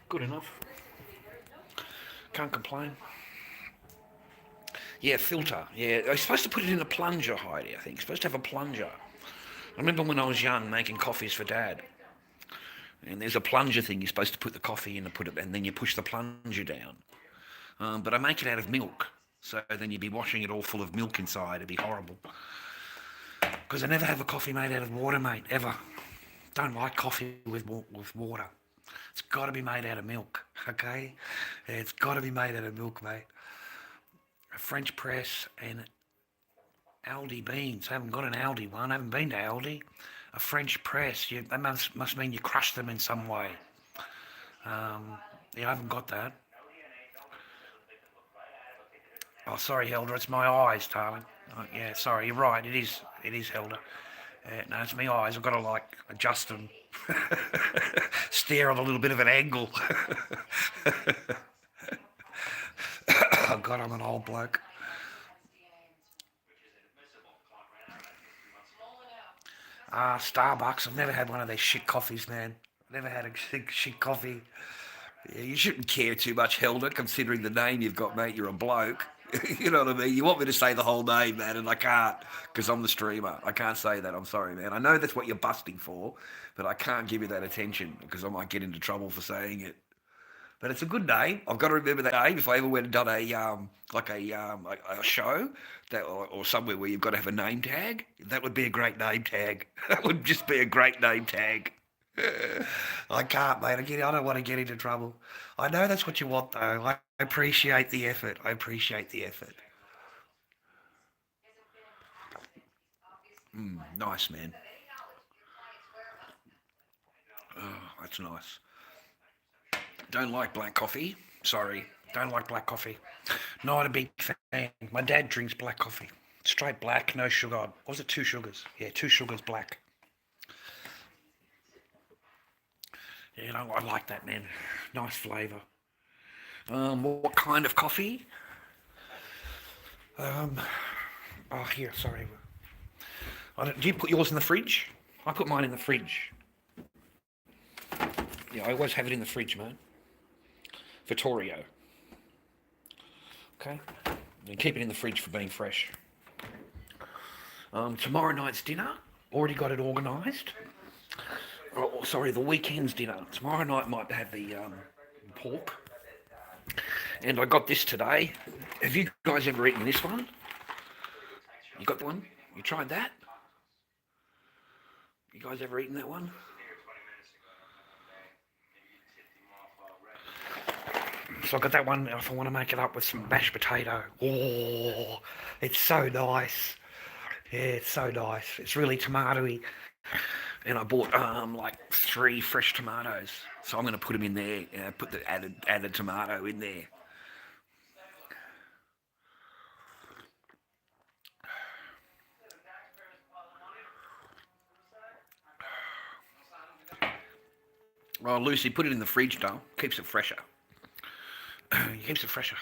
Good enough. Can't complain. Yeah, filter. Yeah, I'm supposed to put it in a plunger, Heidi, I think. You're supposed to have a plunger. I remember when I was young making coffees for Dad. And there's a plunger thing. You're supposed to put the coffee in and put it, and then you push the plunger down. But I make it out of milk, so then you'd be washing it all full of milk inside. It'd be horrible. Because I never have a coffee made out of water, mate, ever. Don't like coffee with water. It's got to be made out of milk, okay? Yeah, it's got to be made out of milk, mate. A French press and Aldi beans. I haven't got an Aldi one. I haven't been to Aldi. A French press. That must mean you crush them in some way. Yeah, I haven't got that. Oh, sorry, Helder. It's my eyes, darling. Oh, yeah, sorry. You're right. It is. It is, Helder. No, it's my eyes. I've got to like adjust them. Stare on a little bit of an angle. Oh God, I'm an old bloke. Starbucks. I've never had one of their shit coffees, man. Never had a shit coffee. Yeah, you shouldn't care too much, Helder, considering the name you've got, mate. You're a bloke. You know what I mean? You want me to say the whole name, man, and I can't, because I'm the streamer. I can't say that. I'm sorry, man. I know that's what you're busting for, but I can't give you that attention because I might get into trouble for saying it. But it's a good name. I've got to remember that name if I ever went and done a show that or somewhere where you've got to have a name tag. That would be a great name tag. That would just be a great name tag. I can't, mate. I don't want to get into trouble. I know that's what you want, though. I appreciate the effort. I appreciate the effort. Nice, man. Oh, that's nice. Don't like black coffee. Sorry. Don't like black coffee. Not a big fan. My dad drinks black coffee. Straight black, no sugar. Or was it 2 sugars? Yeah, 2 sugars black. Yeah, no, I like that, man. Nice flavour. What kind of coffee? Here, sorry. Do you put yours in the fridge? I put mine in the fridge. Yeah, I always have it in the fridge, man. Vittorio. Okay? And keep it in the fridge for being fresh. Tomorrow night's dinner. Already got it organised. Oh, sorry, the weekend's dinner. Tomorrow night might have the pork. And I got this today. Have you guys ever eaten this one? You got the one? You tried that? You guys ever eaten that one? So I got that one if I want to make it up with some mashed potato. Oh, it's so nice. Yeah, it's so nice. It's really tomatoey. And I bought like 3 fresh tomatoes. So I'm going to put them in there. Put the added tomato in there. Oh, Lucy, put it in the fridge, though. Keeps it fresher. Keeps it fresher.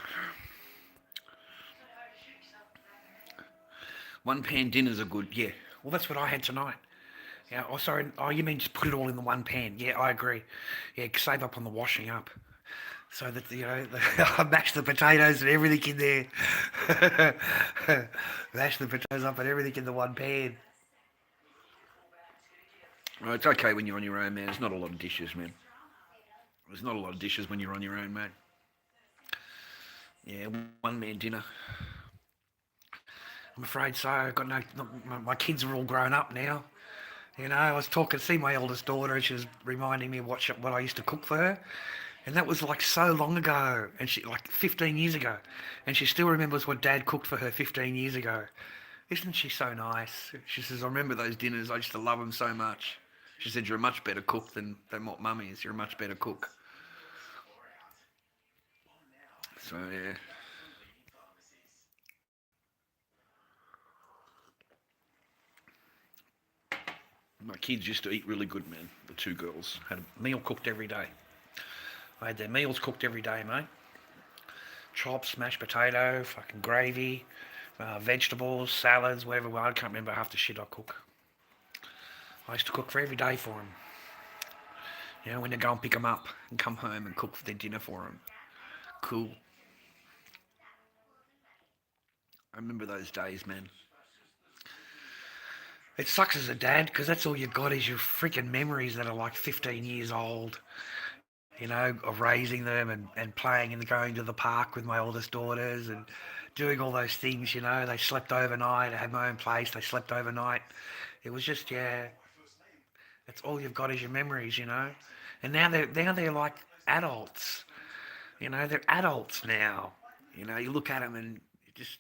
1 pan dinners are good, yeah. Well, that's what I had tonight. Yeah. Oh, sorry. Oh, you mean just put it all in the 1 pan? Yeah, I agree. Yeah, save up on the washing up, so that I mash the potatoes and everything in there. Mash the potatoes up and everything in the 1 pan. Oh, it's okay when you're on your own, man. There's not a lot of dishes, man. There's not a lot of dishes when you're on your own, mate. Yeah, 1 man dinner. I'm afraid so. I've got my kids are all grown up now. You know, I was see my eldest daughter, and she was reminding me of what I used to cook for her. And that was like so long ago, and she like 15 years ago. And she still remembers what Dad cooked for her 15 years ago. Isn't she so nice? She says, I remember those dinners. I used to love them so much. She said, you're a much better cook than what Mum is. You're a much better cook. So, yeah. My kids used to eat really good, man. The 2 girls had a meal cooked every day. I had their meals cooked every day, mate. Chops, mashed potato, fucking gravy, vegetables, salads, whatever. Well, I can't remember half the shit I cook. I used to cook for every day for them. You know, when they go and pick them up and come home and cook their dinner for them. Cool. I remember those days, man. It sucks as a dad because that's all you got is your freaking memories that are like 15 years old, of raising them and playing and going to the park with my oldest daughters and doing all those things. They slept overnight. I had my own place. They slept overnight. It was just, yeah, that's all you've got is your memories. And now they're like adults. They're adults now. You look at them and you just,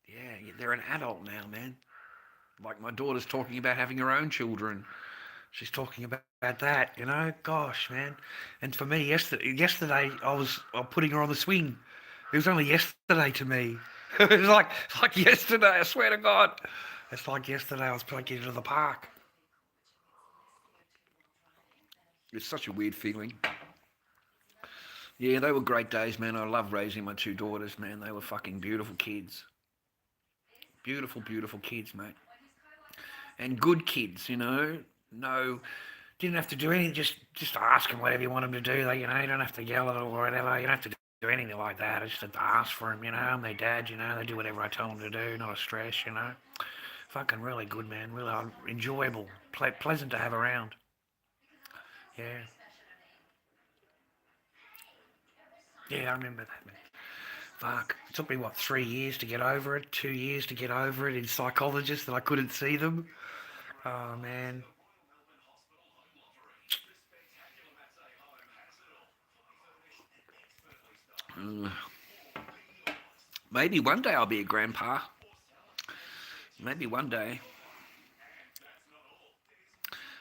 yeah, they're an adult now, man. Like my daughter's talking about having her own children. She's talking about that. Gosh, man. And for me, yesterday I was putting her on the swing. It was only yesterday to me. It was like yesterday. I swear to God, it's like yesterday. I was taking her to the park. It's such a weird feeling. Yeah, they were great days, man. I love raising my two daughters, man. They were fucking beautiful kids. Beautiful, beautiful kids, mate. And good kids. No, didn't have to do anything. Just ask them whatever you want them to do. You don't have to yell at them or whatever. You don't have to do anything like that. I just have to ask for them. I'm their dad. They do whatever I tell them to do. Not a stress. Fucking really good, man. Really enjoyable, pleasant to have around. Yeah. Yeah, I remember that, man. Fuck. It took me, 3 years to get over it, 2 years to get over it in psychologists that I couldn't see them. Oh, man. Uh, Maybe one day I'll be a grandpa. Maybe one day.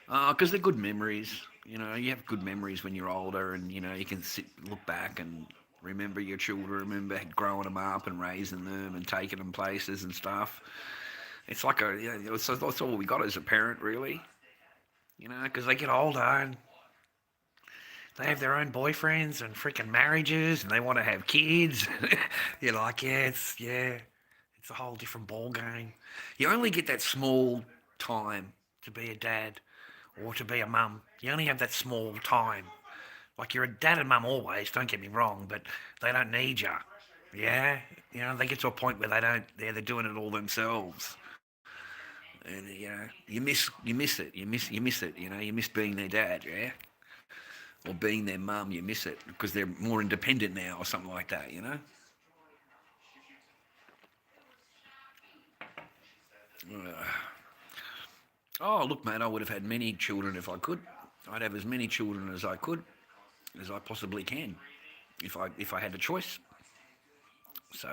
Because they're good memories. You have good memories when you're older and, you can look back and remember your children, remember growing them up and raising them and taking them places and stuff. It's like that's all we got as a parent, really. Because they get older and they have their own boyfriends and freaking marriages and they want to have kids. You're like, it's a whole different ball game. You only get that small time to be a dad or to be a mum. You only have that small time. Like you're a dad and mum always, don't get me wrong, but they don't need you. Yeah, they get to a point where they're doing it all themselves. And you miss it. You miss it. You miss being their dad, yeah, or being their mum. You miss it because they're more independent now, or something like that. Oh, look, mate, I would have had many children if I could. I'd have as many children as I could, as I possibly can, if I had a choice. So,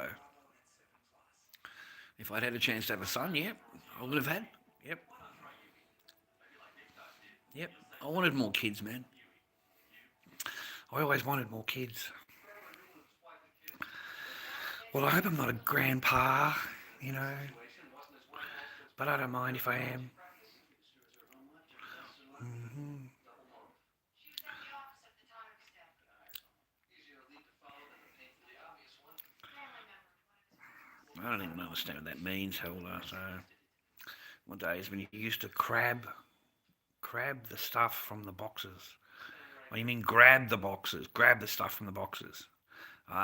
if I'd had a chance to have a son, yeah, I would have had. Yep. Yep. I wanted more kids, man. I always wanted more kids. Well, I hope I'm not a grandpa, but I don't mind if I am. Mm-hmm. I don't even understand what that means, Hilda. So, one day is when you used to crab the stuff from the boxes. What do you mean grab the boxes? Grab the stuff from the boxes.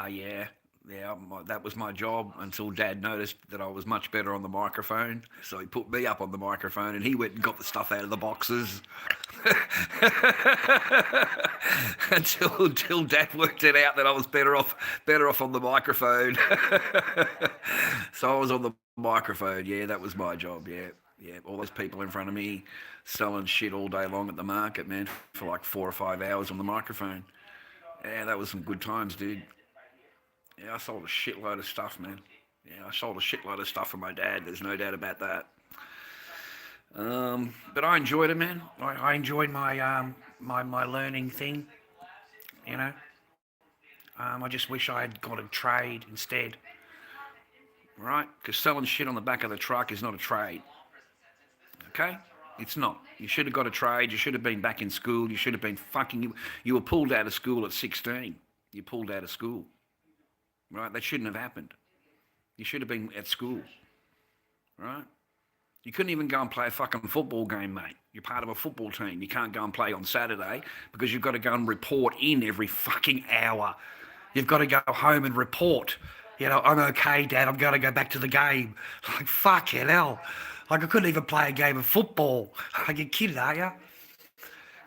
Yeah. Yeah, that was my job until Dad noticed that I was much better on the microphone. So he put me up on the microphone and he went and got the stuff out of the boxes. until Dad worked it out that I was better off on the microphone. So I was on the microphone. Yeah, that was my job. Yeah. Yeah, all those people in front of me selling shit all day long at the market, man, for like 4 or 5 hours on the microphone. Yeah, that was some good times, dude. Yeah, I sold a shitload of stuff, man. Yeah, I sold a shitload of stuff for my dad. There's no doubt about that. But I enjoyed it, man. I enjoyed my my learning thing. I just wish I had got a trade instead. Right? Because selling shit on the back of the truck is not a trade. Okay? It's not. You should have got a trade. You should have been back in school. You should have been You were pulled out of school at 16. You pulled out of school. Right? That shouldn't have happened. You should have been at school. Right? You couldn't even go and play a fucking football game, mate. You're part of a football team. You can't go and play on Saturday because you've got to go and report in every fucking hour. You've got to go home and report. I'm okay, Dad. I'm going to go back to the game. Like, fucking hell. Like, I couldn't even play a game of football. Like, you kidding, are you?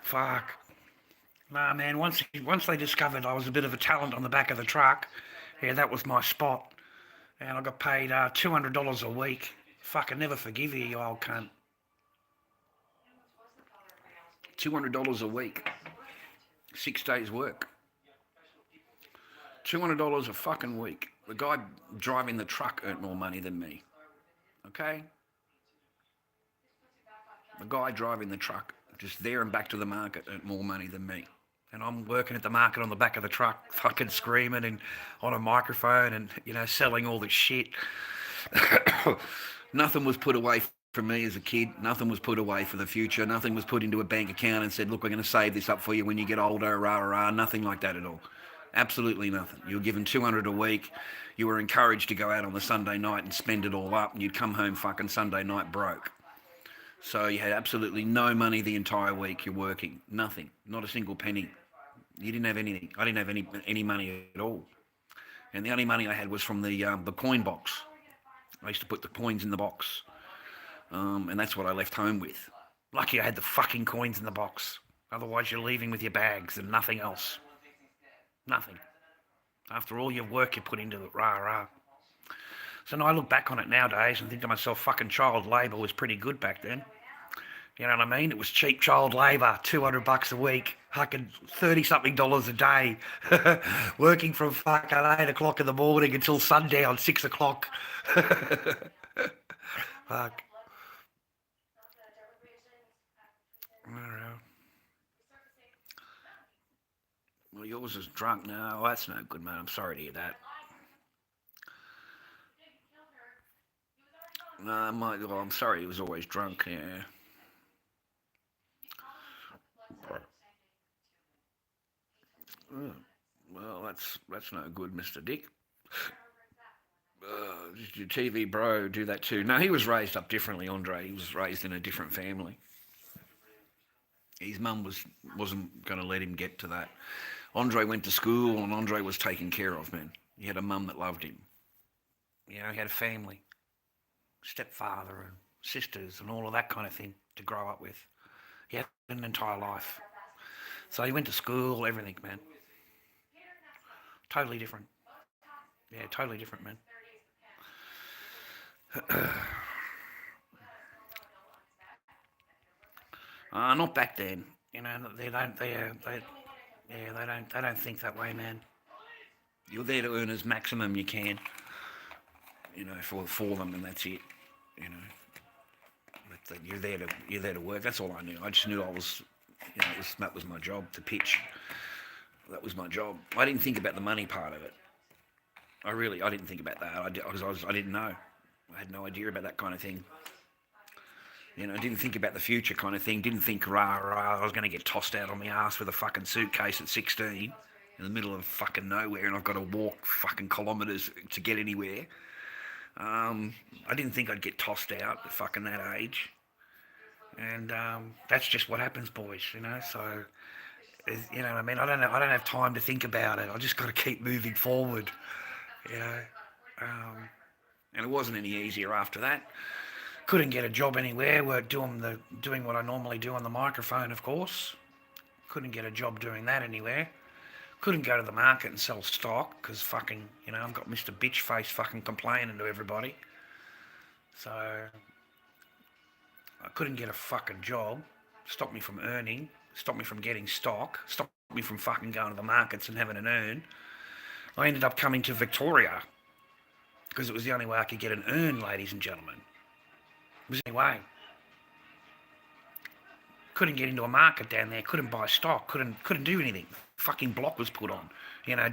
Fuck. Nah, man, once they discovered I was a bit of a talent on the back of the truck, yeah, that was my spot. And I got paid $200 a week. Fuck, I never forgive you, you old cunt. $200 a week. 6 days work. $200 a fucking week. The guy driving the truck earned more money than me. Okay? The guy driving the truck, just there and back to the market, earned more money than me. And I'm working at the market on the back of the truck, fucking screaming and on a microphone and, selling all this shit. Nothing was put away from me as a kid. Nothing was put away for the future. Nothing was put into a bank account and said, look, we're going to save this up for you when you get older, rah, rah, rah. Nothing like that at all. Absolutely nothing. You were given $200 a week. You were encouraged to go out on the Sunday night and spend it all up, and you'd come home fucking Sunday night broke. So you had absolutely no money the entire week you're working. Nothing. Not a single penny. You didn't have anything. I didn't have any money at all. And the only money I had was from the coin box. I used to put the coins in the box. And that's what I left home with. Lucky I had the fucking coins in the box. Otherwise you're leaving with your bags and nothing else. Nothing. After all your work you put into it, rah, rah. So now I look back on it nowadays and think to myself, fucking child labour was pretty good back then. You know what I mean? It was cheap child labour, $200 a week, fucking $30-something a day, working from fucking 8 o'clock in the morning until sundown, 6 o'clock. Fuck. I don't know. Well, yours is drunk now. Oh, that's no good, man. I'm sorry to hear that. No, I'm sorry he was always drunk, yeah. Oh, well, that's no good, Mr. Dick. Did your TV bro do that too? No, he was raised up differently, Andre. He was raised in a different family. His mum wasn't going to let him get to that. Andre went to school and Andre was taken care of, man. He had a mum that loved him. He had a family, stepfather and sisters and all of that kind of thing to grow up with. He had an entire life. So he went to school, everything, man. Totally different. Yeah, totally different, man. Not back then. They don't think that way, man. You're there to earn as maximum you can, for them, and that's it. You're there to work. That's all I knew. I just knew I was, that was my job, to pitch. That was my job. I didn't think about the money part of it. I didn't think about that. I didn't know. I had no idea about that kind of thing. I didn't think about the future kind of thing. Didn't think, I was going to get tossed out on my ass with a fucking suitcase at 16 in the middle of fucking nowhere and I've got to walk fucking kilometres to get anywhere. I didn't think I'd get tossed out at fucking that age. And that's just what happens, boys, so... You know what I mean? I don't have time to think about it. I just got to keep moving forward, And it wasn't any easier after that. Couldn't get a job anywhere. We're doing what I normally do on the microphone, of course. Couldn't get a job doing that anywhere. Couldn't go to the market and sell stock because fucking, I've got Mr. Bitchface fucking complaining to everybody. So I couldn't get a fucking job. Stopped me from earning. Stopped me from getting stock, stopped me from fucking going to the markets and having an earn. I ended up coming to Victoria because it was the only way I could get an earn, ladies and gentlemen. It was the only way. Couldn't get into a market down there, couldn't buy stock, couldn't do anything. Fucking block was put on.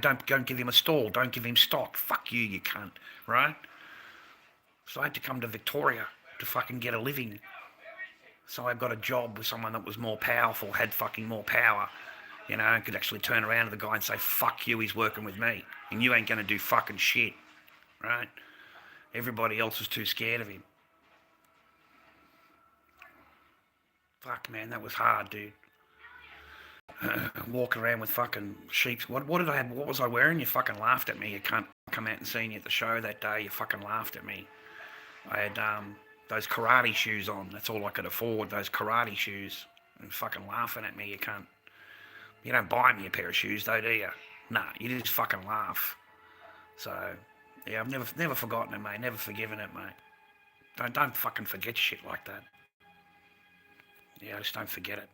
Don't give him a stall, don't give him stock. Fuck you, you cunt, right? So I had to come to Victoria to fucking get a living. So I got a job with someone that was more powerful, had fucking more power, could actually turn around to the guy and say, fuck you, he's working with me, and you ain't going to do fucking shit, right? Everybody else was too scared of him. Fuck, man, that was hard, dude. Walking around with fucking sheeps. What did I have? What was I wearing? You fucking laughed at me. You can't come out and seen you at the show that day. You fucking laughed at me. I had those karate shoes on. That's all I could afford, those karate shoes. And fucking laughing at me, you can't. You don't buy me a pair of shoes though, do you? Nah, you just fucking laugh. So, yeah, I've never forgotten it, mate. Never forgiven it, mate. Don't fucking forget shit like that. Yeah, I just don't forget it.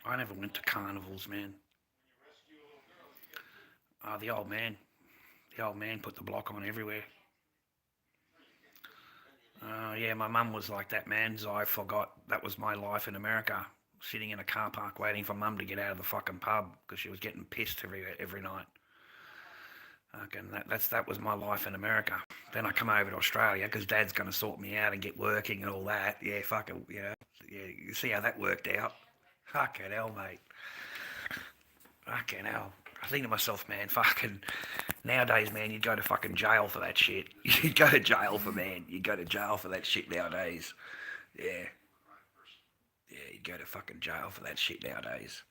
I never went to carnivals, man. Oh, the old man. The old man put the block on everywhere. Yeah, my mum was like that, man. So I forgot that was my life in America. Sitting in a car park waiting for mum to get out of the fucking pub because she was getting pissed every night. Okay, that was my life in America. Then I come over to Australia because Dad's going to sort me out and get working and all that. Yeah, fucking, yeah. You see how that worked out? Fucking hell, mate. Fucking hell. I think to myself, man, fucking, nowadays, man, you'd go to fucking jail for that shit. You'd go to jail for, man, you'd go to jail for that shit nowadays. Yeah. Yeah, you'd go to fucking jail for that shit nowadays.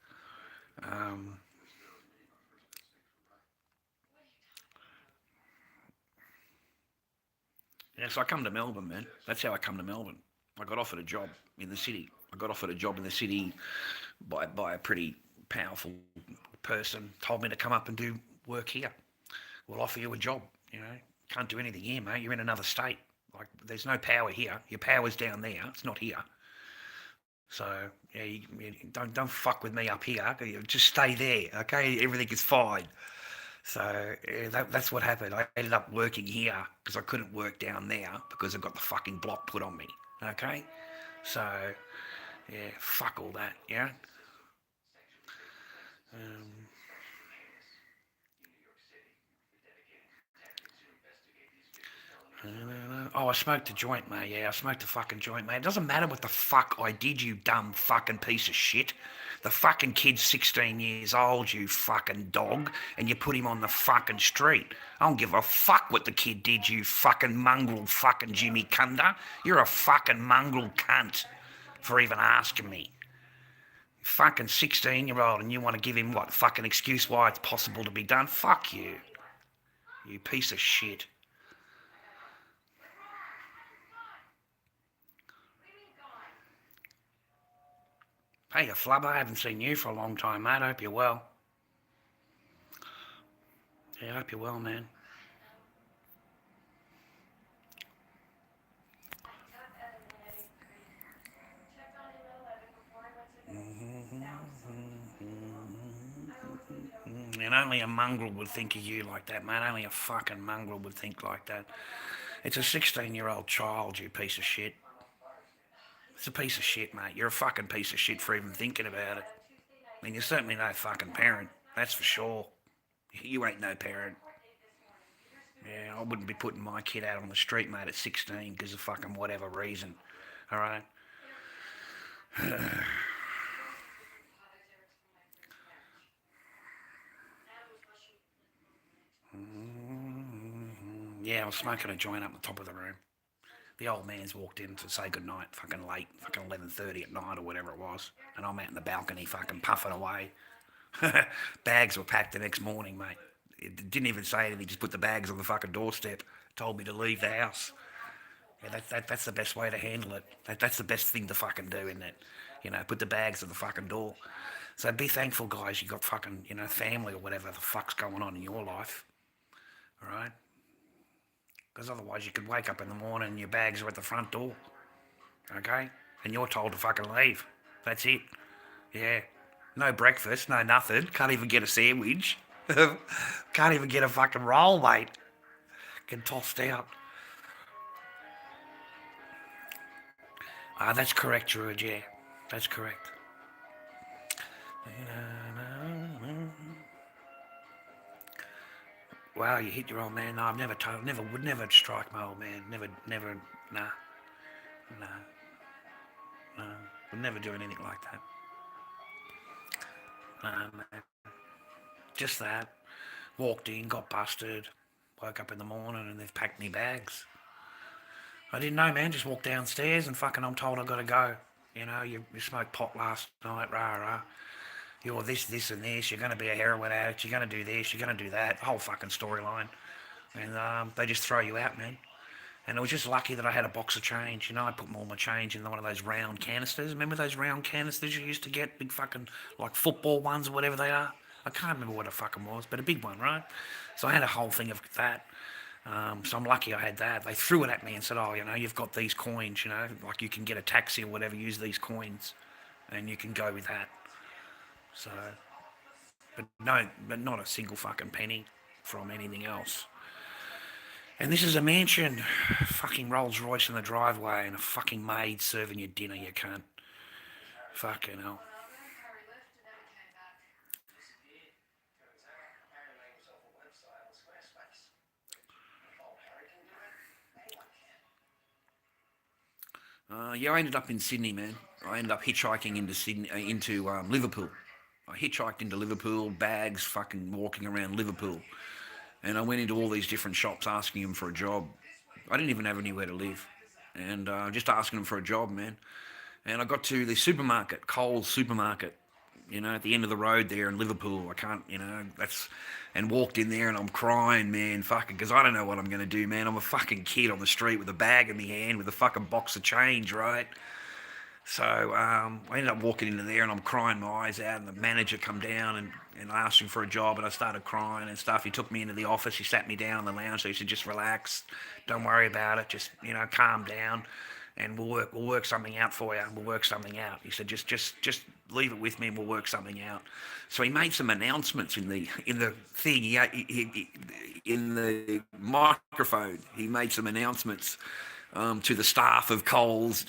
Yeah, so I come to Melbourne, man. That's how I come to Melbourne. I got offered a job in the city. I got offered a job in the city by a pretty powerful person. Told me to come up and do work here. We'll offer you a job. You know, can't do anything here, mate. You're in another state. Like, there's no power here. Your power's down there. It's not here. So yeah, you don't fuck with me up here. Just stay there, okay? Everything is fine. So yeah, that's what happened. I ended up working here because I couldn't work down there because I got the fucking block put on me. Okay, so yeah, fuck all that. Yeah. Um, Oh, I smoked a joint, mate. Yeah, I smoked a fucking joint, mate. It doesn't matter what the fuck I did, you dumb fucking piece of shit. The fucking kid's 16 years old, you fucking dog, and you put him on the fucking street. I don't give a fuck what the kid did, you fucking mongrel fucking Jimmy Cunda. You're a fucking mongrel cunt for even asking me. Fucking 16-year-old, and you want to give him what fucking excuse why it's possible to be done? Fuck you. You piece of shit. Hey, you flubber, I haven't seen you for a long time, mate. I hope you're well. Yeah, I hope you're well, man. And only a mongrel would think of you like that, mate. Only a fucking mongrel would think like that. It's a 16-year-old child, you piece of shit. It's a piece of shit, mate. You're a fucking piece of shit for even thinking about it. I mean, you're certainly no fucking parent. That's for sure. You ain't no parent. Yeah, I wouldn't be putting my kid out on the street, mate, at 16 because of fucking whatever reason. All right? Yeah, I was smoking a joint up the top of the room. The old man's walked in to say goodnight, fucking late, fucking 11:30 at night or whatever it was. And I'm out in the balcony fucking puffing away. Bags were packed the next morning, mate. It didn't even say anything, just put the bags on the fucking doorstep. Told me to leave the house. Yeah, that's the best way to handle it. That's the best thing to fucking do, isn't it? You know, put the bags on the fucking door. So be thankful, guys, you got fucking, you know, family or whatever the fuck's going on in your life. All right? Because otherwise you could wake up in the morning and your bags are at the front door. Okay? And you're told to fucking leave. That's it. Yeah. No breakfast, no nothing. Can't even get a sandwich. Can't even get a fucking roll, mate. Get tossed out. Ah, that's correct, Druid, yeah. That's correct. Wow, you hit your old man. No, I've never told, would never strike my old man. Never, nah, nah, no. Would never do anything like that. Nah, man. Just that. Walked in, got busted. Woke up in the morning and they've packed me bags. I didn't know, man. Just walked downstairs and fucking I'm told I gotta go. You know, you smoked pot last night, rah rah. You're this and this. You're gonna be a heroin addict. You're gonna do this. You're gonna do that. The whole fucking storyline. and they just throw you out, man. And it was just lucky that I had a box of change. You know, I put all my change in one of those round canisters. Remember those round canisters you used to get? Big fucking, like football ones or whatever they are. I can't remember what it fucking was, but a big one, right? So I had a whole thing of that. So I'm lucky I had that. They threw it at me and said, oh, you know, you've got these coins, you know, like you can get a taxi or whatever, use these coins, and you can go with that. So, but no, but not a single fucking penny from anything else. And this is a mansion. Fucking Rolls Royce in the driveway and a fucking maid serving you dinner, you cunt. Fucking hell. Yeah, I ended up in Sydney, man. I ended up hitchhiking into Sydney, into Liverpool. I hitchhiked into Liverpool, bags, fucking walking around Liverpool, and I went into all these different shops asking them for a job. I didn't even have anywhere to live, and just asking them for a job, man. And I got to the supermarket, Coles supermarket, you know, at the end of the road there in Liverpool. I can't, you know, that's, and walked in there and I'm crying, man, fucking, because I don't know what I'm going to do, man. I'm a fucking kid on the street with a bag in my hand with a fucking box of change, right? So I ended up walking into there and I'm crying my eyes out, and the manager come down and asked him for a job, and I started crying and stuff. He took me into the office, he sat me down in the lounge, so he said, just relax, don't worry about it, just, you know, calm down, and we'll work something out for you. We'll work something out. He said, just leave it with me and we'll work something out. So he made some announcements in the thing. In the microphone, he made some announcements to the staff of Coles.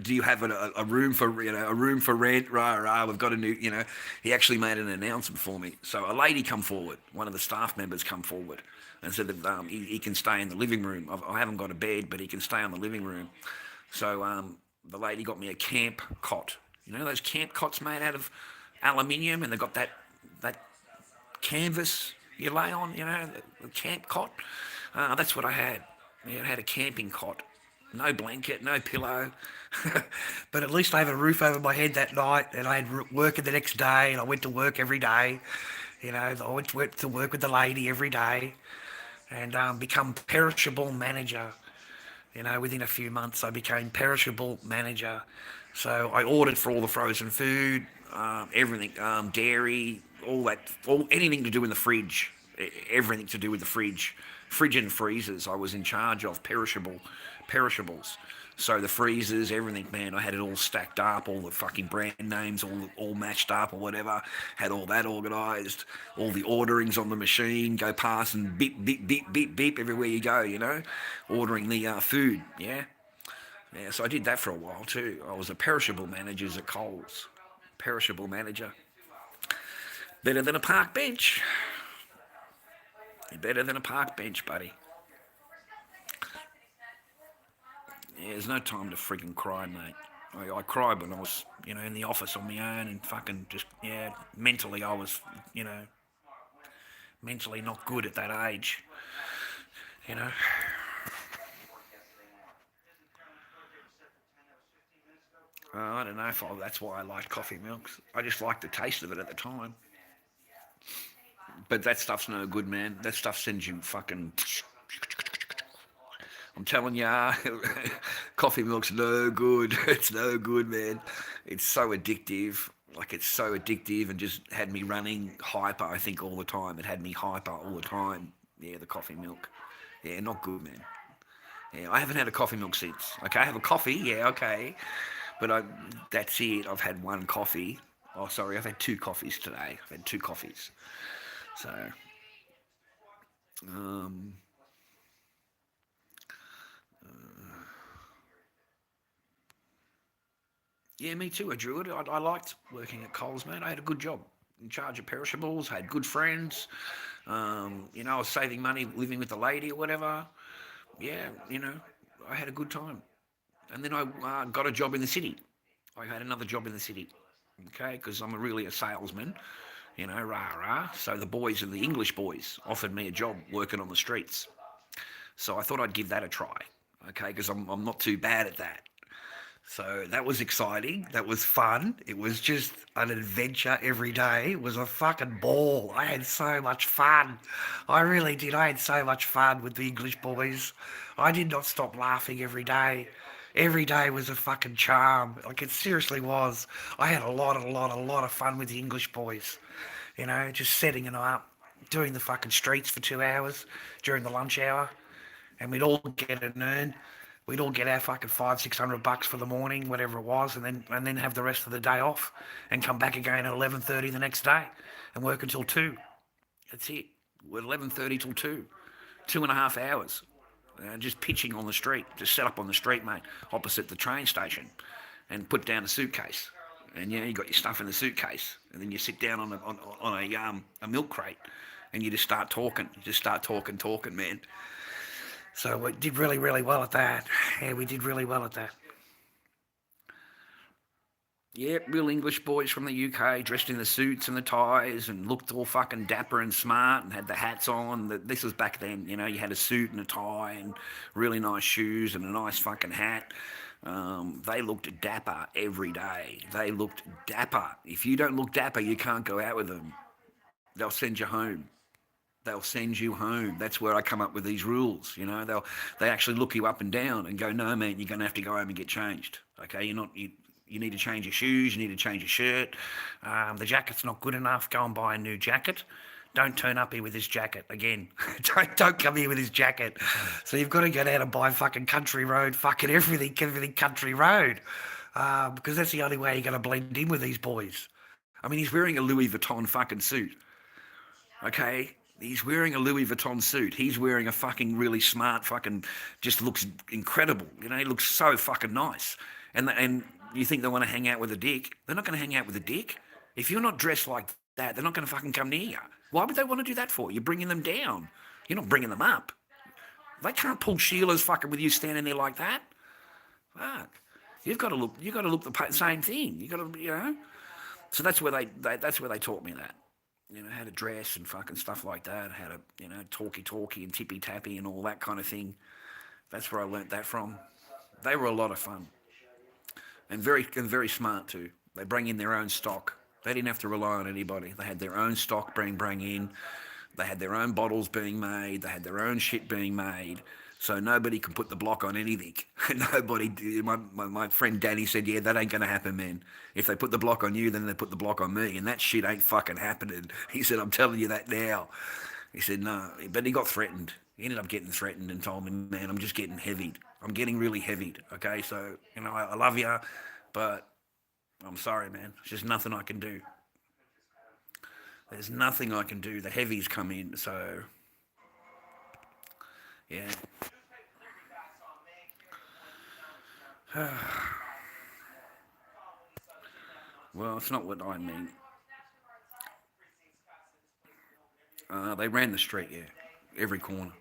Do you have a room for, you know, a room for rent? Rah rah. We've got a new, you know. He actually made an announcement for me. So a lady come forward. One of the staff members come forward and said that he can stay in the living room. I haven't got a bed, but he can stay in the living room. So the lady got me a camp cot. You know those camp cots made out of aluminium, and they've got that canvas you lay on. You know, the camp cot. That's what I had. Yeah, I had a camping cot. No blanket, no pillow. But at least I have a roof over my head that night, and I had work the next day, and I went to work every day. You know, I went to work with the lady every day, and become perishable manager. You know, within a few months, I became perishable manager. So I ordered for all the frozen food, everything, dairy, all that, anything to do in the fridge, everything to do with the fridge and freezers. I was in charge of perishables. So the freezers, everything, man, I had it all stacked up, all the fucking brand names, all matched up or whatever. Had all that organised, all the orderings on the machine, go past and beep, beep, beep, beep, beep everywhere you go, you know, ordering the food, yeah. Yeah, so I did that for a while too. I was a perishable manager at Coles. Perishable manager. Better than a park bench. Better than a park bench, buddy. Yeah, there's no time to freaking cry, mate. I cried when I was, you know, in the office on my own and fucking just, yeah, mentally I was, you know, mentally not good at that age, you know. I don't know if that's why I liked coffee milks. I just liked the taste of it at the time. But that stuff's no good, man. That stuff sends you fucking. I'm telling ya, coffee milk's no good. It's no good, man. It's so addictive. Like, it's so addictive and just had me running hyper, I think, all the time. It had me hyper all the time. Yeah, the coffee milk. Yeah, not good, man. Yeah, I haven't had a coffee milk since. Okay, I have a coffee, yeah, okay. But that's it. I've had one coffee. Oh, sorry, I've had two coffees today. I've had two coffees. So, um, yeah, me too. I drew it. I liked working at Coles, man. I had a good job. In charge of perishables, had good friends. You know, I was saving money living with the lady or whatever. Yeah, you know, I had a good time. And then I got a job in the city. I had another job in the city. Okay, because I'm really a salesman. You know, rah rah. So the boys and the English boys offered me a job working on the streets. So I thought I'd give that a try. Okay, because I'm not too bad at that. So that was exciting. That was fun. It was just an adventure every day. It was a fucking ball. I had so much fun. I really did. I had so much fun with the English boys. I did not stop laughing every day. Every day was a fucking charm. Like it seriously was. I had a lot of fun with the English boys. You know, just setting them up, doing the fucking streets for 2 hours during the lunch hour, and we'd all get an earn. We'd all get our fucking $500-600 for the morning, whatever it was, and then have the rest of the day off, and come back again at 11:30 the next day, and work until 2. That's it. We're 11:30 till 2, 2.5 hours. Just pitching on the street, just set up on the street, mate, opposite the train station, and put down a suitcase. And you got your stuff in the suitcase, and then you sit down on a milk crate, and you just start talking. You just start talking, man. So we did really well at that. Yeah, we did really well at that. Yep, real English boys from the UK, dressed in the suits and the ties, and looked all fucking dapper and smart, and had the hats on. This was back then, you had a suit and a tie, and really nice shoes, and a nice fucking hat. They looked dapper every day. They looked dapper. If you don't look dapper, you can't go out with them. They'll send you home. They'll send you home. That's where I come up with these rules. They actually look you up and down and go, no man, you're going to have to go home and get changed. Okay, you need to change your shoes. You need to change your shirt. The jacket's not good enough. Go and buy a new jacket. Don't turn up here with this jacket again. don't come here with this jacket. So you've got to go down and buy fucking Country Road, fucking everything Country Road, because that's the only way you're going to blend in with these boys. I mean, he's wearing a Louis Vuitton fucking suit. Okay, he's wearing a Louis Vuitton suit. He's wearing a fucking really smart fucking, just looks incredible. He looks so fucking nice. And you think they want to hang out with a dick? They're not going to hang out with a dick. If you're not dressed like that, they're not going to fucking come near you. Why would they want to do that for? You're bringing them down. You're not bringing them up. They can't pull Sheila's fucking with you standing there like that. Fuck. You've got to look the same thing. You got to. So that's where they taught me that. How to dress and fucking stuff like that. How to, talky and tippy tappy and all that kind of thing. That's where I learnt that from. They were a lot of fun. And very smart too. They bring in their own stock. They didn't have to rely on anybody. They had their own stock being bring in. They had their own bottles being made. They had their own shit being made. So nobody can put the block on anything. Nobody. My friend Danny said, yeah, that ain't going to happen, man. If they put the block on you, then they put the block on me. And that shit ain't fucking happening. He said, I'm telling you that now. He said, no. But he got threatened. He ended up getting threatened and told me, man, I'm just getting heavied. I'm getting really heavied. Okay, so, I love you, but I'm sorry, man. There's just nothing I can do. There's nothing I can do. The heavies come in, so, yeah. Well, it's not what I mean. They ran the street, yeah. Every corner.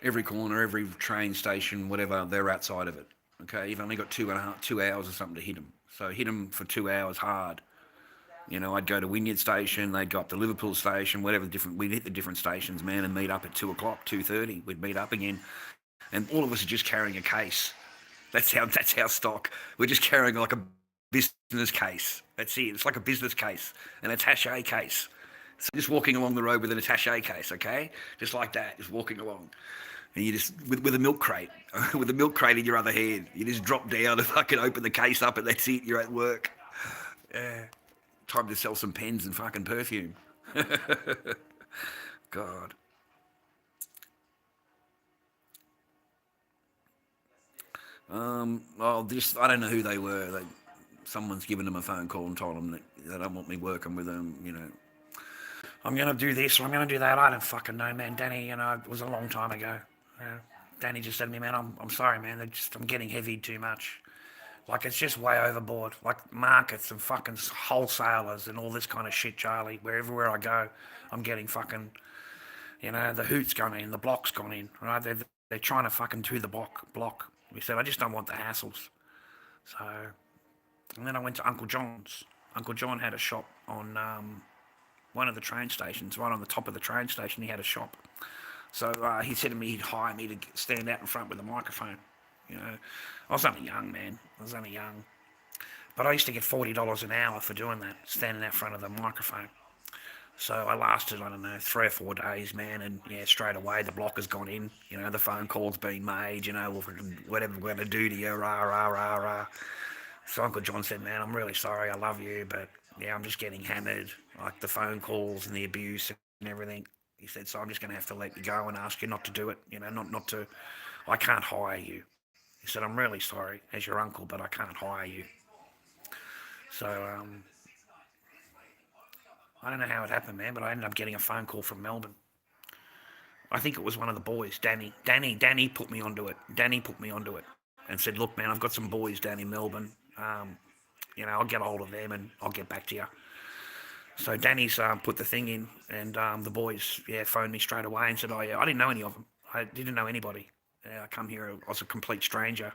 Every corner, every train station, whatever, they're outside of it. Okay, you've only got 2 hours or something to hit them. So hit them for 2 hours hard. I'd go to Wynyard Station, they'd go up to Liverpool Station, whatever we'd hit the different stations, man, and meet up at 2 o'clock, 2:30. We'd meet up again, and all of us are just carrying a case. That's our stock. We're just carrying like a business case. That's it. It's like a business case, an attaché case. So just walking along the road with an attaché case, okay? Just like that, just walking along. And you just, with a milk crate, with a milk crate in your other hand, you just drop down and fucking open the case up and that's it, you're at work. Yeah. Time to sell some pens and fucking perfume. God. I don't know who they were. Someone's given them a phone call and told them that they don't want me working with them, I'm going to do this or I'm going to do that. I don't fucking know, man. Danny, it was a long time ago. Danny just said to me, man, I'm sorry, man. I'm getting heavy too much. Like, it's just way overboard. Like, markets and fucking wholesalers and all this kind of shit, Charlie. Everywhere I go, I'm getting fucking, the hoot's gone in, the block's gone in, right? They're trying to fucking do the block. We said, I just don't want the hassles. So, and then I went to Uncle John's. Uncle John had a shop on one of the train stations, right on the top of the train station. He had a shop. So he said to me he'd hire me to stand out in front with a microphone. You know, I was only young, man. I was only young. But I used to get $40 an hour for doing that, standing out front of the microphone. So I lasted, I don't know, 3 or 4 days, man, and yeah, straight away the block has gone in. You know, the phone call's been made. You know, whatever we're gonna do to you, rah rah rah rah. So Uncle John said, man, I'm really sorry, I love you, but yeah, I'm just getting hammered, like the phone calls and the abuse and everything. He said, so I'm just gonna have to let you go and ask you not to do it. You know, not to. I can't hire you. He said, I'm really sorry as your uncle, but I can't hire you. So I don't know how it happened, man, but I ended up getting a phone call from Melbourne. I think it was one of the boys, Danny. Danny put me onto it. Danny put me onto it and said, look, man, I've got some boys down in Melbourne. You know, I'll get a hold of them and I'll get back to you. So Danny's put the thing in, and the boys, yeah, phoned me straight away and said, oh, yeah, I didn't know any of them. I didn't know anybody. I come here, I was a complete stranger.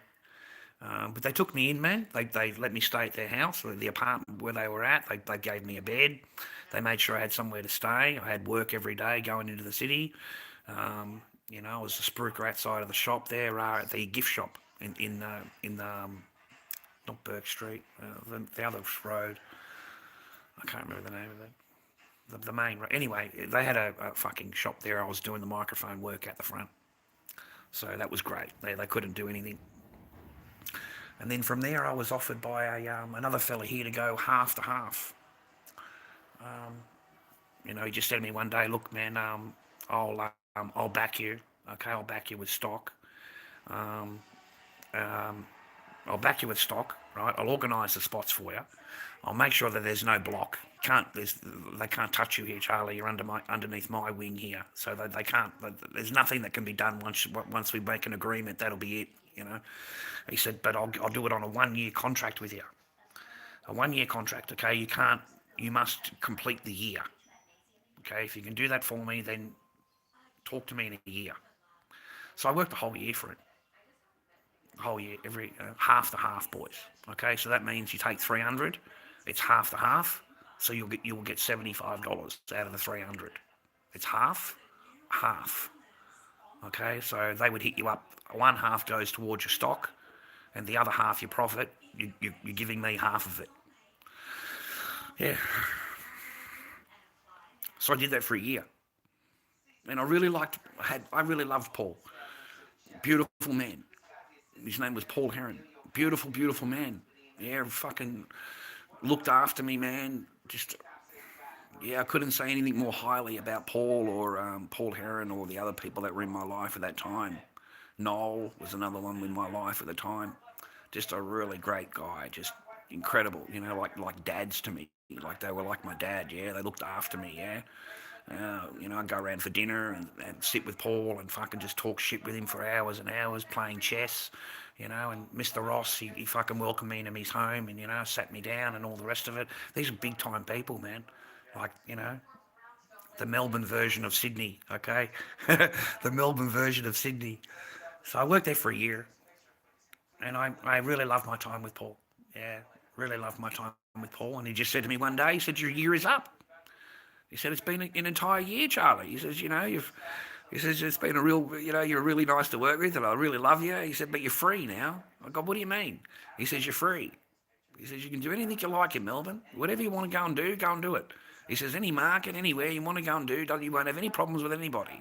But they took me in, man. They let me stay at their house, or the apartment where they were at. They gave me a bed. They made sure I had somewhere to stay. I had work every day going into the city. You know, I was a spruiker outside of the shop there, at the gift shop in not Burke Street, the other road. I can't remember the name of it. The main road. Anyway, they had a fucking shop there. I was doing the microphone work at the front. So that was great. They couldn't do anything. And then from there, I was offered by another fella here to go half to half. You know, he just said to me one day, "Look, man, I'll back you. Okay, I'll back you with stock. Um, um, I'll back you with stock, right? I'll organise the spots for you. I'll make sure that there's no block. They can't touch you here, Charlie. You're underneath my wing here, so they can't. There's nothing that can be done once we make an agreement. That'll be it, you know." He said, "But I'll do it on a 1 year contract with you. A 1 year contract, okay? You must complete the year, okay? If you can do that for me, then talk to me in a year." So I worked the whole year for it. The whole year, every half the half, boys. Okay, so that means you take 300, it's half the half, so you will get $75 out of the 300. It's half, half. Okay, so they would hit you up. One half goes towards your stock, and the other half your profit. You're giving me half of it. Yeah. So I did that for a year, and I really loved Paul. Beautiful man. His name was Paul Heron. Beautiful, beautiful man. Yeah, fucking looked after me, man. Just, yeah, I couldn't say anything more highly about Paul or Paul Heron or the other people that were in my life at that time. Noel was another one in my life at the time. Just a really great guy. Just incredible. You know, like dads to me. Like they were like my dad. Yeah, they looked after me. Yeah. You know, I'd go around for dinner and sit with Paul and fucking just talk shit with him for hours and hours playing chess, you know, and Mr. Ross, he fucking welcomed me into his home and, you know, sat me down and all the rest of it. These are big time people, man. Like, you know, the Melbourne version of Sydney, okay? The Melbourne version of Sydney. So I worked there for a year and I really loved my time with Paul. Yeah, really loved my time with Paul. And he just said to me one day, he said, your year is up. He said, it's been an entire year, Charlie. He says, you know, he says, it's been a real, you know, you're really nice to work with and I really love you. He said, but you're free now. I go, what do you mean? He says, you're free. He says, you can do anything you like in Melbourne. Whatever you want to go and do it. He says, any market, anywhere you want to go and do, you won't have any problems with anybody.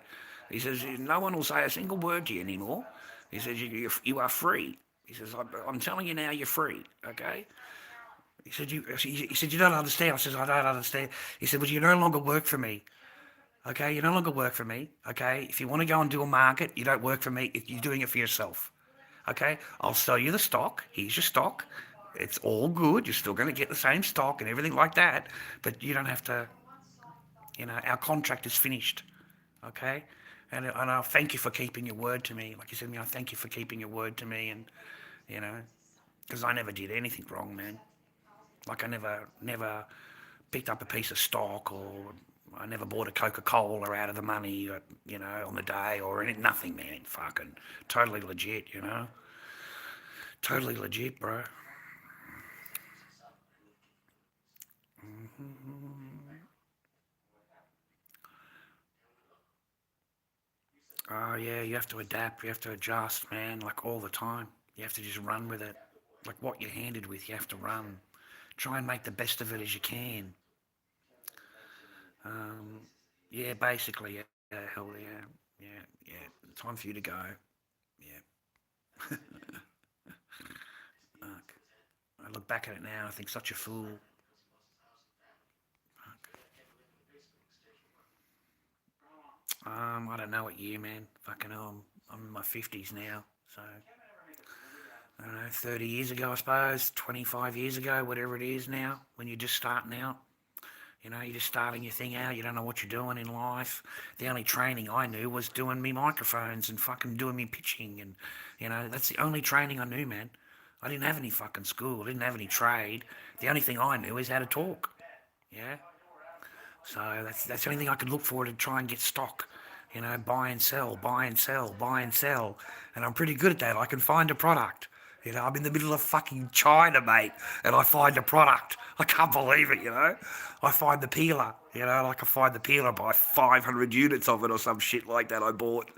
He says, no one will say a single word to you anymore. He says, you are free. He says, I'm telling you now, you're free, okay? He said, you don't understand. I said, I don't understand. He said, well, you no longer work for me. Okay, you no longer work for me. Okay, if you want to go and do a market, you don't work for me. If you're doing it for yourself. Okay, I'll sell you the stock. Here's your stock. It's all good. You're still going to get the same stock and everything like that. But you don't have to, you know, our contract is finished. Okay, and I thank you for keeping your word to me. Like you said to me, I thank you for keeping your word to me. And, you know, because I never did anything wrong, man. Like I never picked up a piece of stock or I never bought a Coca-Cola out of the money, you know, on the day or anything. Nothing, man. Fucking totally legit, you know. Totally legit, bro. Oh, yeah, you have to adapt. You have to adjust, man, like all the time. You have to just run with it. Like what you're handed with, you have to run. Try and make the best of it as you can. Um, yeah, basically, yeah, hell yeah. Time for you to go. Yeah. Fuck. I look back at it now, I think such a fool. Fuck. I don't know what year, man. Fucking hell, I'm in my 50s now, so I don't know, 30 years ago, I suppose, 25 years ago, whatever it is now, when you're just starting out. You're just starting your thing out. You don't know what you're doing in life. The only training I knew was doing me microphones and fucking doing me pitching. And, that's the only training I knew, man. I didn't have any fucking school. I didn't have any trade. The only thing I knew is how to talk. Yeah? So that's the only thing I could look for to try and get stock. Buy and sell, buy and sell, buy and sell. And I'm pretty good at that. I can find a product. I'm in the middle of fucking China, mate, and I find a product. I can't believe it. I find the peeler, like I find the peeler, buy 500 units of it or some shit like that I bought.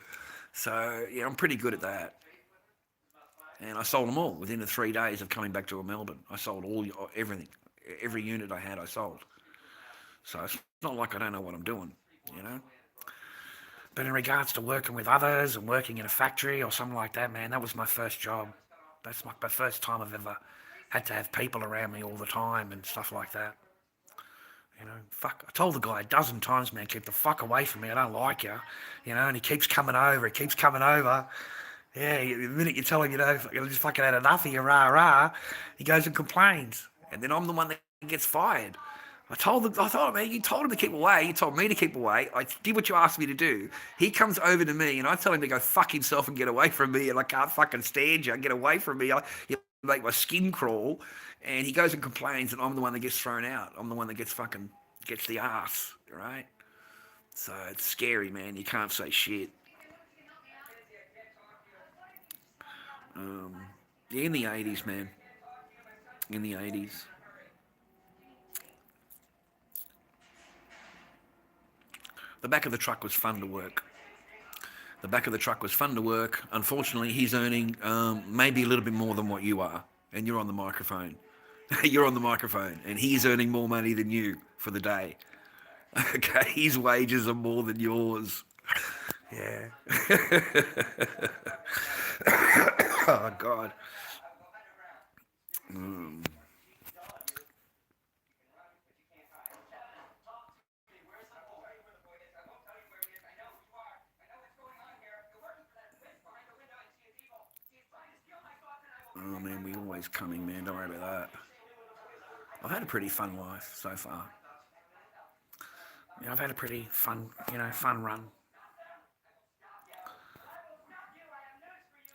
So, yeah, I'm pretty good at that. And I sold them all within the 3 days of coming back to Melbourne. I sold everything. Every unit I had, I sold. So it's not like I don't know what I'm doing. But in regards to working with others and working in a factory or something like that, man, that was my first job. That's my first time I've ever had to have people around me all the time and stuff like that. Fuck. I told the guy a dozen times, man, keep the fuck away from me. I don't like you. And he keeps coming over. He keeps coming over. Yeah, the minute you tell him, I just fucking had enough of you, rah, rah, he goes and complains. And then I'm the one that gets fired. I told him, man, you told him to keep away. You told me to keep away. I did what you asked me to do. He comes over to me and I tell him to go fuck himself and get away from me. And I can't fucking stand you. Get away from me. You make my skin crawl. And he goes and complains and I'm the one that gets thrown out. I'm the one that gets the ass, right? So it's scary, man. You can't say shit. Yeah, in the 80s, man. In the 80s. The back of the truck was fun to work. The back of the truck was fun to work. Unfortunately, he's earning maybe a little bit more than what you are. And you're on the microphone. You're on the microphone. And he's earning more money than you for the day. Okay, his wages are more than yours. Yeah. Oh, God. Oh, man, we always coming, man. Don't worry about that. I've had a pretty fun life so far. Yeah, I've had a pretty fun run.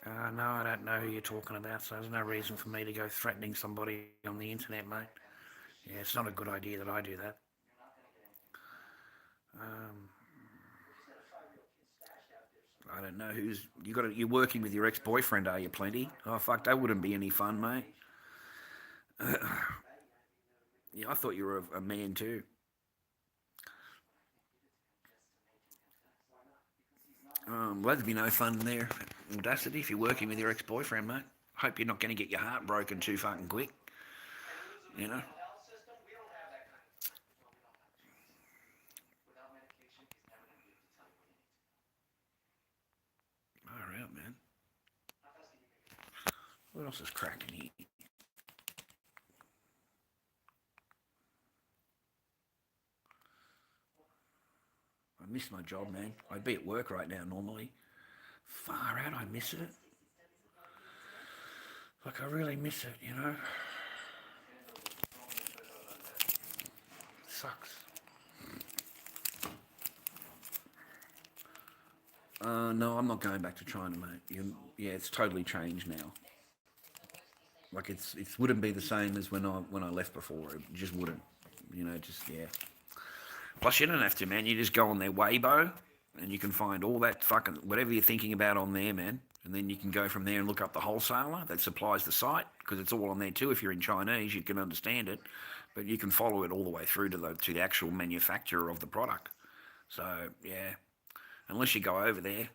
No, I don't know who you're talking about, so there's no reason for me to go threatening somebody on the internet, mate. Yeah, it's not a good idea that I do that. Um, I don't know who's you're working with your ex-boyfriend, are you, Plenty? Oh fuck, that wouldn't be any fun, mate. Yeah, I thought you were a man too. Well, that'd be no fun there. Audacity, if you're working with your ex-boyfriend, mate. Hope you're not going to get your heart broken too fucking quick. You know. All right, man. What else is cracking here? I miss my job, man. I'd be at work right now normally. Far out, I miss it. Like, I really miss it. Sucks. No, I'm not going back to China, mate. Yeah, it's totally changed now. Like it wouldn't be the same as when I left before. It just wouldn't. Just yeah. Plus, you don't have to, man. You just go on their Weibo, and you can find all that fucking whatever you're thinking about on there, man. And then you can go from there and look up the wholesaler that supplies the site because it's all on there too. If you're in Chinese, you can understand it, but you can follow it all the way through to the actual manufacturer of the product. So yeah, unless you go over there.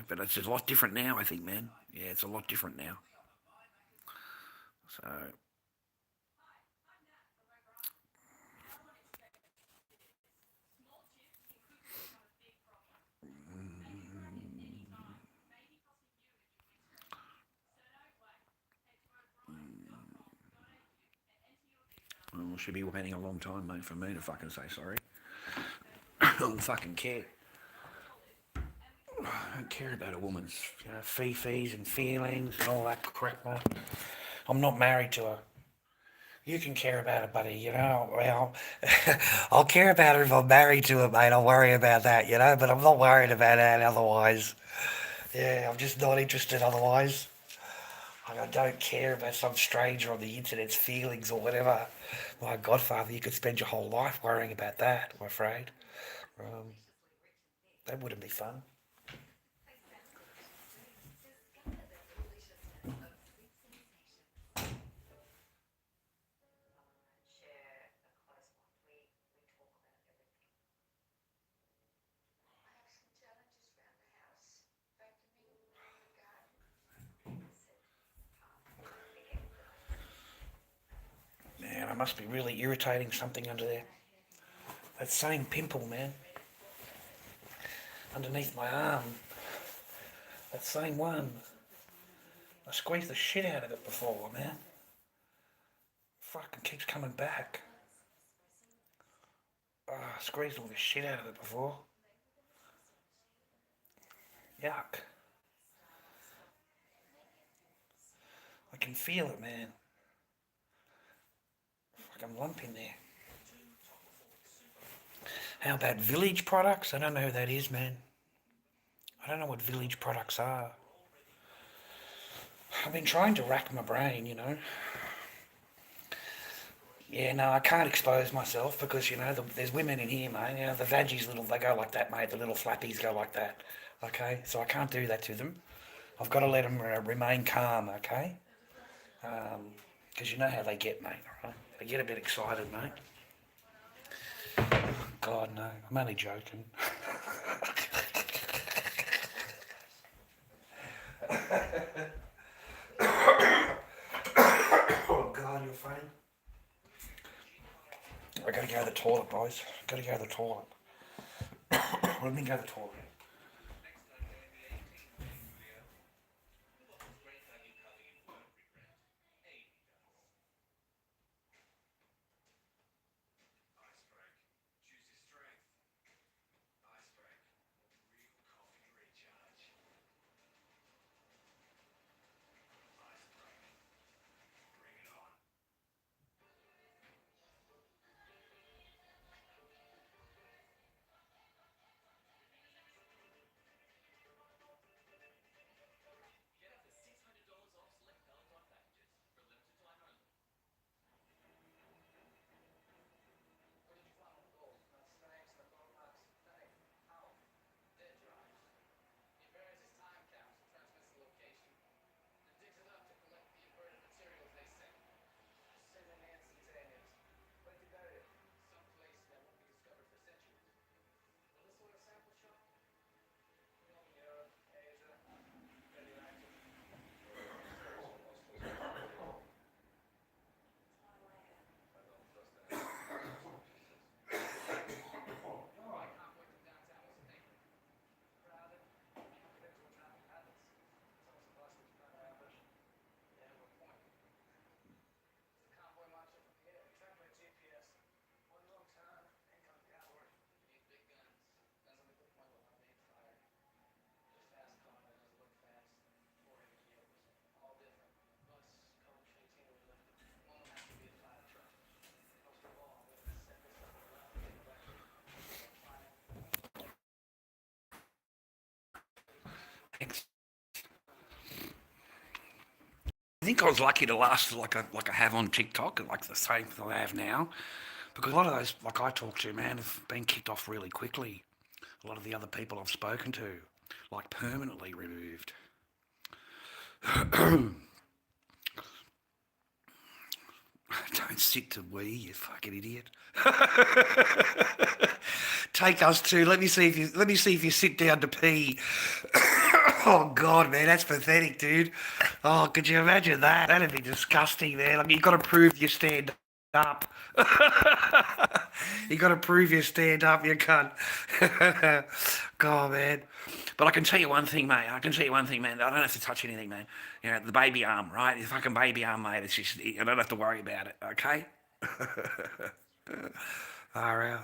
But it's a lot different now, I think, man. Yeah, it's a lot different now. So, well, she'll be waiting a long time, mate, for me to fucking say sorry. I don't fucking care. I don't care about a woman's, fee-fees and feelings and all that crap, mate. I'm not married to her. You can care about it, buddy, well, I'll care about it if I'm married to her, mate. I'll worry about that, but I'm not worried about that otherwise. Yeah, I'm just not interested otherwise. Like, I don't care about some stranger on the internet's feelings or whatever. My godfather, you could spend your whole life worrying about that, I'm afraid. Um, that wouldn't be fun. Share a close bond. We talk about everything. I have some challenges around the house. Vacuuming the garden. Man, I must be really irritating something under there. That same pimple, man. Underneath my arm. That same one. I squeezed the shit out of it before, man. Fucking keeps coming back. Oh, I squeezed all the shit out of it before. Yuck. I can feel it, man. Fucking lump in there. How about Village products? I don't know who that is, man. I don't know what Village products are. I've been trying to rack my brain, Yeah, no, I can't expose myself because, there's women in here, mate. The veggies, they go like that, mate. The little flappies go like that. Okay? So I can't do that to them. I've got to let them remain calm, okay? Because you know how they get, mate, right? They get a bit excited, mate. God, no. I'm only joking. Oh, God, you're funny. I gotta go to the toilet, boys. Gotta go to the toilet. Let me go to the toilet. Thanks. I think I was lucky to last like I have on TikTok, like the same that I have now, because a lot of those, like I talk to, man, have been kicked off really quickly. A lot of the other people I've spoken to, like permanently removed. Don't sit to wee, you fucking idiot. Take us to. Let me see if you sit down to pee. Oh God, man, that's pathetic, dude. Oh, could you imagine that? That'd be disgusting, man. Like, you got to prove you stand up. You got to prove you stand up, you cunt. God, man. But I can tell you one thing, mate. I can tell you one thing, man. I don't have to touch anything, man. You know, the baby arm, right? The fucking baby arm, mate. It's just, I don't have to worry about it, okay? All right.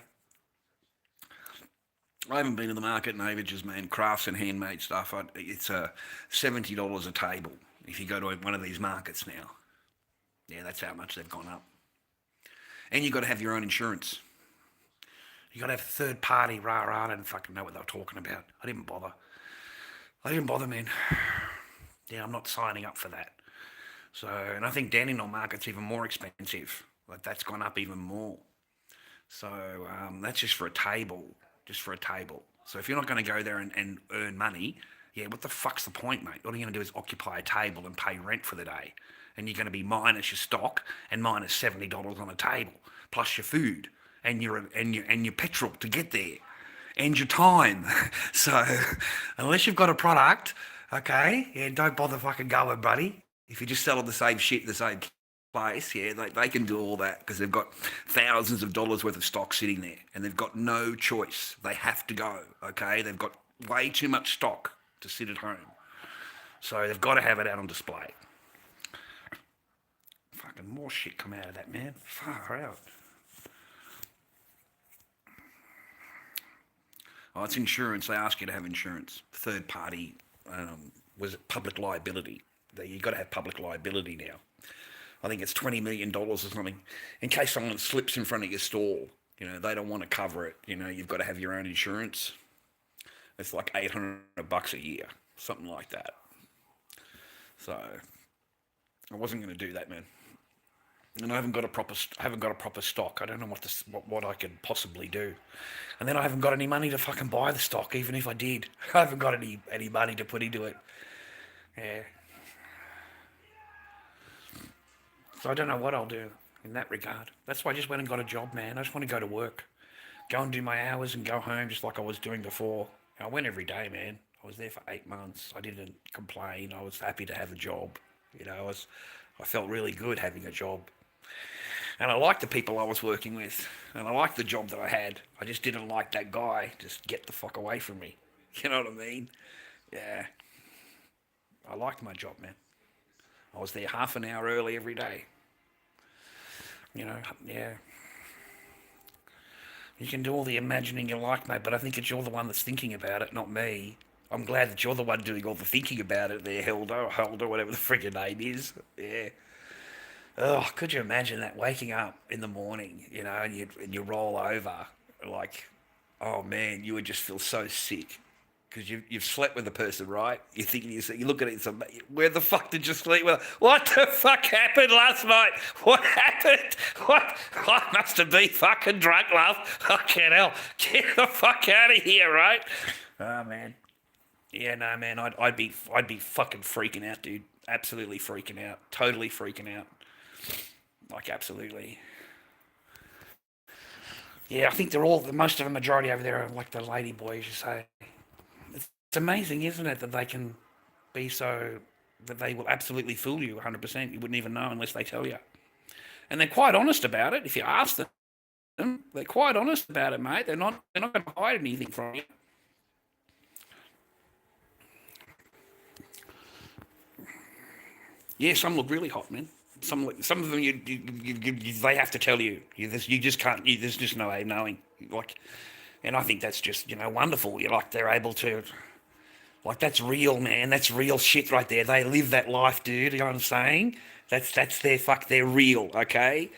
I haven't been to the market in ages, man. Crafts and handmade stuff. It's $70 a table if you go to one of these markets now. Yeah, that's how much they've gone up. And you've got to have your own insurance. You got to have third party, rah. I didn't fucking know what they were talking about. I didn't bother, man. Yeah, I'm not signing up for that. So, and I think Dandenong Market's even more expensive. Like, that's gone up even more. So, that's just for a table. Just for a table. So if you're not going to go there and earn money, yeah, what the fuck's the point, mate? All you're going to do is occupy a table and pay rent for the day. And you're going to be minus your stock and minus $70 on a table, plus your food and your petrol to get there, and your time. So unless you've got a product, okay, yeah, don't bother fucking going, buddy. If you just sell the same shit, the same place, yeah, they can do all that because they've got thousands of dollars worth of stock sitting there and they've got no choice. They have to go, okay? They've got way too much stock to sit at home. So they've got to have it out on display. Fucking more shit come out of that, man. Far out. Oh, it's insurance. They ask you to have insurance. Third party, was it public liability? You've got to have public liability now. I think it's $20 million or something. In case someone slips in front of your stall, you know, they don't want to cover it. You know, you've got to have your own insurance. It's like $800 a year, something like that. So I wasn't going to do that, man. And I haven't got a proper stock. I don't know what I could possibly do. And then I haven't got any money to fucking buy the stock, even if I did. I haven't got any money to put into it. Yeah. So I don't know what I'll do in that regard. That's why I just went and got a job, man. I just want to go to work. Go and do my hours and go home just like I was doing before. I went every day, man. I was there for 8 months. I didn't complain. I was happy to have a job. You know, I felt really good having a job. And I liked the people I was working with. And I liked the job that I had. I just didn't like that guy. Just get the fuck away from me. You know what I mean? Yeah. I liked my job, man. I was there half an hour early every day. You know, yeah. You can do all the imagining you like, mate, but I think you're the one that's thinking about it, not me. I'm glad that you're the one doing all the thinking about it there, Helder, whatever the friggin' name is. Yeah. Oh, could you imagine that, waking up in the morning, you know, and you roll over, like, oh man, you would just feel so sick. Because you've slept with the person, right? You're thinking, you look at it and say, where the fuck did you sleep with her? What the fuck happened last night? What happened? What? I must have been fucking drunk, love. Fucking hell. Get the fuck out of here, right? Oh, man. Yeah, no, man, I'd be fucking freaking out, dude. Absolutely freaking out. Totally freaking out. Like, absolutely. Yeah, I think most of the majority over there are like the lady boys, you say. It's amazing, isn't it, that they can be that they will absolutely fool you 100%. You wouldn't even know unless they tell you. And they're quite honest about it. If you ask them, they're quite honest about it, mate. They're not going to hide anything from you. Yeah, some look really hot, man. Some of them, they have to tell you. You just can't. There's just no way of knowing. Like, and I think that's just wonderful. They're able to. Like, that's real, man. That's real shit right there. They live that life, dude. You know what I'm saying? That's their They're real, okay?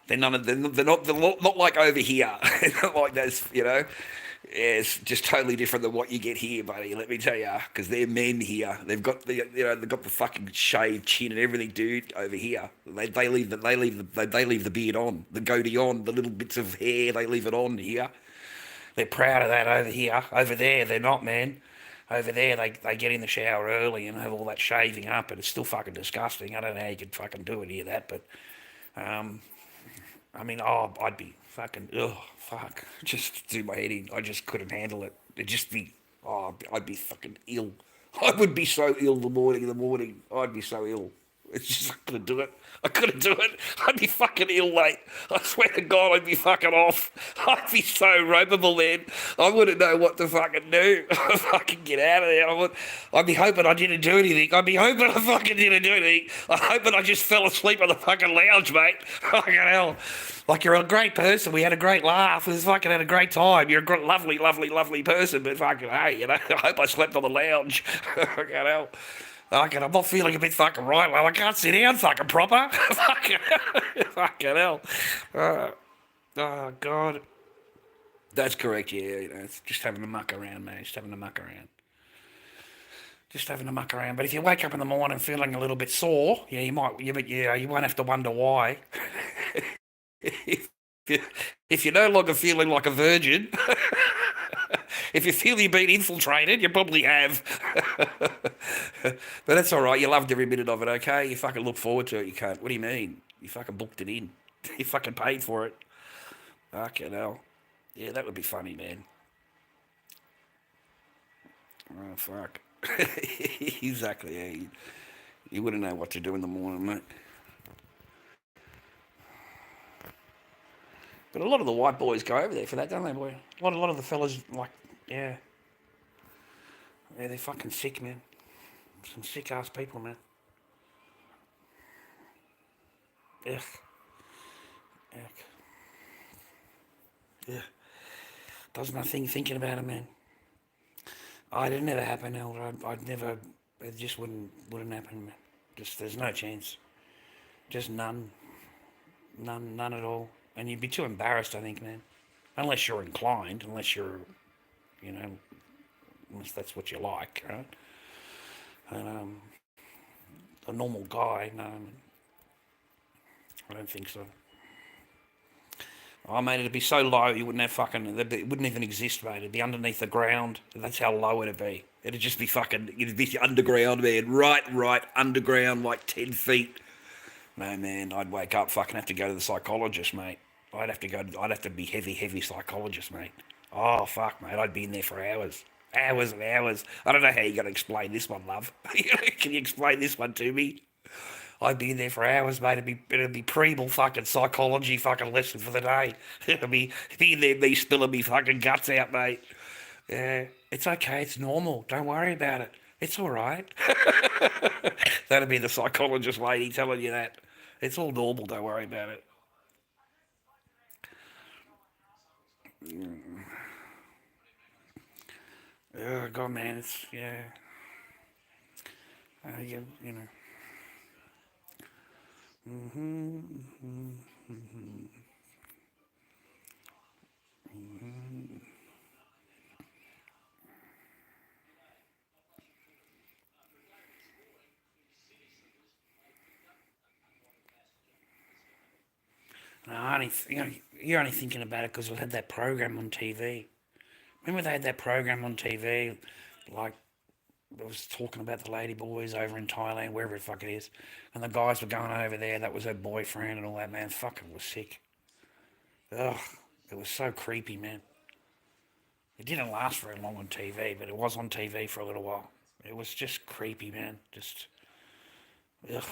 They're not like over here. Not like those, Yeah, it's just totally different than what you get here, buddy. Let me tell you, because they're men here. They've got they've got the fucking shaved chin and everything, dude. Over here, they leave the beard on, the goatee on, the little bits of hair. They leave it on here. They're proud of that over here. Over there, they're not, man. Over there, they get in the shower early and have all that shaving up, and it's still fucking disgusting. I don't know how you could fucking do any of that, but, I mean, I'd be fucking, fuck, just do my head in. I just couldn't handle it. It'd just be, I'd be fucking ill. I would be so ill in the morning. I'd be so ill. It's just, I couldn't do it. I couldn't do it. I'd be fucking ill, mate. I swear to God, I'd be fucking off. I'd be so ropeable, man. I wouldn't know what to fucking do. I'd fucking get out of there. I'd be hoping I didn't do anything. I'd be hoping I fucking didn't do anything. I'm hoping I just fell asleep on the fucking lounge, mate. Fucking hell. Like, you're a great person. We had a great laugh. We fucking had a great time. You're a lovely, lovely, lovely person. But fucking, hey, you know, I hope I slept on the lounge. Fucking hell. I'm not feeling a bit fucking right. Well, I can't sit down fucking proper. Fucking hell. Oh, God. That's correct, yeah. You know, it's just having a muck around, man. Just having a muck around. Just having a muck around. But if you wake up in the morning feeling a little bit sore, yeah, you won't have to wonder why. if, if you're no longer feeling like a virgin, if you feel you've been infiltrated, you probably have. But that's all right. You loved every minute of it, okay? You fucking look forward to it, you can't. What do you mean? You fucking booked it in. You fucking paid for it. Fucking hell. Yeah, that would be funny, man. Oh, fuck. Exactly, yeah. You wouldn't know what to do in the morning, mate. But a lot of the white boys go over there for that, don't they, boy? A lot of the fellas, like, yeah. Yeah, they're fucking sick, man. Some sick-ass people, man. Ugh. Ugh. Ugh. Does nothing thinking about it, man. It'd never happen, Elder. I'd never, it just wouldn't happen, man. Just, there's no chance. Just none. None at all. And you'd be too embarrassed, I think, man. Unless you're inclined, unless you're, you know, unless that's what you like, right? And, a normal guy, no, I don't think so. Oh, mate, it'd be so low, you wouldn't have fucking, it wouldn't even exist, mate. It'd be underneath the ground. That's how low it'd be. It'd just be fucking, it'd be underground, man. Right, underground, like 10 feet. No, man, I'd wake up, fucking have to go to the psychologist, mate. I'd have to be heavy psychologist, mate. Oh, fuck, mate, I'd be in there for hours. Hours and hours. I don't know how you're going to explain this one, love. Can you explain this one to me? I'd be in there for hours, mate. It'd be premal fucking psychology fucking lesson for the day. It'd be in there, me spilling me fucking guts out, mate. Yeah, it's okay. It's normal. Don't worry about it. It's all right. That'd be the psychologist lady telling you that. It's all normal. Don't worry about it. Oh, God, man. It's, yeah. You know. No, you're only thinking about it because we had that program on TV. Remember they had that program on TV, like, it was talking about the lady boys over in Thailand, wherever the fuck it is, and the guys were going over there. That was her boyfriend and all that, man. Fuck, it was sick. Ugh, it was so creepy, man. It didn't last very long on TV, but it was on TV for a little while. It was just creepy, man. Just, ugh.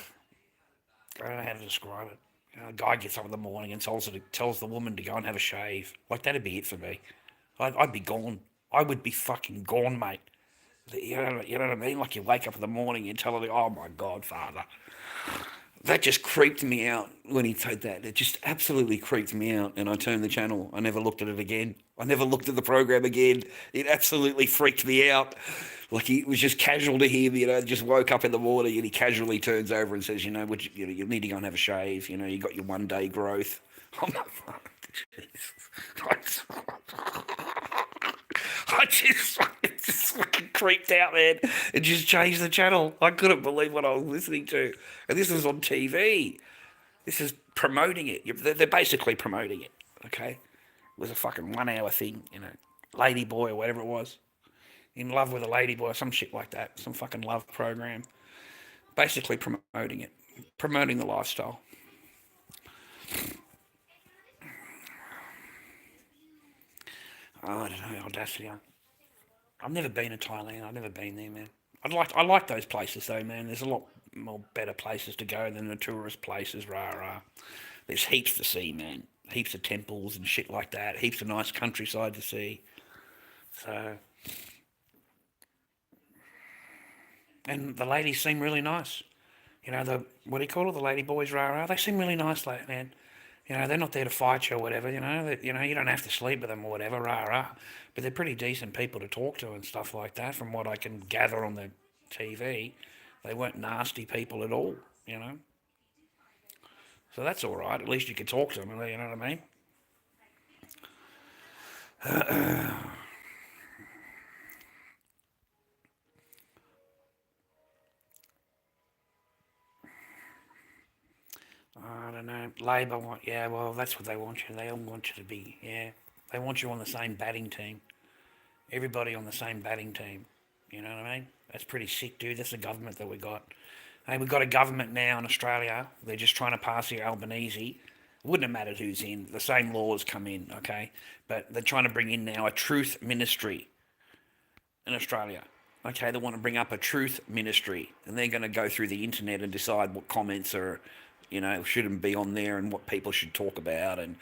I don't know how to describe it. You know, a guy gets up in the morning and tells the woman to go and have a shave. Like, that'd be it for me. I'd be gone. I would be fucking gone, mate. You know what I mean? Like, you wake up in the morning and tell her, oh my God, Father. That just creeped me out when he said that. It just absolutely creeped me out. And I turned the channel. I never looked at it again. I never looked at the program again. It absolutely freaked me out. Like, it was just casual to him, you know, just woke up in the morning and he casually turns over and says, you need to go and have a shave. You know, you got your 1 day growth. I'm like, fuck, Jesus. I just fucking creeped out, man, and just changed the channel. I couldn't believe what I was listening to. And this was on TV. This is promoting it. They're basically promoting it, okay? It was a fucking 1 hour thing, you know, Lady Boy or whatever it was. In Love with a Lady Boy or some shit like that. Some fucking love program. Basically promoting it. Promoting the lifestyle. Oh, I don't know, Audacity. I've never been to Thailand. I've never been there, man. I like those places though, man. There's a lot more better places to go than the tourist places, rah rah. There's heaps to see, man. Heaps of temples and shit like that. Heaps of nice countryside to see. So, and the ladies seem really nice. You know, the what do you call it? The lady boys, rah rah. They seem really nice, like man. You know, they're not there to fight you or whatever. You know, you don't have to sleep with them or whatever, rah rah. But they're pretty decent people to talk to and stuff like that. From what I can gather on the TV, they weren't nasty people at all. You know, so that's all right. At least you could talk to them. You know what I mean? I don't know. Labor want, yeah. Well, that's what they want you. They all want you to be, yeah. They want you on the same batting team. Everybody on the same batting team. You know what I mean? That's pretty sick, dude. That's the government that we got. Hey, we've got a government now in Australia. They're just trying to pass the Albanese. Wouldn't have mattered who's in. The same laws come in, okay? But they're trying to bring in now a truth ministry in Australia. Okay, they want to bring up a truth ministry, and they're going to go through the internet and decide what comments are, you know, shouldn't be on there and what people should talk about, and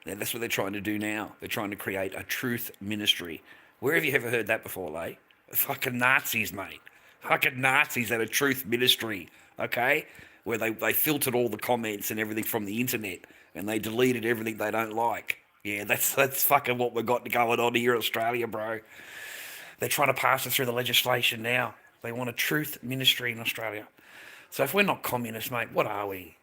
that's what they're trying to do now. They're trying to create a truth ministry. Where have you ever heard that before, Lay? Fucking Nazis, mate. Fucking Nazis at a truth ministry, okay? Where they filtered all the comments and everything from the internet, and they deleted everything they don't like. Yeah, that's fucking what we've got going on here in Australia, bro. They're trying to pass it through the legislation now. They want a truth ministry in Australia. So if we're not communists, mate, what are we?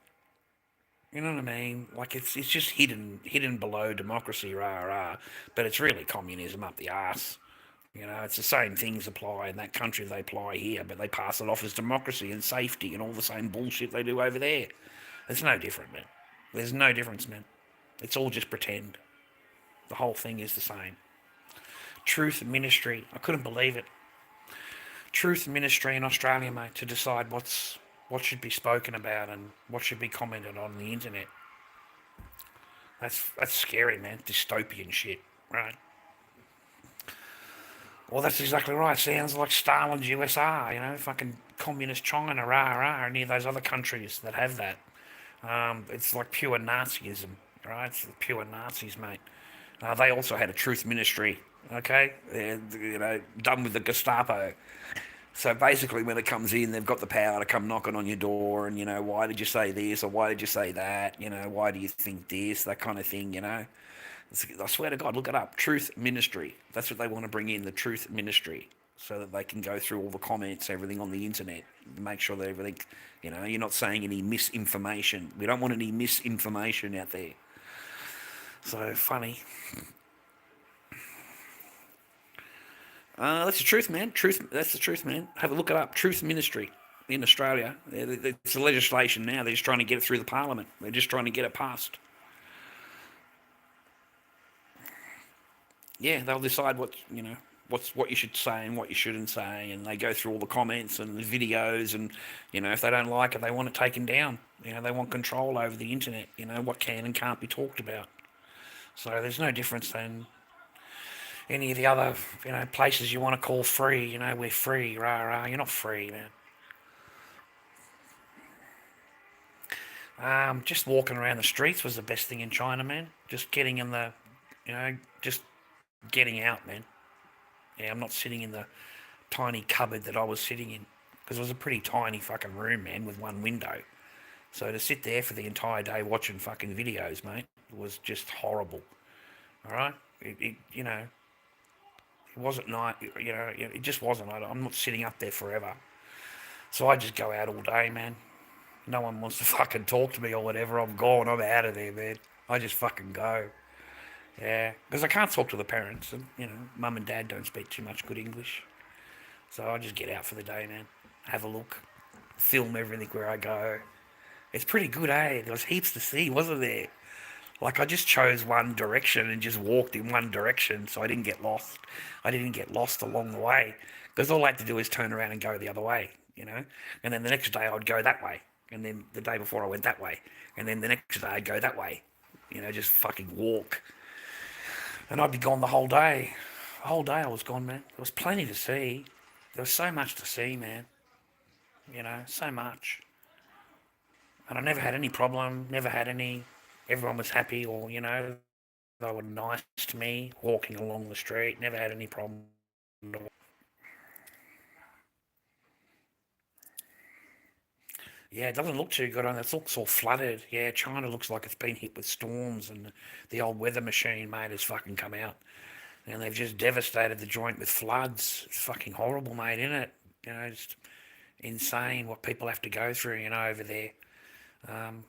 You know what I mean? Like it's just hidden below democracy, rah rah. But it's really communism up the arse. You know, it's the same things apply in that country they apply here, but they pass it off as democracy and safety and all the same bullshit they do over there. It's no different, man. There's no difference, man. It's all just pretend. The whole thing is the same. Truth Ministry. I couldn't believe it. Truth Ministry in Australia, mate, to decide what should be spoken about and what should be commented on the internet. That's scary, man. Dystopian shit, right? Well, that's exactly right. Sounds like Stalin's USSR, you know, fucking communist China, rah rah, any of those other countries that have that. It's like pure Nazism, right? It's pure Nazis, mate. They also had a truth ministry, okay? You know, done with the Gestapo. So basically, when it comes in, they've got the power to come knocking on your door and, you know, why did you say this or why did you say that? You know, why do you think this? That kind of thing, you know? I swear to God, look it up. Truth Ministry. That's what they want to bring in, the Truth Ministry, so that they can go through all the comments, everything on the internet, make sure that everything, you know, you're not saying any misinformation. We don't want any misinformation out there. So funny. That's the truth, man. That's the truth, man. Have a look it up. Truth Ministry in Australia. It's the legislation now. They're just trying to get it through the Parliament. They're just trying to get it passed. Yeah, they'll decide what you should say and what you shouldn't say, and they go through all the comments and the videos, and you know if they don't like it, they want it taken down. You know they want control over the internet. You know what can and can't be talked about. So there's no difference than any of the other places you want to call free. You know we're free, rah rah. You're not free, man. Just walking around the streets was the best thing in China, man. Just getting in the, just getting out, man. Yeah, I'm not sitting in the tiny cupboard that I was sitting in because it was a pretty tiny fucking room, man, with one window. So to sit there for the entire day watching fucking videos, mate, was just horrible. All right, it wasn't nice. It just wasn't. I'm not sitting up there forever. So I just go out all day, man. No one wants to fucking talk to me or whatever. I'm gone. I'm out of there, man. I just fucking go. Yeah, because I can't talk to the parents, and mum and dad don't speak too much good English. So I just get out for the day, man. Have a look, film everything where I go. It's pretty good, eh? There was heaps to see, wasn't there? Like I just chose one direction and just walked in one direction, so I didn't get lost. I didn't get lost along the way, because all I had to do is turn around and go the other way, And then the next day I'd go that way, and then the day before I went that way, and then the next day I'd go that way. Just fucking walk. And I'd be gone the whole day. The whole day I was gone, man. There was plenty to see. There was so much to see, man. So much. And I never had any problem, never had any. Everyone was happy, or, they were nice to me walking along the street, never had any problem at all. Yeah, it doesn't look too good on it. It looks all flooded. Yeah, China looks like it's been hit with storms, and the old weather machine, mate, has fucking come out. And they've just devastated the joint with floods. It's fucking horrible, mate, isn't it? Just insane what people have to go through, over there.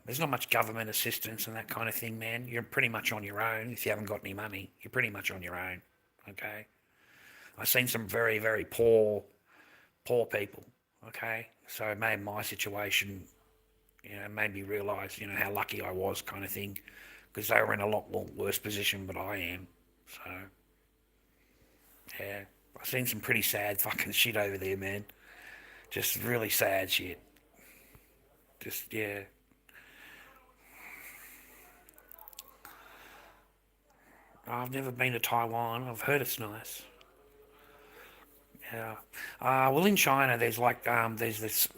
There's not much government assistance and that kind of thing, man. You're pretty much on your own if you haven't got any money. You're pretty much on your own, okay? I've seen some very, very poor people, okay? So it made my situation, made me realise, how lucky I was, kind of thing, because they were in a lot more worse position than I am. So, yeah, I've seen some pretty sad fucking shit over there, man. Just really sad shit. Just, yeah. I've never been to Taiwan. I've heard it's nice. Yeah. Well, in China, there's like there's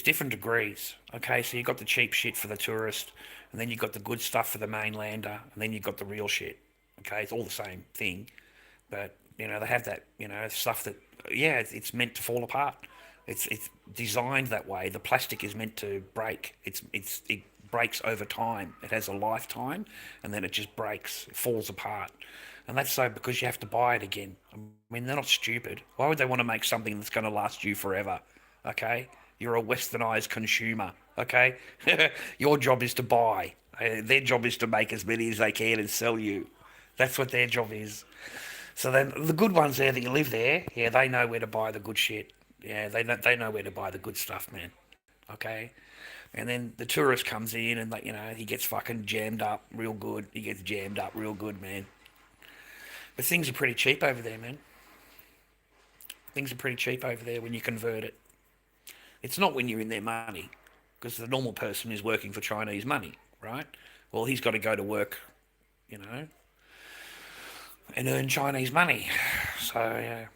different degrees. Okay, so you got the cheap shit for the tourist, and then you got the good stuff for the mainlander, and then you got the real shit. Okay, it's all the same thing, but they have that stuff that, yeah, it's meant to fall apart. It's designed that way. The plastic is meant to break. It breaks over time. It has a lifetime, and then it just breaks. It falls apart, and that's so because you have to buy it again. I mean, they're not stupid. Why would they want to make something that's going to last you forever? Okay, you're a westernized consumer. Okay, your job is to buy. Their job is to make as many as they can and sell you. That's what their job is. So then the good ones there that you live there, yeah, they know where to buy the good shit. Yeah, they know where to buy the good stuff, man. Okay, and then the tourist comes in and, like, he gets fucking jammed up real good. He gets jammed up real good, man. But things are pretty cheap over there, man. Things are pretty cheap over there when you convert it. It's not when you're in their money, because the normal person is working for Chinese money, right? Well, he's got to go to work, you know, and earn Chinese money. So, yeah.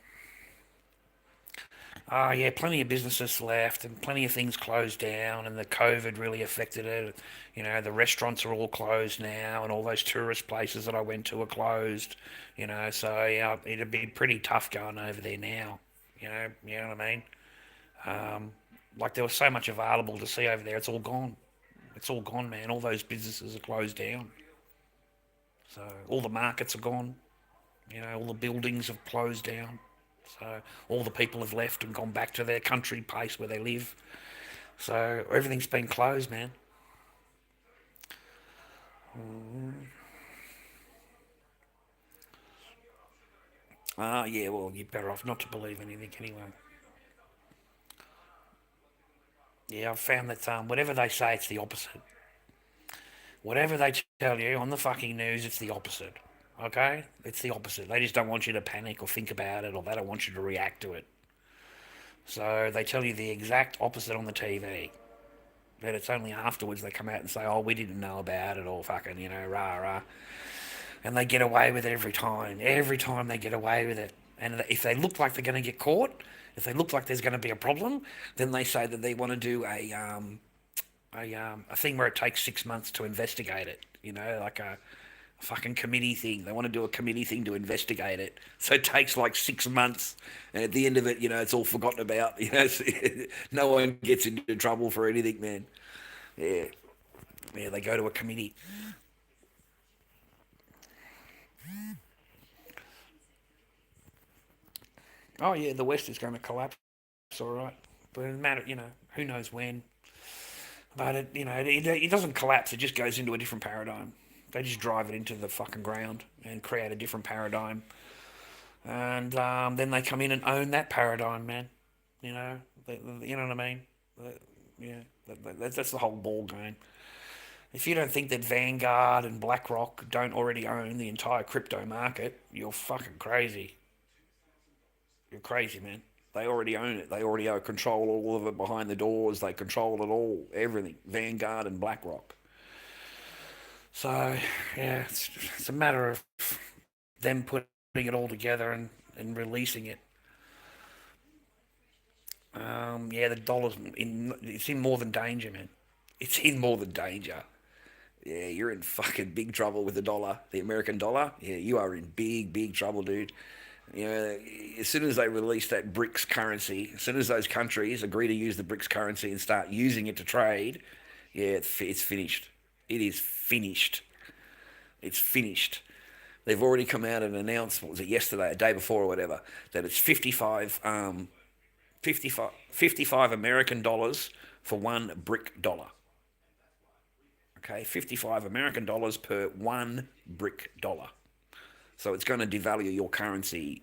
Yeah, plenty of businesses left and plenty of things closed down, and the COVID really affected it. The restaurants are all closed now, and all those tourist places that I went to are closed. So yeah, it'd be pretty tough going over there now. You know what I mean? Like, there was so much available to see over there. It's all gone. It's all gone, man. All those businesses are closed down. So all the markets are gone. All the buildings have closed down. So all the people have left and gone back to their country place where they live. So everything's been closed, man. Yeah, well, you're better off not to believe anything anyway. Yeah, I've found that whatever they say, it's the opposite. Whatever they tell you on the fucking news, it's the opposite. Okay? It's the opposite. They just don't want you to panic or think about it, or they don't want you to react to it. So they tell you the exact opposite on the TV. Then it's only afterwards they come out and say, oh, we didn't know about it, or fucking, rah, rah. And they get away with it every time. Every time they get away with it. And if they look like they're going to get caught, if they look like there's going to be a problem, then they say that they want to do a thing where it takes 6 months to investigate it. Like a fucking committee thing. They want to do a committee thing to investigate it. So it takes like 6 months, and at the end of it, it's all forgotten about. No one gets into trouble for anything, man. Yeah, yeah. They go to a committee. Oh yeah, the West is going to collapse. All right, but it matter. Who knows when. But it doesn't collapse. It just goes into a different paradigm. They just drive it into the fucking ground and create a different paradigm, and then they come in and own that paradigm, man. You know what I mean? Yeah, that's the whole ball game. If you don't think that Vanguard and BlackRock don't already own the entire crypto market, you're fucking crazy. You're crazy, man. They already own it. They already control all of it behind the doors. They control it all, everything. Vanguard and BlackRock. So, yeah, it's a matter of them putting it all together and releasing it. Yeah, the dollar's it's in more than danger, man. It's in more than danger. Yeah, you're in fucking big trouble with the dollar, the American dollar. Yeah, you are in big, big trouble, dude. You know, as soon as they release that BRICS currency, as soon as those countries agree to use the BRICS currency and start using it to trade, yeah, it's finished. It is finished. It's finished. They've already come out and announced, what was it, yesterday, a day before or whatever, that it's 55 American dollars for one brick dollar. Okay, 55 American dollars per one brick dollar. So it's going to devalue your currency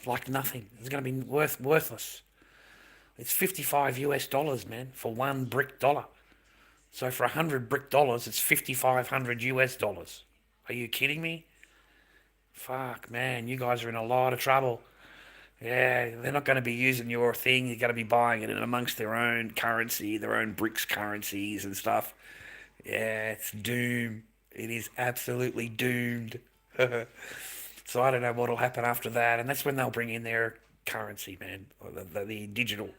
like nothing. It's going to be worthless. It's 55 US dollars, man, for one brick dollar. So for 100 brick dollars, it's 5,500 US dollars. Are you kidding me? Fuck, man, you guys are in a lot of trouble. Yeah, they're not going to be using your thing. You're going to be buying it in amongst their own currency, their own BRICS currencies and stuff. Yeah, it's doom. It is absolutely doomed. So I don't know what'll happen after that, and that's when they'll bring in their currency, man, or the digital.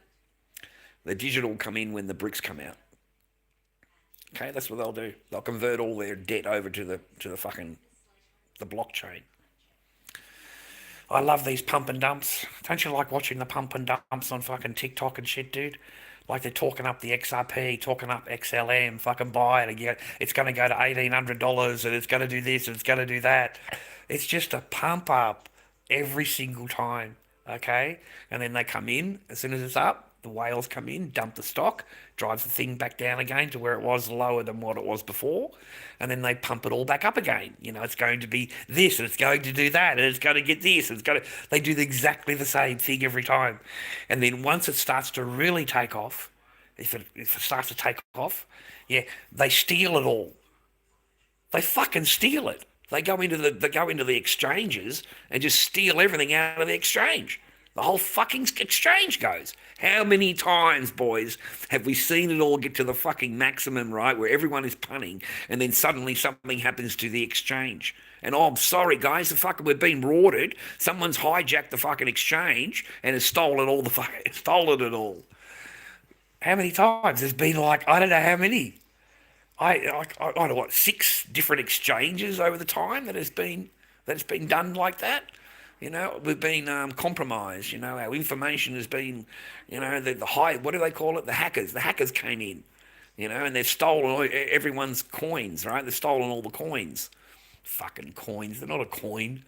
The digital will come in when the BRICS come out. Okay, that's what they'll do. They'll convert all their debt over to the fucking the blockchain. I love these pump and dumps. Don't you like watching the pump and dumps on fucking TikTok and shit, dude? Like they're talking up the XRP, talking up XLM, fucking buy it again. It's going to go to $1,800 and it's going to do this and it's going to do that. It's just a pump up every single time, okay? And then they come in, as soon as it's up, the whales come in, dump the stock, drives the thing back down again to where it was lower than what it was before, and then they pump it all back up again. You know, it's going to be this, and it's going to do that, and it's going to get this, and it's going to... They do exactly the same thing every time. And then once it starts to really take off, if it starts to take off, yeah, they steal it all. They fucking steal it. They go into the exchanges and just steal everything out of the exchange. The whole fucking exchange goes. How many times, boys, have we seen it all get to the fucking maximum, right, where everyone is punning, and then suddenly something happens to the exchange? And oh, I'm sorry, guys, we've been rorted. Someone's hijacked the fucking exchange and has stolen it all. How many times? There's been like, I don't know how many. I don't know what, 6 different exchanges over the time that it's been done like that. You know, we've been compromised. You know, our information has been, you know, the high, what do they call it? The hackers. The hackers came in, you know, and they've stolen everyone's coins, right? They've stolen all the coins. Fucking coins. They're not a coin.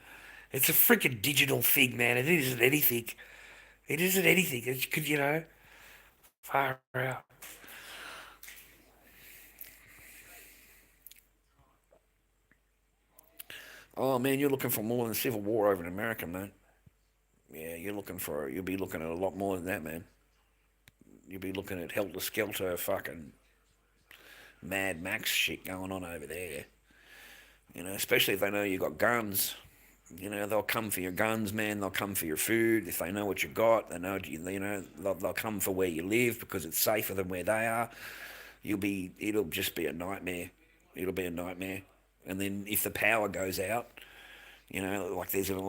It's a freaking digital thing, man. It isn't anything. It isn't anything. It could, you know, far out. Oh man, you're looking for more than civil war over in America, man. Yeah, you'll be looking at a lot more than that, man. You'll be looking at helter skelter fucking Mad Max shit going on over there. You know, especially if they know you got guns. You know, they'll come for your guns, man. They'll come for your food. If they know what you got, they know, you know, they'll come for where you live because it's safer than where they are. It'll just be a nightmare. It'll be a nightmare. And then if the power goes out, you know, like there's an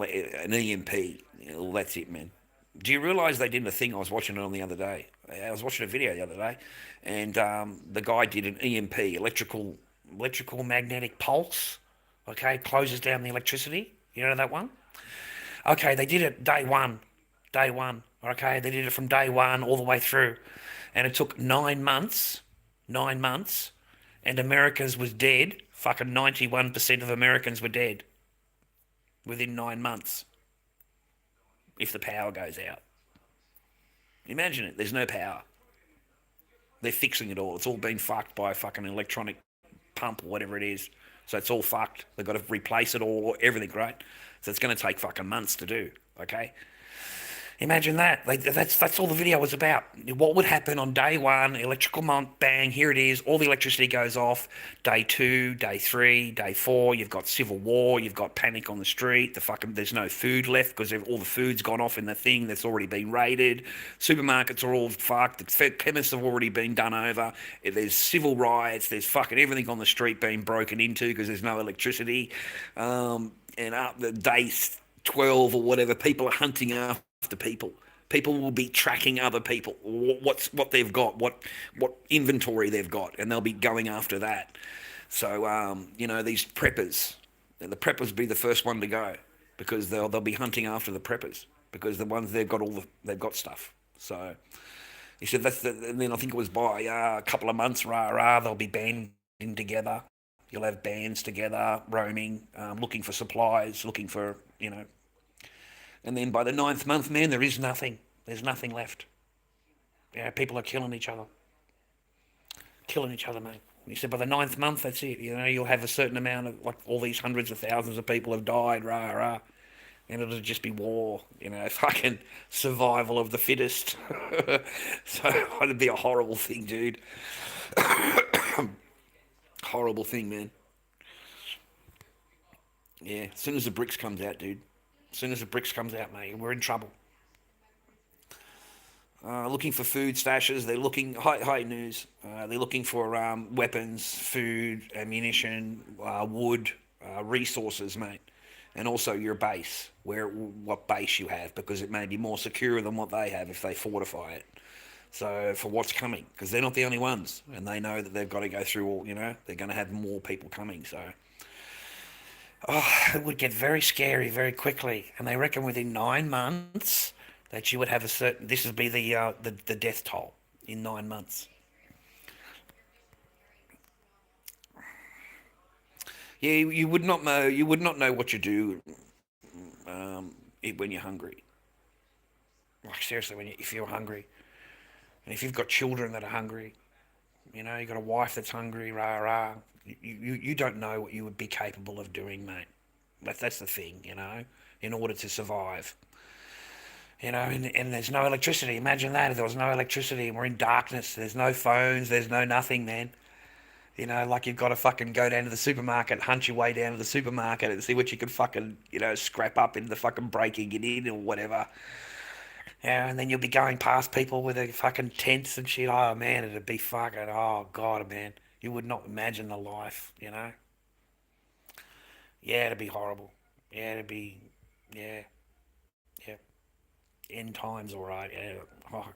EMP, you know, that's it, man. Do you realise they did a thing? I was watching it on the other day. I was watching a video the other day, and the guy did an EMP, electrical magnetic pulse. Okay, closes down the electricity. You know that one? Okay, they did it day one. Okay, they did it from day one all the way through, and it took 9 months. 9 months, and America's was dead. Fucking 91% of Americans were dead within 9 months if the power goes out. Imagine it, there's no power. They're fixing it all. It's all been fucked by a fucking electronic pump or whatever it is. So it's all fucked. They've got to replace it all, everything, right? So it's going to take fucking months to do, okay? Imagine that. That's all the video was about. What would happen on day one, electrical month, bang, here it is, all the electricity goes off. Day 2, day 3, day 4, you've got civil war, you've got panic on the street, there's no food left because all the food's gone off in the thing that's already been raided. Supermarkets are all fucked, the chemists have already been done over, there's civil riots, there's fucking everything on the street being broken into because there's no electricity. And up the day 12 or whatever, people are hunting after after people. People will be tracking other people, what they've got, what inventory they've got, and they'll be going after that. So these preppers, the preppers be the first one to go because they'll be hunting after the preppers because the ones they've got stuff. So he said and then I think it was by a couple of months, they'll be banding together. You'll have bands together, roaming, looking for supplies, looking for, and then by the ninth month, man, there is nothing. There's nothing left. Yeah, people are killing each other. Killing each other, mate. He said by the ninth month, that's it. You'll have a certain amount of, like, all these hundreds of thousands of people have died, and it'll just be war, fucking survival of the fittest. So it'd be a horrible thing, dude. Horrible thing, man. Yeah, as soon as the bricks comes out, dude. As soon as the bricks comes out, mate, we're in trouble. Looking for food stashes. They're looking high news. They're looking for weapons, food, ammunition, wood, resources, mate, and also your base, what base you have, because it may be more secure than what they have if they fortify it. So for what's coming, because they're not the only ones, and they know that they've got to go through all. They're going to have more people coming. So it would get very scary very quickly, and they reckon within 9 months that you would have this would be the death toll in 9 months. Yeah, you would not know. You would not know what you do when you're hungry. Like seriously, if you're hungry, and if you've got children that are hungry, you've got a wife that's hungry, you don't know what you would be capable of doing, mate. That's the thing, in order to survive. And there's no electricity. Imagine that, if there was no electricity and we're in darkness, there's no phones, there's no nothing, man. Like you've got to fucking go down to the supermarket, hunt your way down to the supermarket and see what you can fucking, scrap up in the fucking breaking it in or whatever. Yeah, and then you'll be going past people with their fucking tents and shit. Oh, man, it'd be fucking, oh, God, man. You would not imagine the life, Yeah, it'd be horrible. Yeah, it'd be, yeah, yeah. End times, all right. Yeah. Oh,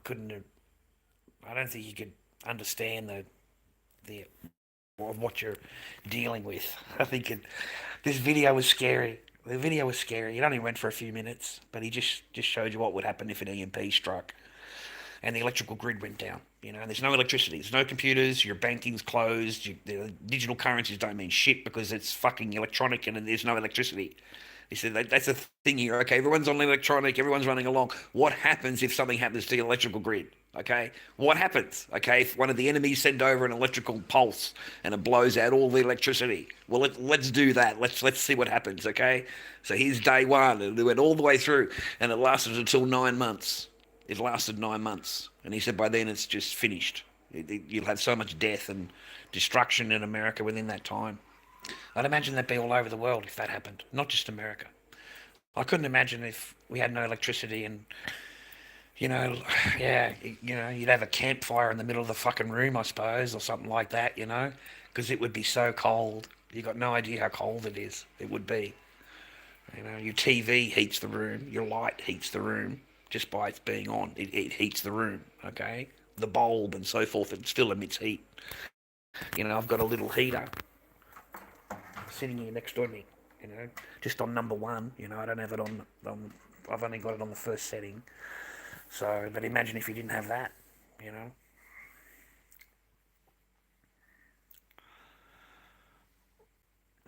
I don't think you could understand the of what you're dealing with. I think this video was scary. The video was scary. It only went for a few minutes, but he just showed you what would happen if an EMP struck and the electrical grid went down. And there's no electricity, there's no computers, your banking's closed, the digital currencies don't mean shit because it's fucking electronic and there's no electricity. He said that's the thing here. Okay, everyone's on electronic, everyone's running along. What happens if something happens to the electrical grid? Okay, what happens? Okay, if one of the enemies send over an electrical pulse and it blows out all the electricity, well, let's do that. Let's see what happens. Okay, so here's day one, and it went all the way through, and it lasted until 9 months. It lasted 9 months, and he said by then it's just finished. You'll have so much death and destruction in America within that time. I'd imagine that'd be all over the world if that happened, not just America. I couldn't imagine if we had no electricity and, yeah, you'd have a campfire in the middle of the fucking room, I suppose, or something like that, because it would be so cold. You got no idea how cold it is. It would be. Your TV heats the room, your light heats the room just by its being on. It heats the room, okay? The bulb and so forth, it still emits heat. I've got a little heater sitting here next to me, just on number one. I don't have it on. I've only got it on the first setting. So, but imagine if you didn't have that,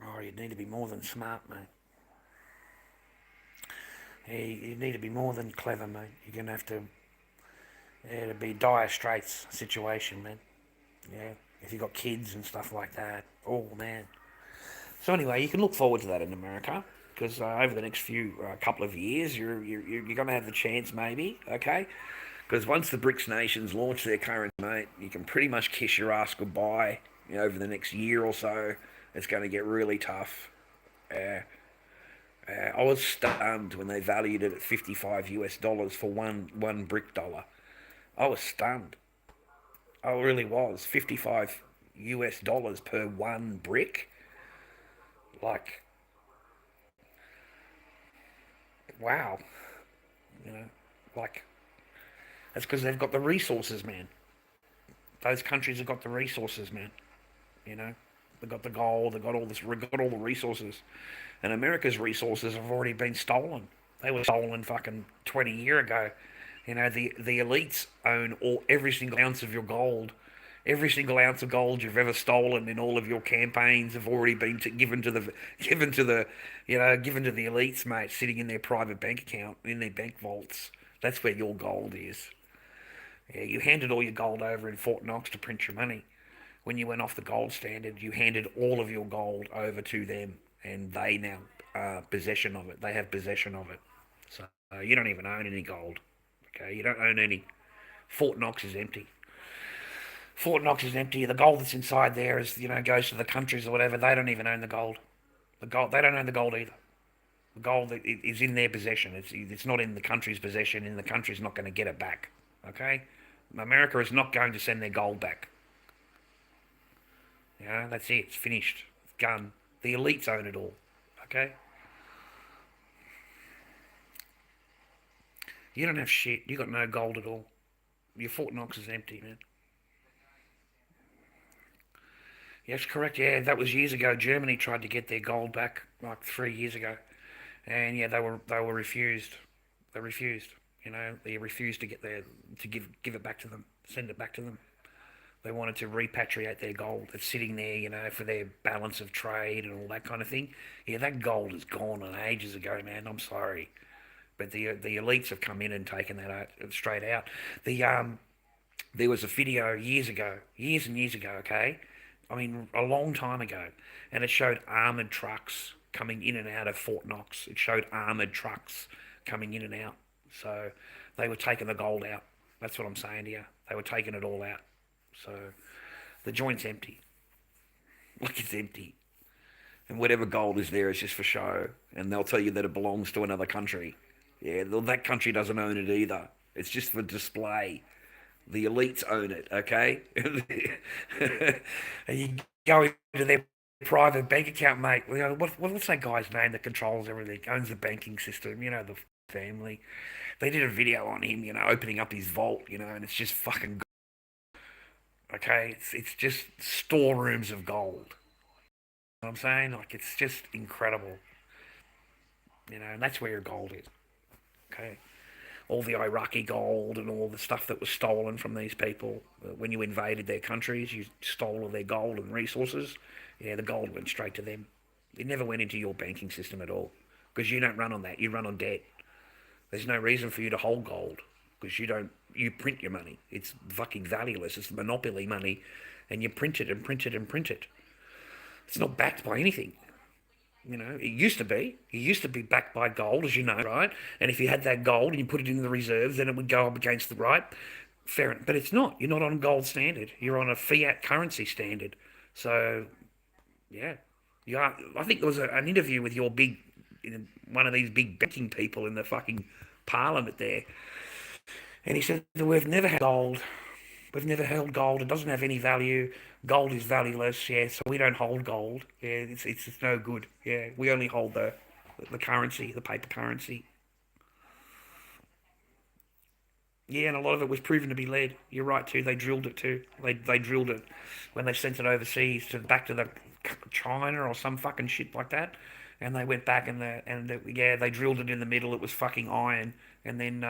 Oh, you'd need to be more than smart, mate. You need to be more than clever, mate. You're gonna have to. Yeah, it'd be dire straits situation, man. Yeah, if you got kids and stuff like that. Oh man. So anyway, you can look forward to that in America because over the next couple of years, you're going to have the chance, maybe. Okay, because once the BRICS nations launch their currency, mate, you can pretty much kiss your ass goodbye. Over the next year or so, it's going to get really tough. I was stunned when they valued it at $55 for one brick dollar. I was stunned. I really was. $55 per one brick. Like, wow. Like, that's because they've got the resources, man. Those countries have got the resources, man. You know, they've got the gold, they've got all this, got all the resources, and America's resources have already been stolen. They were stolen fucking 20 years ago. You know, the elites own every single ounce of your gold. Every single ounce of gold you've ever stolen in all of your campaigns have already been given to the given to the elites, mate, sitting in their private bank account in their bank vaults. That's where your gold is. Yeah, you handed all your gold over in Fort Knox to print your money. When you went off the gold standard, you handed all of your gold over to them, and they now possession of it. They have possession of it. So you don't even own any gold. Okay, you don't own any. Fort Knox is empty. Fort Knox is empty. The gold that's inside there is, goes to the countries or whatever. They don't even own the gold. They don't own the gold either. The gold is in their possession. It's not in the country's possession, and the country's not going to get it back. Okay, America is not going to send their gold back. That's it. It's finished. It's gone. The elites own it all. Okay. You don't have shit. You got no gold at all. Your Fort Knox is empty, man. Yes, correct. Yeah, that was years ago. Germany tried to get their gold back like 3 years ago, and yeah, they were refused. They refused. They refused to give it back to them, send it back to them. They wanted to repatriate their gold. It's sitting there, for their balance of trade and all that kind of thing. Yeah, that gold is gone on ages ago, man. I'm sorry, but the elites have come in and taken that out, straight out. There was a video years ago, years and years ago. Okay, I mean a long time ago, and it showed armored trucks coming in and out of Fort Knox. It showed armored trucks coming in and out. So they were taking the gold out. That's what I'm saying to you. They were taking it all out. So the joint's empty. Like, it's empty. And whatever gold is there is just for show. And they'll tell you that it belongs to another country. Yeah, well, that country doesn't own it either. It's just for display. The elites own it, okay? And you go into their private bank account, mate. What's that guy's name that controls everything, owns the banking system, the family? They did a video on him, opening up his vault, and it's just fucking okay, it's just storerooms of gold. You know what I'm saying? Like, it's just incredible. And that's where your gold is. Okay. All the Iraqi gold and all the stuff that was stolen from these people. When you invaded their countries, you stole all their gold and resources. Yeah, the gold went straight to them. It never went into your banking system at all. Because you don't run on that. You run on debt. There's no reason for you to hold gold. Because you print your money. It's fucking valueless. It's monopoly money, and you print it and print it and print it. It's not backed by anything. It used to be. It used to be backed by gold, as you know, right? And if you had that gold and you put it in the reserves, then it would go up against the right. Fair, but it's not. You're not on gold standard. You're on a fiat currency standard. So, yeah, you are. I think there was an interview with your one of these big banking people in the fucking parliament there. And he said that we've never had gold. We've never held gold. It doesn't have any value. Gold is valueless. Yeah, so we don't hold gold. Yeah, it's no good. Yeah, we only hold the currency, the paper currency. Yeah, and a lot of it was proven to be lead. You're right too. They drilled it too. They drilled it when they sent it overseas back to the China or some fucking shit like that. And they went back yeah, they drilled it in the middle. It was fucking iron, and then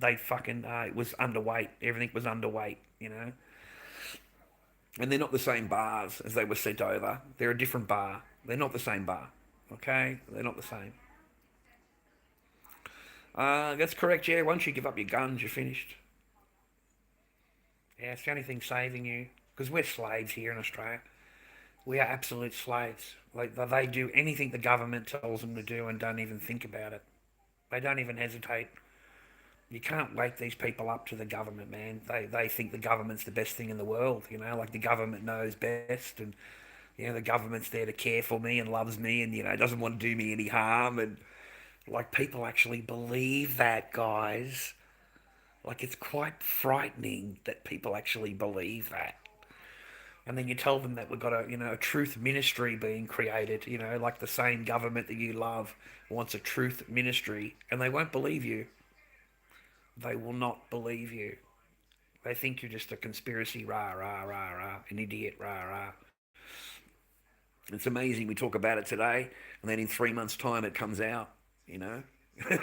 they fucking it was underweight. Everything was underweight, And they're not the same bars as they were sent over. They're a different bar. They're not the same bar. Okay, they're not the same. That's correct. Yeah, once you give up your guns, you're finished. Yeah, it's the only thing saving you, because we're slaves here in Australia. We are absolute slaves. Like, they do anything the government tells them to do and don't even think about it. They don't even hesitate. You can't wake these people up to the government, man. They think the government's the best thing in the world, like the government knows best, and the government's there to care for me and loves me, and doesn't want to do me any harm, and like, people actually believe that, guys. Like, it's quite frightening that people actually believe that. And then you tell them that we've got a truth ministry being created, like the same government that you love wants a truth ministry, and they won't believe you. They will not believe you. They think you're just a conspiracy, rah, rah, rah, rah, an idiot, rah, rah. It's amazing. We talk about it today, and then in 3 months' time, it comes out. You know.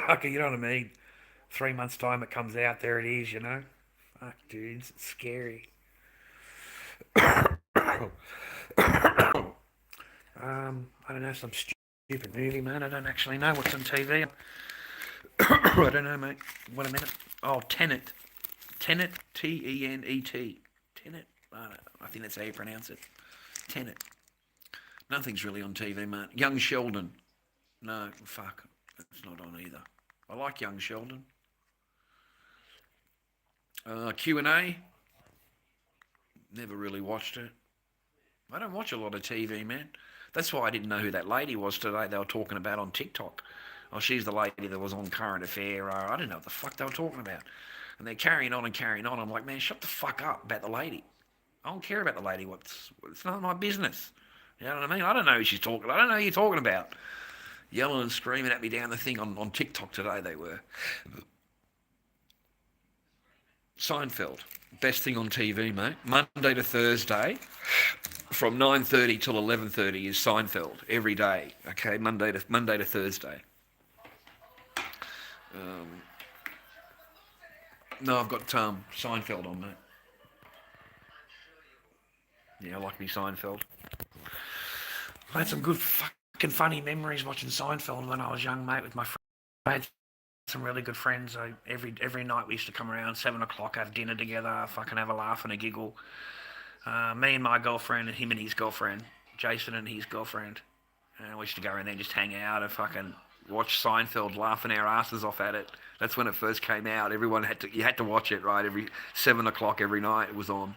Okay, you know what I mean? 3 months' time it comes out, there it is, you know? Fuck, dudes, it's scary. I don't know, some stupid movie, man. I don't actually know what's on TV. I don't know, mate. Wait a minute. Oh, Tenet. Tenet, Tenet. Tenet? I think that's how you pronounce it. Tenet. Nothing's really on TV, mate. Young Sheldon. No, fuck. It's not on either. I like Young Sheldon. Q&A. Never really watched it. I don't watch a lot of TV, man. That's why I didn't know who that lady was today they were talking about on TikTok. Oh, she's the lady that was on Current Affair. I didn't know what the fuck they were talking about. And they're carrying on and carrying on. I'm like, man, shut the fuck up about the lady. I don't care about the lady. It's not my business. You know what I mean? I don't know who she's talking. I don't know who you're talking about. Yelling and screaming at me down the thing on TikTok today, they were. Seinfeld. Best thing on TV, mate. Monday to Thursday, from 9:30 till 11:30 is Seinfeld every day. Okay, Monday to Thursday. No, I've got Seinfeld on, mate. Yeah, I like me Seinfeld. I had some good fucking funny memories watching Seinfeld when I was young, mate, with my friends. I had some really good friends. Every night we used to come around 7 o'clock, have dinner together, fucking have a laugh and a giggle. Me and my girlfriend, and him and his girlfriend, Jason and his girlfriend. And we used to go around there and just hang out and fucking watch Seinfeld, laughing our asses off at it. That's when it first came out. You had to watch it, right? Every 7 o'clock every night it was on.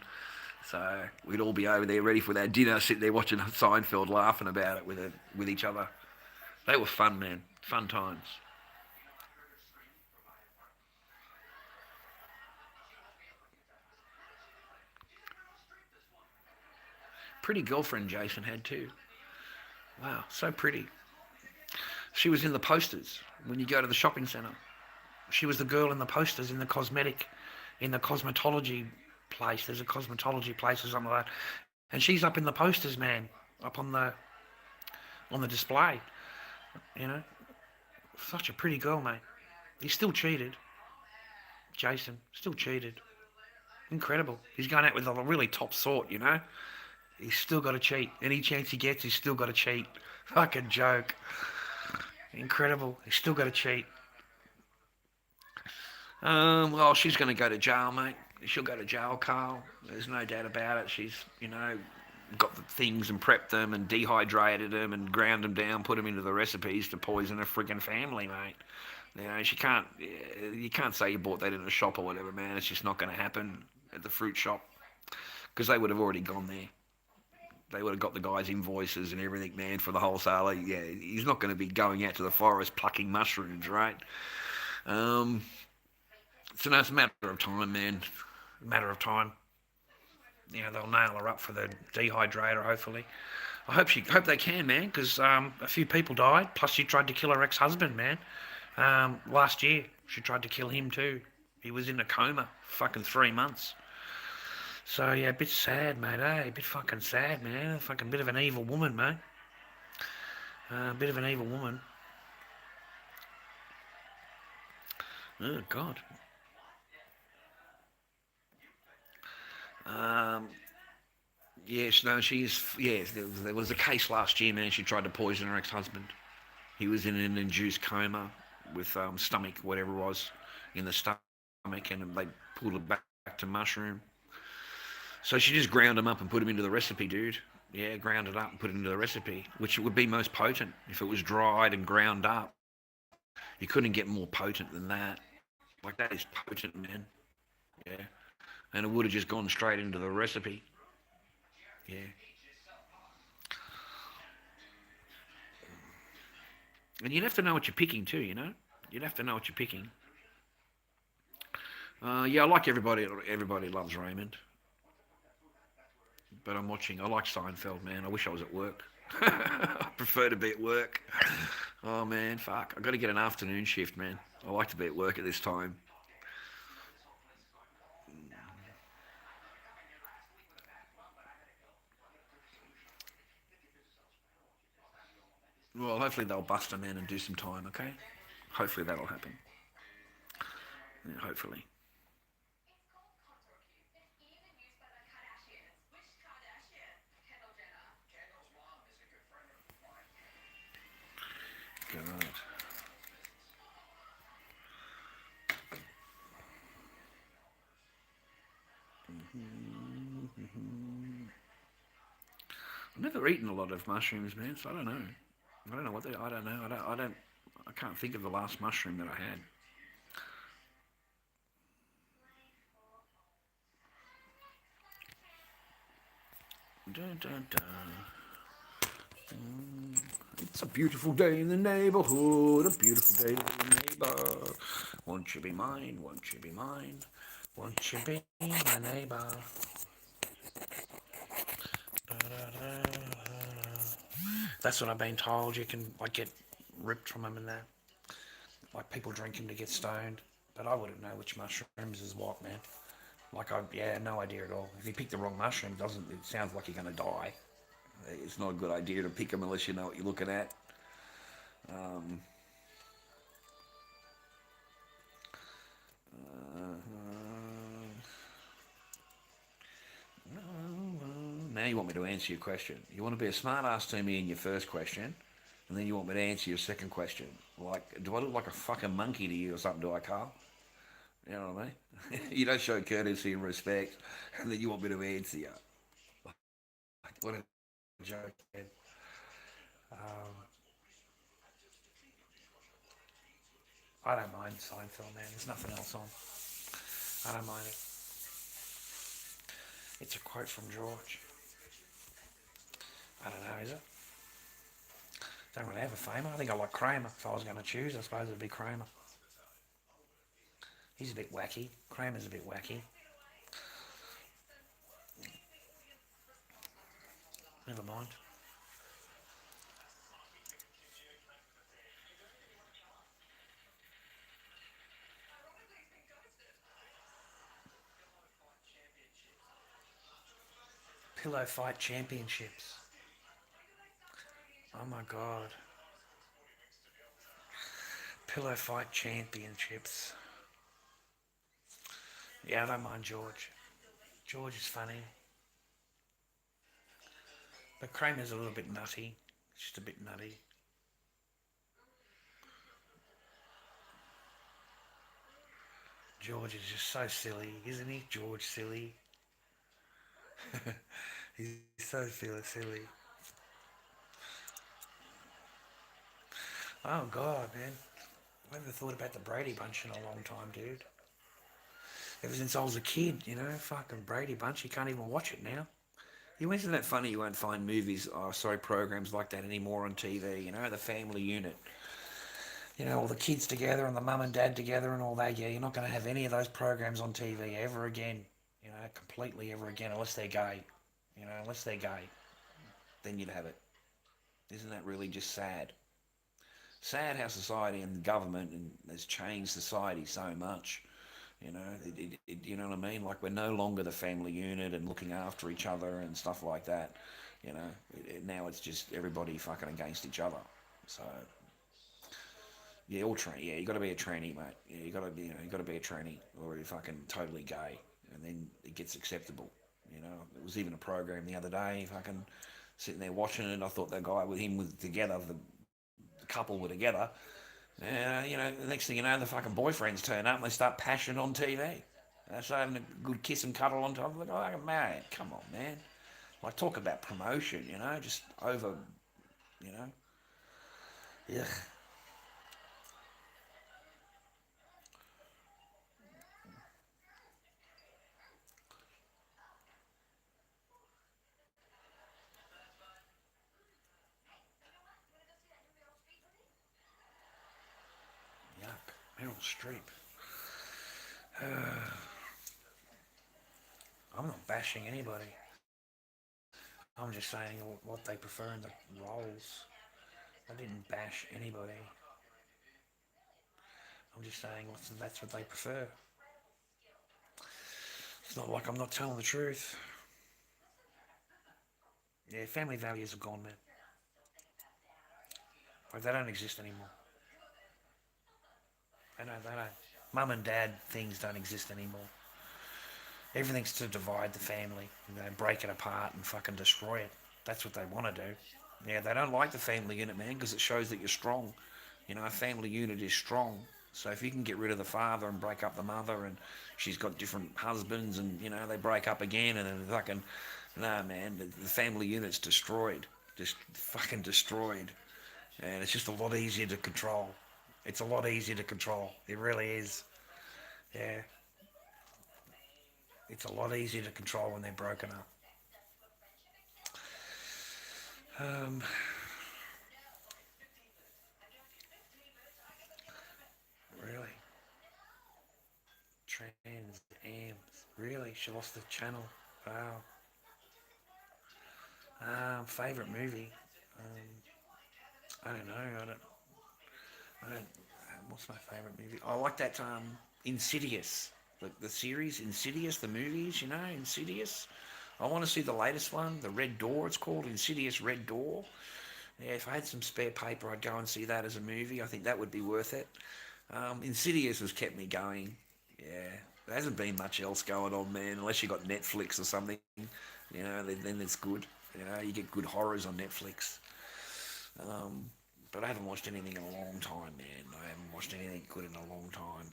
So we'd all be over there ready for that dinner, sitting there watching Seinfeld, laughing about it with each other. They were fun, man. Fun times. Pretty girlfriend Jason had too. Wow, so pretty. She was in the posters when you go to the shopping centre. She was the girl in the posters in the cosmetology place. There's a cosmetology place or something like that. And she's up in the posters, man. Up on the display. You know? Such a pretty girl, mate. He still cheated. Jason, still cheated. Incredible. He's going out with a really top sort, you know? He's still got to cheat. Any chance he gets, he's still got to cheat. Fucking joke. Incredible. He's still got to cheat. Well, she's going to go to jail, mate. She'll go to jail, Carl. There's no doubt about it. She's, got the things and prepped them and dehydrated them and ground them down, put them into the recipes to poison a friggin' family, mate. You can't say you bought that in a shop or whatever, man. It's just not going to happen at the fruit shop because they would have already gone there. They would have got the guy's invoices and everything, man, for the wholesaler. Yeah, he's not going to be going out to the forest plucking mushrooms, right? So no, it's a matter of time, man. A matter of time. They'll nail her up for the dehydrator, hopefully. I hope they can, man, because a few people died. Plus, she tried to kill her ex-husband, man. Last year, she tried to kill him too. He was in a coma, fucking 3 months. So yeah, a bit sad, mate. A bit fucking sad, man. Fucking bit of an evil woman, mate. A bit of an evil woman. Oh God. Yes, no, there was a case last year, man. She tried to poison her ex-husband. He was in an induced coma with stomach, whatever it was, in the stomach, and they pulled it back to mushroom. So she just ground them up and put them into the recipe, dude. Yeah, ground it up and put it into the recipe, which would be most potent if it was dried and ground up. You couldn't get more potent than that. Like, that is potent, man. Yeah. And it would have just gone straight into the recipe. Yeah. And you'd have to know what you're picking too, you know? You'd have to know what you're picking. Yeah, I like everybody loves Raymond. But I like Seinfeld, man. I wish I was at work. I prefer to be at work. Oh, man, fuck. I've got to get an afternoon shift, man. I like to be at work at this time. Well, hopefully they'll bust him in and do some time, okay? Hopefully that'll happen. Yeah, hopefully. It's called contour cube. It's even used by the Kardashians. Which Kardashian? Kendall Jenner. Kendall's mom is a good friend of mine. God. I've never eaten a lot of mushrooms, man, so I don't know. I don't know what they. I don't know. I can't think of the last mushroom that I had. Dun, dun, dun. It's a beautiful day in the neighborhood. A beautiful day in the neighbor. Won't you be mine? Won't you be mine? Won't you be my neighbor? That's what I've been told. You can like get ripped from them and that. Like people drink them to get stoned. But I wouldn't know which mushrooms is what, man. Like no idea at all. If you pick the wrong mushroom, doesn't it sounds like you're gonna die. It's not a good idea to pick them unless you know what you're looking at. Um, now you want me to answer your question. You want to be a smart ass to me in your first question, and then you want me to answer your second question. Like, do I look like a fucking monkey to you or something, do I, Carl? You know what I mean? You don't show courtesy and respect, and then you want me to answer you. Like, what a joke, man. Um, I don't mind Seinfeld, man. There's nothing else on. I don't mind it. It's a quote from George. I don't know, is it? Don't really have a famer. I think I like Kramer. If I was going to choose, I suppose it'd be Kramer. He's a bit wacky. Kramer's a bit wacky. Never mind. Pillow Fight Championships. Oh my god. Pillow Fight Championships. Yeah, I don't mind George. George is funny. But Kramer's a little bit nutty. Just a bit nutty. George is just so silly, isn't he? George silly. He's so silly. Oh god, man. I never thought about the Brady Bunch in a long time, dude. Ever since I was a kid, fucking Brady Bunch, you can't even watch it now. Isn't that funny? You won't find programs like that anymore on TV. The Family Unit. All the kids together and the mum and dad together and all that. Yeah, you're not going to have any of those programs on TV ever again. Completely ever again, unless they're gay. Unless they're gay, then you'd have it. Isn't that really just sad? Sad how society and government has changed society so much. You know what I mean? Like we're no longer the family unit and looking after each other and stuff like that. Now it's just everybody fucking against each other. So yeah, all train. Yeah, you got to be a tranny, mate. Yeah, you got to be a tranny, or you're fucking totally gay, and then it gets acceptable. It was even a program the other day, fucking sitting there watching it. I thought that guy with him was together, the couple were together. The next thing you know, the fucking boyfriends turn up and they start passion on TV. They start having a good kiss and cuddle on top of it. Oh, man, come on, man. Like, talk about promotion, just over, you know. Yeah. Yuck. Meryl Streep. I'm not bashing anybody. I'm just saying what they prefer in the roles. I didn't bash anybody. I'm just saying that's what they prefer. It's not like I'm not telling the truth. Yeah, family values have gone, man. Like, they don't exist anymore. They don't. Mum and dad things don't exist anymore. Everything's to divide the family, break it apart and fucking destroy it. That's what they want to do. Yeah, they don't like the family unit, man, because it shows that you're strong. A family unit is strong. So if you can get rid of the father and break up the mother, and she's got different husbands, and they break up again, and then fucking, nah, man, the family unit's destroyed, just fucking destroyed, and it's just a lot easier to control. It's a lot easier to control. It really is. Yeah. It's a lot easier to control when they're broken up. Um, really? Trans Ams. Really? She lost the channel. Wow. Favorite movie? I don't know. I don't. What's my favorite movie? I like that Insidious, the series Insidious, the movies. Insidious. I want to see the latest one, the Red Door. It's called Insidious Red Door. Yeah, if I had some spare paper, I'd go and see that as a movie. I think that would be worth it. Insidious has kept me going. Yeah, there hasn't been much else going on, man, unless you got Netflix or something. Then it's good. You get good horrors on Netflix. But I haven't watched anything in a long time, man. I haven't watched anything good in a long time.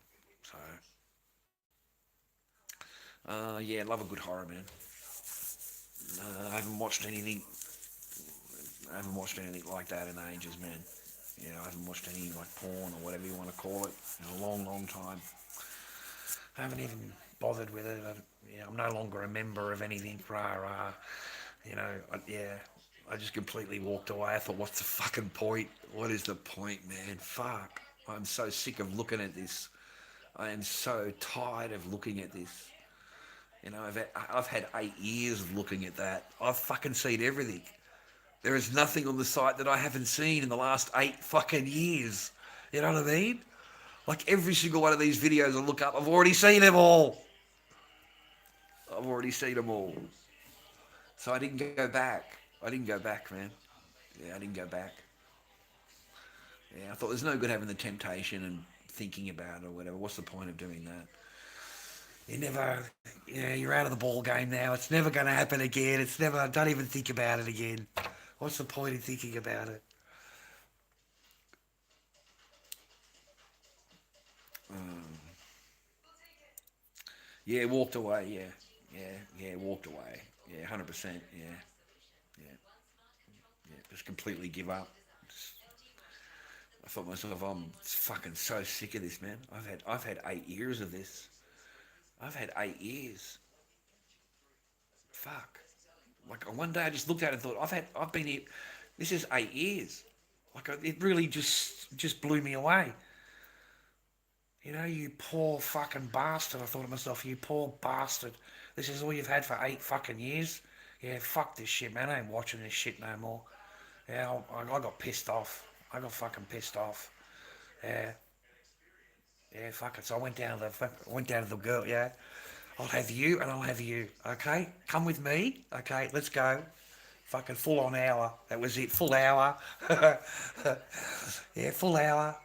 So, yeah, love a good horror, man. I haven't watched anything. I haven't watched anything like that in ages, man. I haven't watched any like porn or whatever you want to call it in a long, long time. I haven't even bothered with it. I'm no longer a member of anything. Rah rah. I just completely walked away. I thought, what's the fucking point? What is the point, man? Fuck. I'm so sick of looking at this. I am so tired of looking at this. I've had 8 years of looking at that. I've fucking seen everything. There is nothing on the site that I haven't seen in the last 8 fucking years. You know what I mean? Like every single one of these videos I look up, I've already seen them all. I've already seen them all. So I didn't go back. Man. Yeah, I didn't go back. Yeah, I thought there's no good having the temptation and thinking about it or whatever. What's the point of doing that? You're out of the ball game now. It's never going to happen again. Don't even think about it again. What's the point in thinking about it? Yeah, walked away. Yeah, walked away. Yeah, 100%. Yeah. Just completely give up. I thought myself, I'm fucking so sick of this, man. I've had 8 years of this. I've had 8 years. Fuck. Like one day I just looked at it and thought, I've been here. This is 8 years. Like it really just blew me away. You poor fucking bastard. I thought to myself, you poor bastard. This is all you've had for 8 fucking years. Yeah, fuck this shit, man. I ain't watching this shit no more. Yeah, I got pissed off. I got fucking pissed off. Yeah. Yeah, fuck it. So I went down to the girl. Yeah, I'll have you and I'll have you. Okay, come with me. Okay, let's go. Fucking full on hour. That was it. Full hour. Yeah, full hour.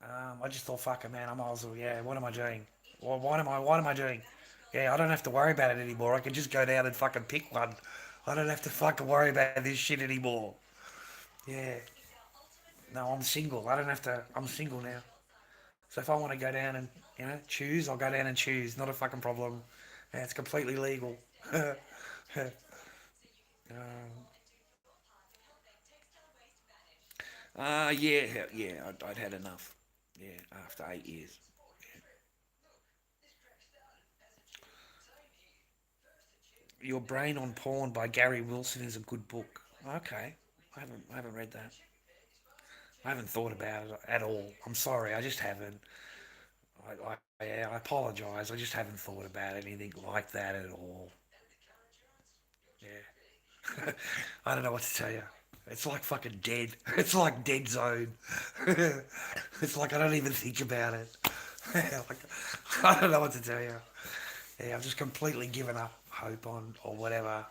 I just thought, fucking man, I might as well. Yeah, what am I doing? Well, what am I doing? Yeah, I don't have to worry about it anymore. I can just go down and fucking pick one. I don't have to fucking worry about this shit anymore. Yeah. No, I'm single. I don't have to. I'm single now. So if I want to go down and choose, I'll go down and choose. Not a fucking problem. Yeah, it's completely legal. um, yeah. I'd had enough. Yeah, after 8 years. Your Brain on Porn by Gary Wilson is a good book. Okay, I haven't read that. I haven't thought about it at all. I'm sorry, I just haven't. I apologise. I just haven't thought about anything like that at all. Yeah. I don't know what to tell you. It's like fucking dead. It's like dead zone. It's like I don't even think about it. Like, I don't know what to tell you. Yeah, I've just completely given up hope on or whatever.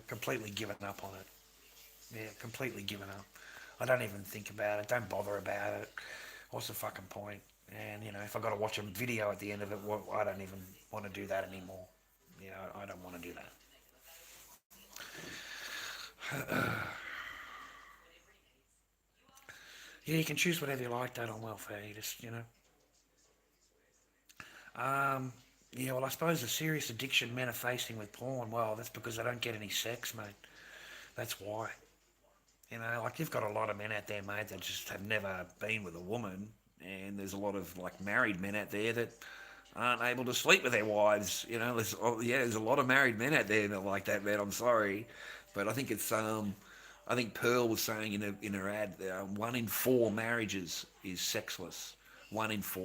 Completely given up on it. Yeah, completely given up. I don't even think about it. Don't bother about it. What's the fucking point? And if I got to watch a video at the end of it, well, I don't even want to do that anymore. I don't want to do that. Yeah, you can choose whatever you like, date on welfare. You just. Yeah, well, I suppose the serious addiction men are facing with porn, well, that's because they don't get any sex, mate. That's why. Like you've got a lot of men out there, mate, that just have never been with a woman, and there's a lot of like married men out there that aren't able to sleep with their wives. There's a lot of married men out there that are like that, man. I'm sorry, but I think Pearl was saying in her ad, 1 in 4 marriages is sexless. 1 in 4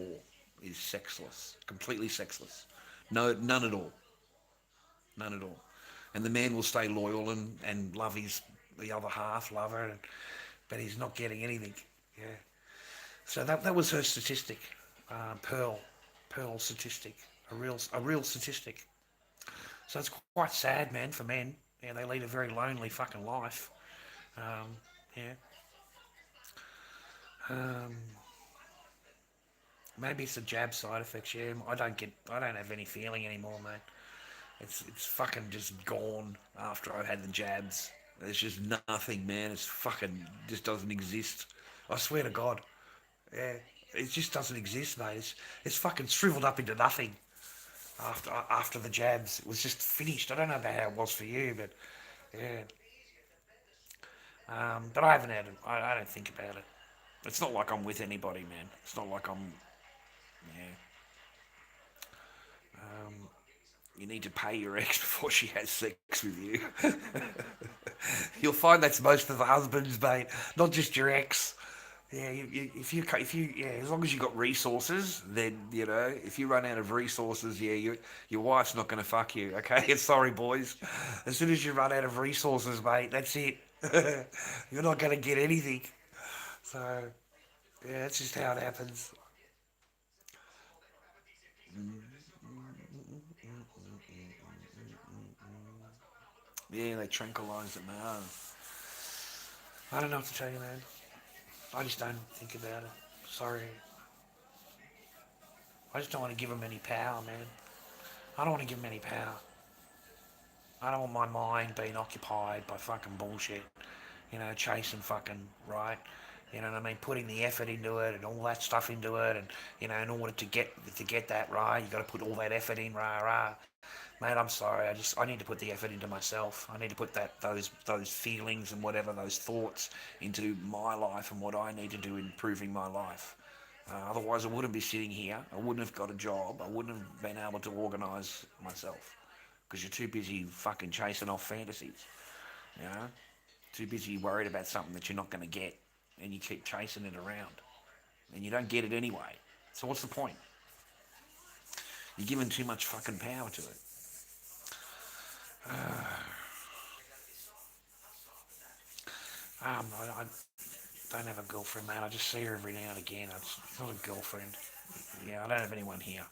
is sexless, completely sexless. No, none at all, none at all. And the man will stay loyal and love the other half, love her, but he's not getting anything. Yeah. So that was her statistic, Pearl's statistic, a real statistic. So it's quite sad, man, for men. Yeah, they lead a very lonely fucking life. Um, yeah. Um, Maybe it's the jab side effects. Yeah, I don't have any feeling anymore, mate. It's fucking just gone after I had the jabs. There's just nothing, man. It's fucking just doesn't exist. I swear to God. Yeah, it just doesn't exist, mate. It's fucking shriveled up into nothing after the jabs. It was just finished. I don't know about how it was for you, but yeah. But I haven't had it. I don't think about it. It's not like I'm with anybody, man. It's not like I'm. Yeah. Um, you need to pay your ex before she has sex with you. You'll find that's most of the husbands, mate. Not just your ex. Yeah, yeah, as long as you got resources, then if you run out of resources, yeah, your wife's not going to fuck you. Okay, sorry, boys. As soon as you run out of resources, mate, that's it. You're not going to get anything. So yeah, that's just how it happens. Yeah, they tranquilise them. I don't know what to tell you, man. I just don't think about it. Sorry. I just don't want to give them any power, man. I don't want to give them any power. I don't want my mind being occupied by fucking bullshit. Chasing fucking, right? You know what I mean? Putting the effort into it and all that stuff into it, and in order to get that right, you got to put all that effort in, rah rah. Mate, I'm sorry. I need to put the effort into myself. I need to put those feelings and whatever those thoughts into my life and what I need to do in improving my life. Otherwise, I wouldn't be sitting here. I wouldn't have got a job. I wouldn't have been able to organise myself because you're too busy fucking chasing off fantasies. You know, too busy worried about something that you're not going to get, and you keep chasing it around, and you don't get it anyway. So what's the point? You're giving too much fucking power to it. I don't have a girlfriend, man. I just see her every now and again. It's not a girlfriend. Yeah, I don't have anyone here.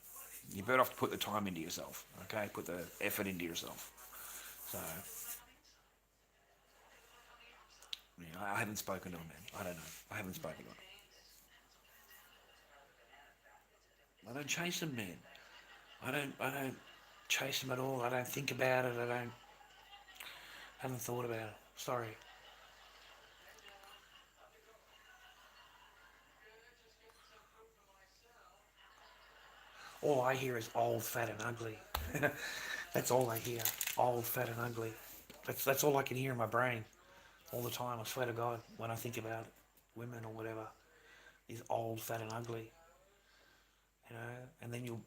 You better off to put the time into yourself, okay? Put the effort into yourself. So, yeah, I haven't spoken to her, man. I don't know. I haven't spoken to her. I don't chase them, man. I don't chase them at all. I don't think about it. Haven't thought about it. Sorry. All I hear is old, fat, and ugly. That's all I hear. Old, fat, and ugly. That's all I can hear in my brain all the time. I swear to God, when I think about women or whatever, is old, fat, and ugly. And then you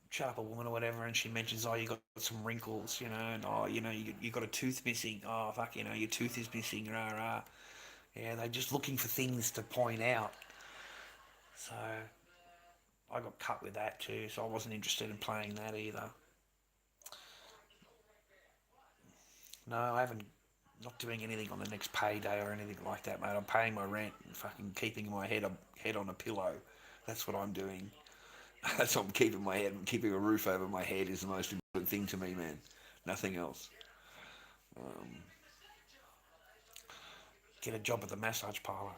chat up a woman or whatever, and she mentions, oh, you got some wrinkles, and oh, you got a tooth missing. Oh, fuck, your tooth is missing. Rah rah. Yeah, they're just looking for things to point out. So I got cut with that too. So I wasn't interested in playing that either. No, I haven't. Not doing anything on the next payday or anything like that, mate. I'm paying my rent and fucking keeping my head on a pillow. That's what I'm doing. That's what I'm keeping my head. Keeping a roof over my head is the most important thing to me, man. Nothing else. Um, get a job at the massage parlour.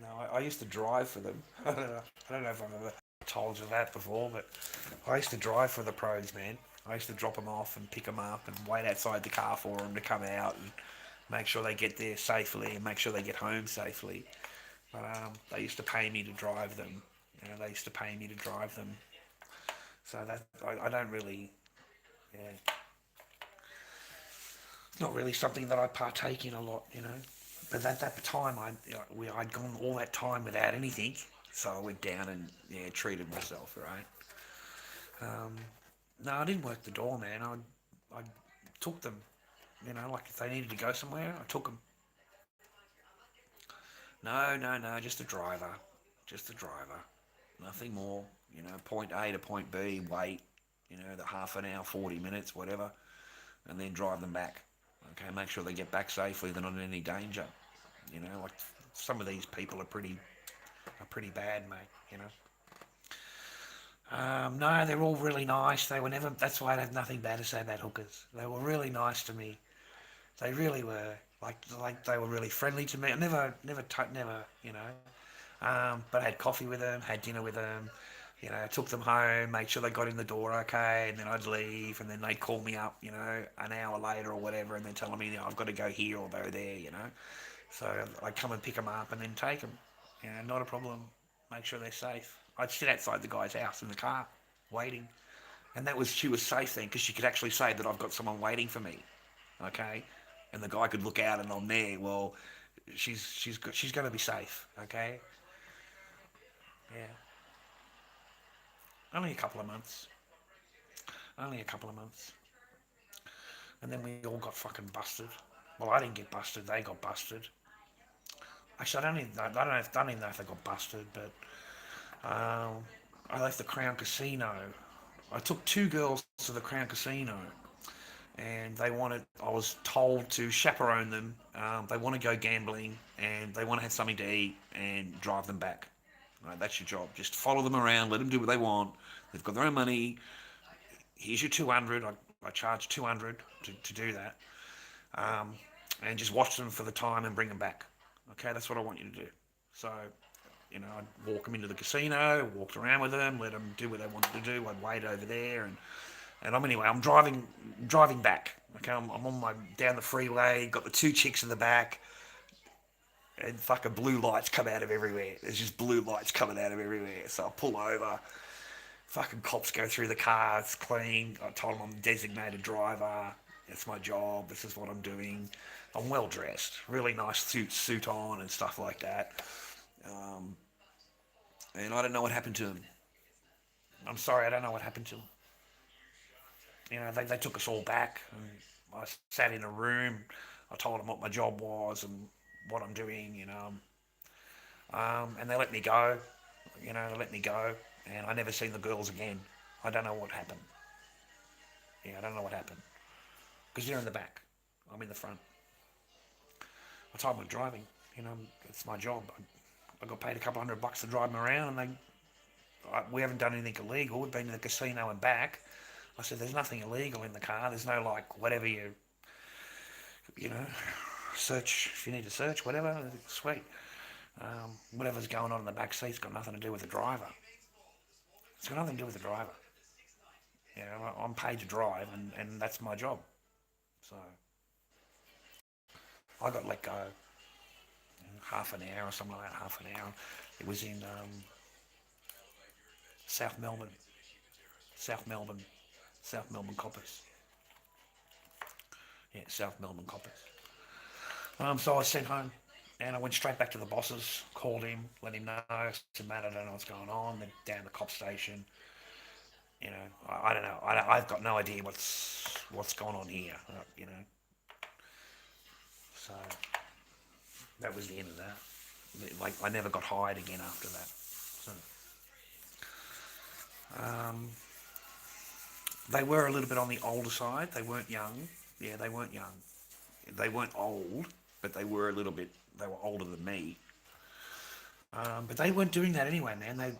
No, I used to drive for them. I don't know if I've ever told you that before, but I used to drive for the pros, man. I used to drop them off and pick them up and wait outside the car for them to come out and make sure they get there safely and make sure they get home safely. But they used to pay me to drive them. You know, they used to pay me to drive them. So that I don't really, yeah, it's not really something that I partake in a lot, you know. But at that time, I'd gone all that time without anything, so I went down and yeah, treated myself, right? Um, no, I didn't work the door, man. I took them, you know, like if they needed to go somewhere, I took them. No, no, no, just a driver, just a driver, nothing more. You know, point A to point B, wait, you know, the half an hour, 40 minutes, whatever, and then drive them back. Okay, make sure they get back safely. They're not in any danger. You know, like some of these people are pretty bad, mate. You know. No, they're all really nice. They were never. That's why I have nothing bad to say about hookers. They were really nice to me. They really were. Like they were really friendly to me. I never, you know. But I had coffee with them, had dinner with them. You know, took them home, made sure they got in the door okay, and then I'd leave, and then they'd call me up, you know, an hour later or whatever, and then tell me, you know, I've got to go here or go there, you know. So I'd come and pick them up and then take them. You know, not a problem. Make sure they're safe. I'd sit outside the guy's house in the car, waiting, and she was safe then because she could actually say that I've got someone waiting for me, okay, and the guy could look out and I'm there. Well, she's going to be safe, okay. Yeah, only a couple of months. Only a couple of months. And then we all got fucking busted. Well, I didn't get busted. They got busted. Actually, I don't even know if they got busted, but I left the Crown Casino. I took two girls to the Crown Casino, and I was told to chaperone them. They want to go gambling, and they want to have something to eat, and drive them back. Right, that's your job. Just follow them around, let them do what they want. They've got their own money. Here's your 200. I charge 200 to do that. Um, and just watch them for the time and bring them back. Okay, that's what I want you to do. So, you know, I'd walk them into the casino, walked around with them, let them do what they wanted to do. I'd wait over there, and I'm driving back. Okay, I'm on my down the freeway, got the two chicks in the back, and fucking blue lights come out of everywhere. There's just blue lights coming out of everywhere. So I pull over. Fucking cops go through the car. It's clean. I told them I'm a designated driver. It's my job. This is what I'm doing. I'm well dressed. Really nice suit on and stuff like that. Um, and I don't know what happened to them. I'm sorry, I don't know what happened to them. You know, they took us all back. And I sat in a room. I told them what my job was and what I'm doing, you know. And they let me go. You know, they let me go. And I never seen the girls again. I don't know what happened. Yeah, I don't know what happened. Because they're in the back. I'm in the front. I told them I'm driving. You know, it's my job. I got paid a couple $100 to drive them around, and we haven't done anything illegal. We've been to the casino and back. I said, there's nothing illegal in the car. There's no, like, whatever you know, search, if you need to search, whatever, sweet. Whatever's going on in the back seat's got nothing to do with the driver. It's got nothing to do with the driver. You know, I'm paid to drive, and that's my job. So I got let go in half an hour or something like that, half an hour. It was in South Melbourne, South Melbourne, South Melbourne Coppers. Yeah, South Melbourne Coppers. So I was sent home, and I went straight back to the bosses, called him, let him know, said, mate, I don't know what's going on. Then down the cop station. You know, I don't know. I've got no idea what's going on here. You know, so that was the end of that. Like I never got hired again after that. So they were a little bit on the older side. They weren't young. Yeah, they weren't young. They weren't old, but they were a little bit. They were older than me. But they weren't doing that anyway, man.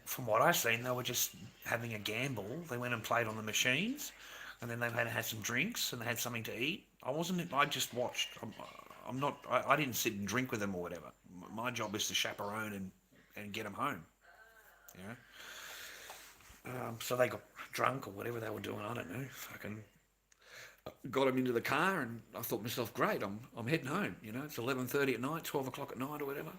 From what I've seen, they were just having a gamble. They went and played on the machines. and then they had some drinks and they had something to eat. I wasn't. I just watched. I'm not. I didn't sit and drink with them or whatever. My job is to chaperone and get them home. You know. So they got drunk or whatever they were doing. I don't know. Fucking got them into the car, and I thought to myself, great. I'm heading home. You know, it's 11:30 at night, 12 o'clock at night or whatever.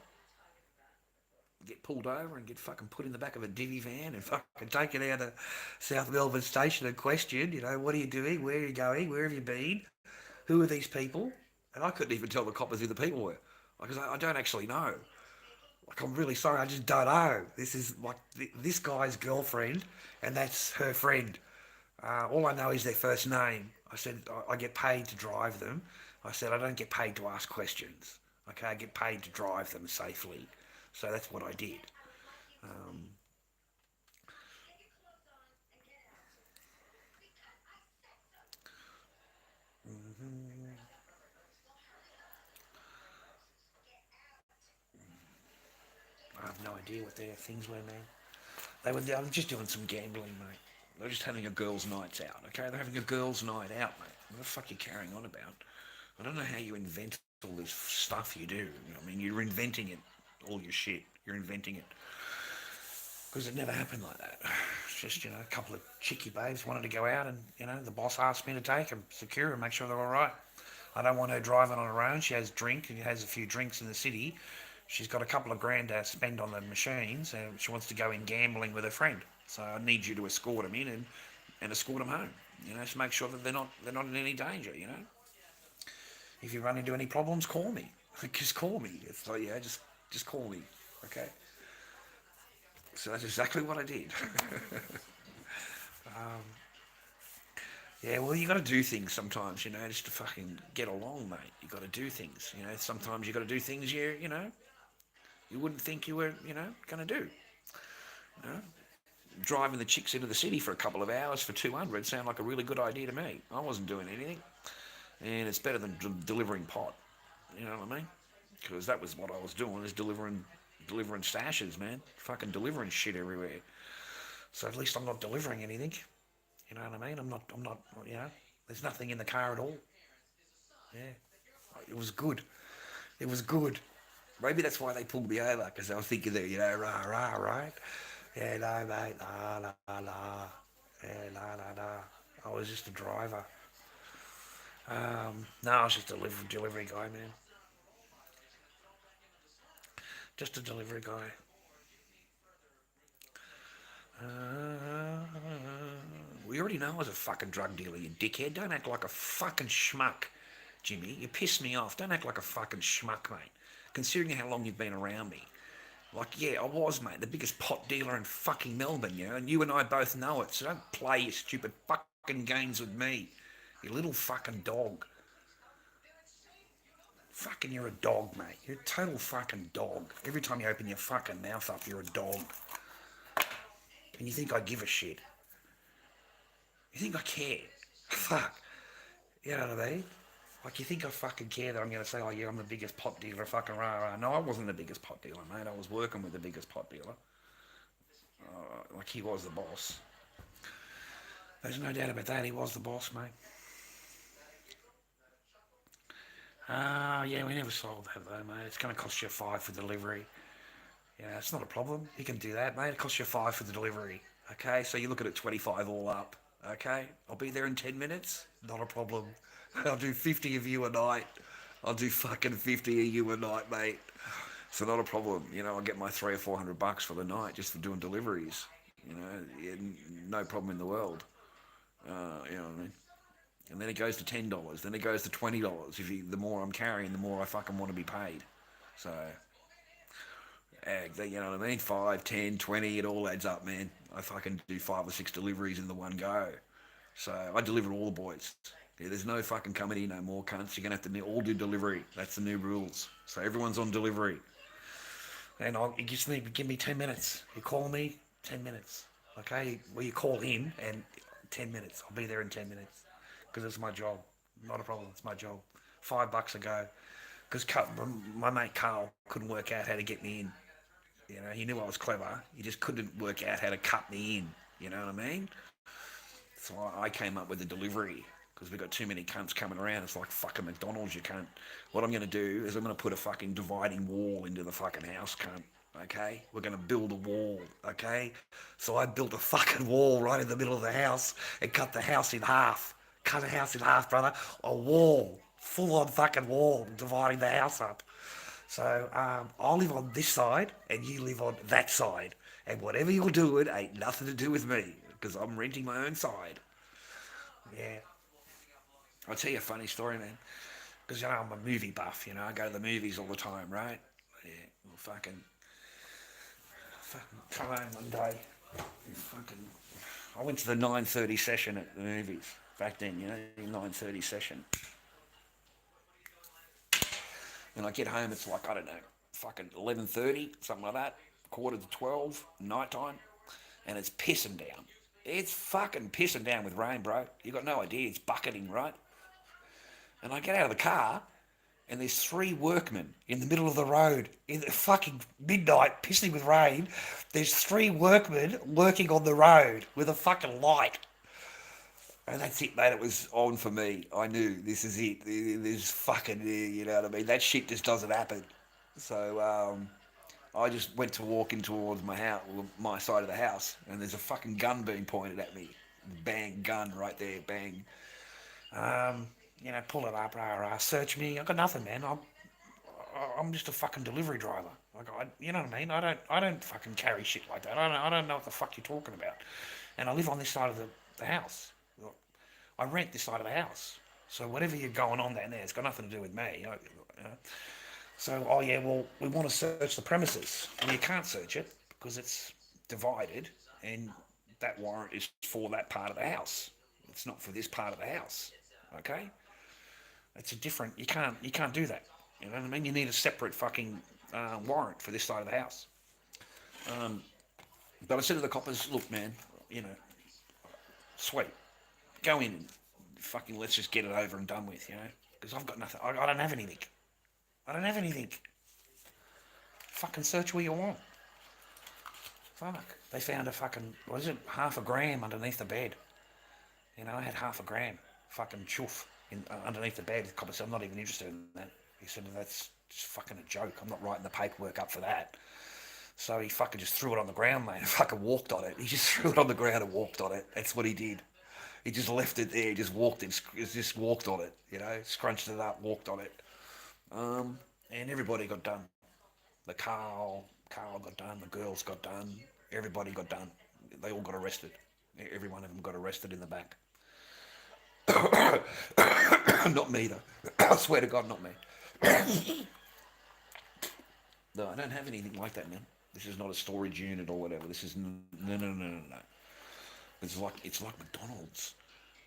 Get pulled over and get fucking put in the back of a divvy van and fucking taken out of South Melbourne Station and questioned, you know, what are you doing? Where are you going? Where have you been? Who are these people? And I couldn't even tell the coppers who the people were. Because I don't actually know. Like, I'm really sorry, I just don't know. This is like this guy's girlfriend and that's her friend. All I know is their first name. I said, I get paid to drive them. I said, I don't get paid to ask questions. Okay, I get paid to drive them safely. So that's what I did. Um, I have no idea what their things were, man. They were just doing some gambling, mate. They're just having a girls' nights out, okay? They're having a girls' night out, mate. What the fuck are you carrying on about? I don't know how you invent all this stuff you do. I mean, you're inventing it, all your shit. You're inventing it. Because it never happened like that. It's just, you know, a couple of cheeky babes wanted to go out and, you know, the boss asked me to take them, secure them, make sure they're all right. I don't want her driving on her own. She has a few drinks in the city. She's got a couple of grand to spend on the machines and she wants to go in gambling with her friend. So I need you to escort them in and escort them home. You know, to make sure that they're not in any danger, you know. If you run into any problems, call me. Just call me. It's like, yeah, just call me. Okay. So that's exactly what I did. Yeah, well, you got to do things sometimes, you know, just to fucking get along, mate. You got to do things, you know. Sometimes you got to do things you know, you wouldn't think you were, you know, going to do. You know, driving the chicks into the city for a couple of hours for 200 sounded like a really good idea to me. I wasn't doing anything, and it's better than delivering pot. You know what I mean? Because that was what I was doing, is delivering stashes, man. Fucking delivering shit everywhere. So at least I'm not delivering anything. You know what I mean? I'm not, you know, there's nothing in the car at all. Yeah. It was good. It was good. Maybe that's why they pulled me over, because they were thinking that, you know, rah, rah, right? Yeah, no, mate, la, la, la. Yeah, la, la, la. I was just a driver. No, I was just a delivery guy, man. Just a delivery guy. We already know I was a fucking drug dealer, you dickhead. Don't act like a fucking schmuck, Jimmy. You piss me off. Don't act like a fucking schmuck, mate. Considering how long you've been around me. Like, yeah, I was, mate, the biggest pot dealer in fucking Melbourne, you know, and you and I both know it, so don't play your stupid fucking games with me. You little fucking dog. Fucking, you're a dog, mate. You're a total fucking dog. Every time you open your fucking mouth up, you're a dog. And you think I give a shit. You think I care? Fuck. You know what I mean? Like, you think I fucking care that I'm going to say, oh yeah, I'm the biggest pot dealer, fucking rah rah. No, I wasn't the biggest pot dealer, mate. I was working with the biggest pot dealer. Like, he was the boss. There's no doubt about that, he was the boss, mate. Yeah, we never sold that though, mate. It's going to cost you $5 for delivery. Yeah, it's not a problem. You can do that, mate. It costs you $5 for the delivery. Okay, so you look at it 25 all up. Okay, I'll be there in 10 minutes. Not a problem. I'll do 50 of you a night. I'll do fucking 50 of you a night, mate. So not a problem. You know, I'll get my $300 or $400 for the night just for doing deliveries. You know, yeah, no problem in the world. You know what I mean? And then it goes to $10. Then it goes to $20. The more I'm carrying, the more I fucking want to be paid. So, you know what I mean? 5, 10, 20, it all adds up, man. I fucking do 5 or 6 deliveries in the one go. So I deliver all the boys. Yeah, there's no fucking coming in no more, cunts. You're going to have to all do delivery. That's the new rules. So everyone's on delivery. And you just need to give me 10 minutes. You call me, 10 minutes. Okay? Well, you call in and 10 minutes. I'll be there in 10 minutes. Because it's my job. Not a problem. It's my job. $5 a go. Because my mate Carl couldn't work out how to get me in. You know, he knew I was clever. He just couldn't work out how to cut me in. You know what I mean? So I came up with a delivery because we got too many cunts coming around. It's like fucking McDonald's, you cunt. What I'm going to do is I'm going to put a fucking dividing wall into the fucking house, cunt. Okay? We're going to build a wall, okay? So I built a fucking wall right in the middle of the house and cut the house in half. Cut a house in half, brother. A wall. Full on fucking wall dividing the house up. So I'll live on this side and you live on that side. And whatever you're doing ain't nothing to do with me because I'm renting my own side. Yeah. I'll tell you a funny story, man. Because, you know, I'm a movie buff, you know. I go to the movies all the time, right? Yeah. Well, fucking come home one day. Fucking, I went to the 9:30 session at the movies back then, you know, the 9:30 session. And I get home, it's like, I don't know, fucking 11:30, something like that, quarter to 12, nighttime, and it's pissing down. It's fucking pissing down with rain, bro. You got no idea, it's bucketing, right? And I get out of the car, and there's three workmen in the middle of the road, in the fucking midnight, pissing with rain. There's three workmen working on the road with a fucking light. And that's it, mate. It was on for me. I knew this is it. This fucking, you know what I mean? That shit just doesn't happen. So I just went to walk in towards my house, my side of the house, and there's a fucking gun being pointed at me. Bang, gun right there, bang. You know, pull it up, search me. I got nothing, man. I'm just a fucking delivery driver. Like, you know what I mean? I don't fucking carry shit like that. I don't know what the fuck you're talking about. And I live on this side of the house. I rent this side of the house. So whatever you're going on down there, it's got nothing to do with me. You know? So, oh yeah, well, we want to search the premises. Well, you can't search it because it's divided and that warrant is for that part of the house. It's not for this part of the house. Okay? It's a different, you can't do that. You know what I mean? You need a separate fucking warrant for this side of the house. But I said to the coppers, look, man, you know, sweet. Go in and fucking let's just get it over and done with, you know? Because I've got nothing. I don't have anything. I don't have anything. Fucking search where you want. Fuck. They found a fucking, what is it, half a gram underneath the bed. You know, I had half a gram. Fucking chuff underneath the bed. The copper said, I'm not even interested in that. He said, that's just fucking a joke. I'm not writing the paperwork up for that. So he fucking just threw it on the ground, mate. Fucking walked on it. He just threw it on the ground and walked on it. That's what he did. He just left it there, just walked it, just walked on it, you know, scrunched it up, walked on it. And everybody got done. The Carl got done, the girls got done, everybody got done. They all got arrested. Every one of them got arrested in the back. Not me, though. I swear to God, not me. No, I don't have anything like that, man. This is not a storage unit or whatever. This is no. It's like McDonald's.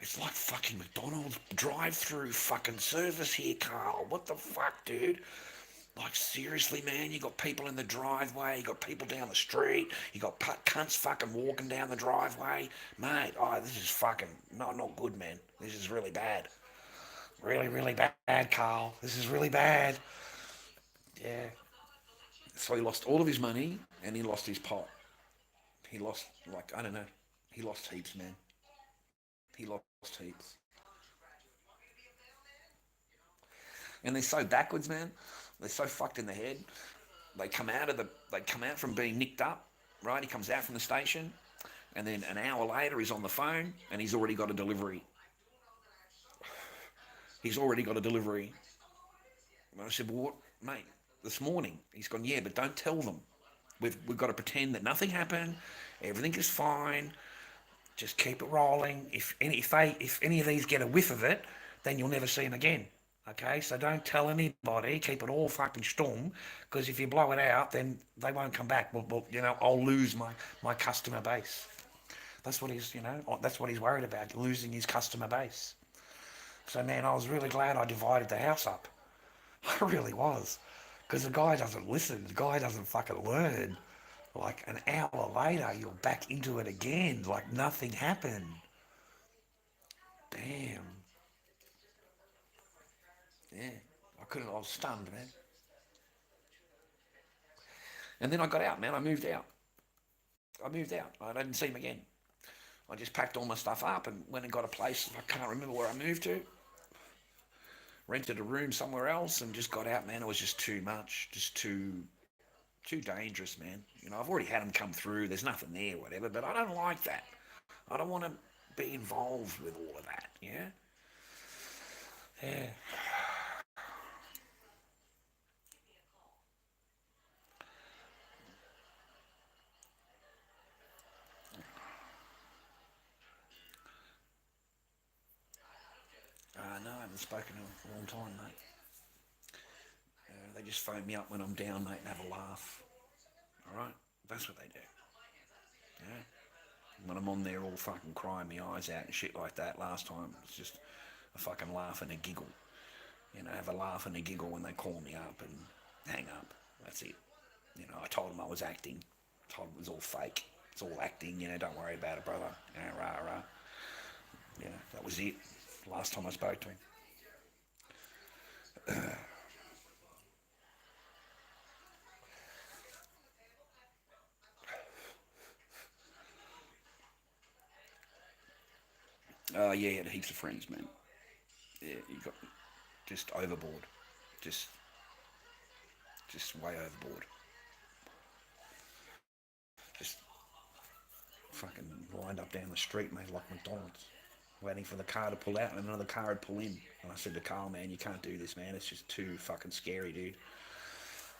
It's like fucking McDonald's drive-through fucking service here, Carl. What the fuck, dude? Like, seriously, man, you got people in the driveway, you got people down the street, you got cunts fucking walking down the driveway. Mate, oh, this is fucking, not good, man. This is really bad. Really, really bad, Carl. This is really bad. Yeah. So he lost all of his money, and he lost his pot. He lost, like, I don't know. He lost heaps, man. He lost heaps. And they're so backwards, man. They're so fucked in the head. They come out from being nicked up, right? He comes out from the station, and then an hour later he's on the phone, and he's already got a delivery. He's already got a delivery. And I said, well, what, mate, this morning? He's gone, yeah, but don't tell them. We've got to pretend that nothing happened. Everything is fine. Just keep it rolling. If any of these get a whiff of it, then you'll never see them again. Okay, so don't tell anybody. Keep it all fucking stum, because if you blow it out, then they won't come back. Well, you know, I'll lose my customer base. That's what that's what he's worried about, losing his customer base. So, man, I was really glad I divided the house up. I really was, because the guy doesn't listen. The guy doesn't fucking learn. Like, an hour later, you're back into it again, like nothing happened. Damn. Yeah, I was stunned, man. And then I got out, man. I moved out. I didn't see him again. I just packed all my stuff up and went and got a place. I can't remember where I moved to. Rented a room somewhere else and just got out, man. It was just too much, just too dangerous, man. You know, I've already had them come through. There's nothing there, whatever. But I don't like that. I don't want to be involved with all of that. Yeah, yeah. No, I haven't spoken to them for a long time, mate. They just phone me up when I'm down, mate, and have a laugh. All right, that's what they do. Yeah. When I'm on there all fucking crying my eyes out and shit like that last time, it's just a fucking laugh and a giggle. You know, have a laugh and a giggle when they call me up and hang up. That's it. You know, I told them I was acting. I told them it was all fake. It's all acting, you know, don't worry about it, brother. You know, rah, rah. You know, that was it. Last time I spoke to him. Yeah, he had heaps of friends, man. Yeah, you got just overboard. Just, just way overboard. Just fucking lined up down the street, mate, like McDonald's, waiting for the car to pull out and another car would pull in. And I said to Carl, man, you can't do this, man. It's just too fucking scary, dude.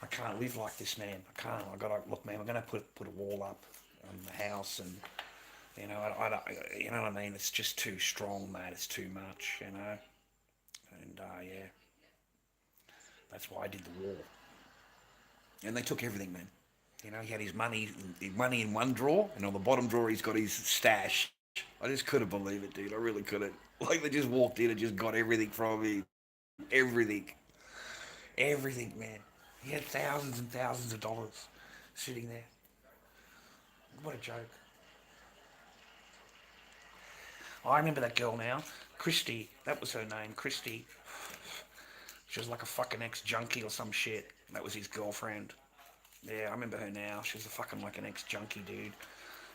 I can't live like this, man. I can't. I gotta look, man. We're gonna put a wall up on the house, and you know, I don't, you know what I mean. It's just too strong, mate. It's too much, you know. And yeah, that's why I did the wall. And they took everything, man. You know, he had his money in one drawer, and on the bottom drawer he's got his stash. I just couldn't believe it, dude. I really couldn't. Like they just walked in and just got everything from me. Everything, everything, man. He had thousands and thousands of dollars sitting there. What a joke. I remember that girl now, Christy. That was her name, Christy. She was like a fucking ex-junkie or some shit. That was his girlfriend. Yeah, I remember her now. She was a fucking like an ex-junkie dude.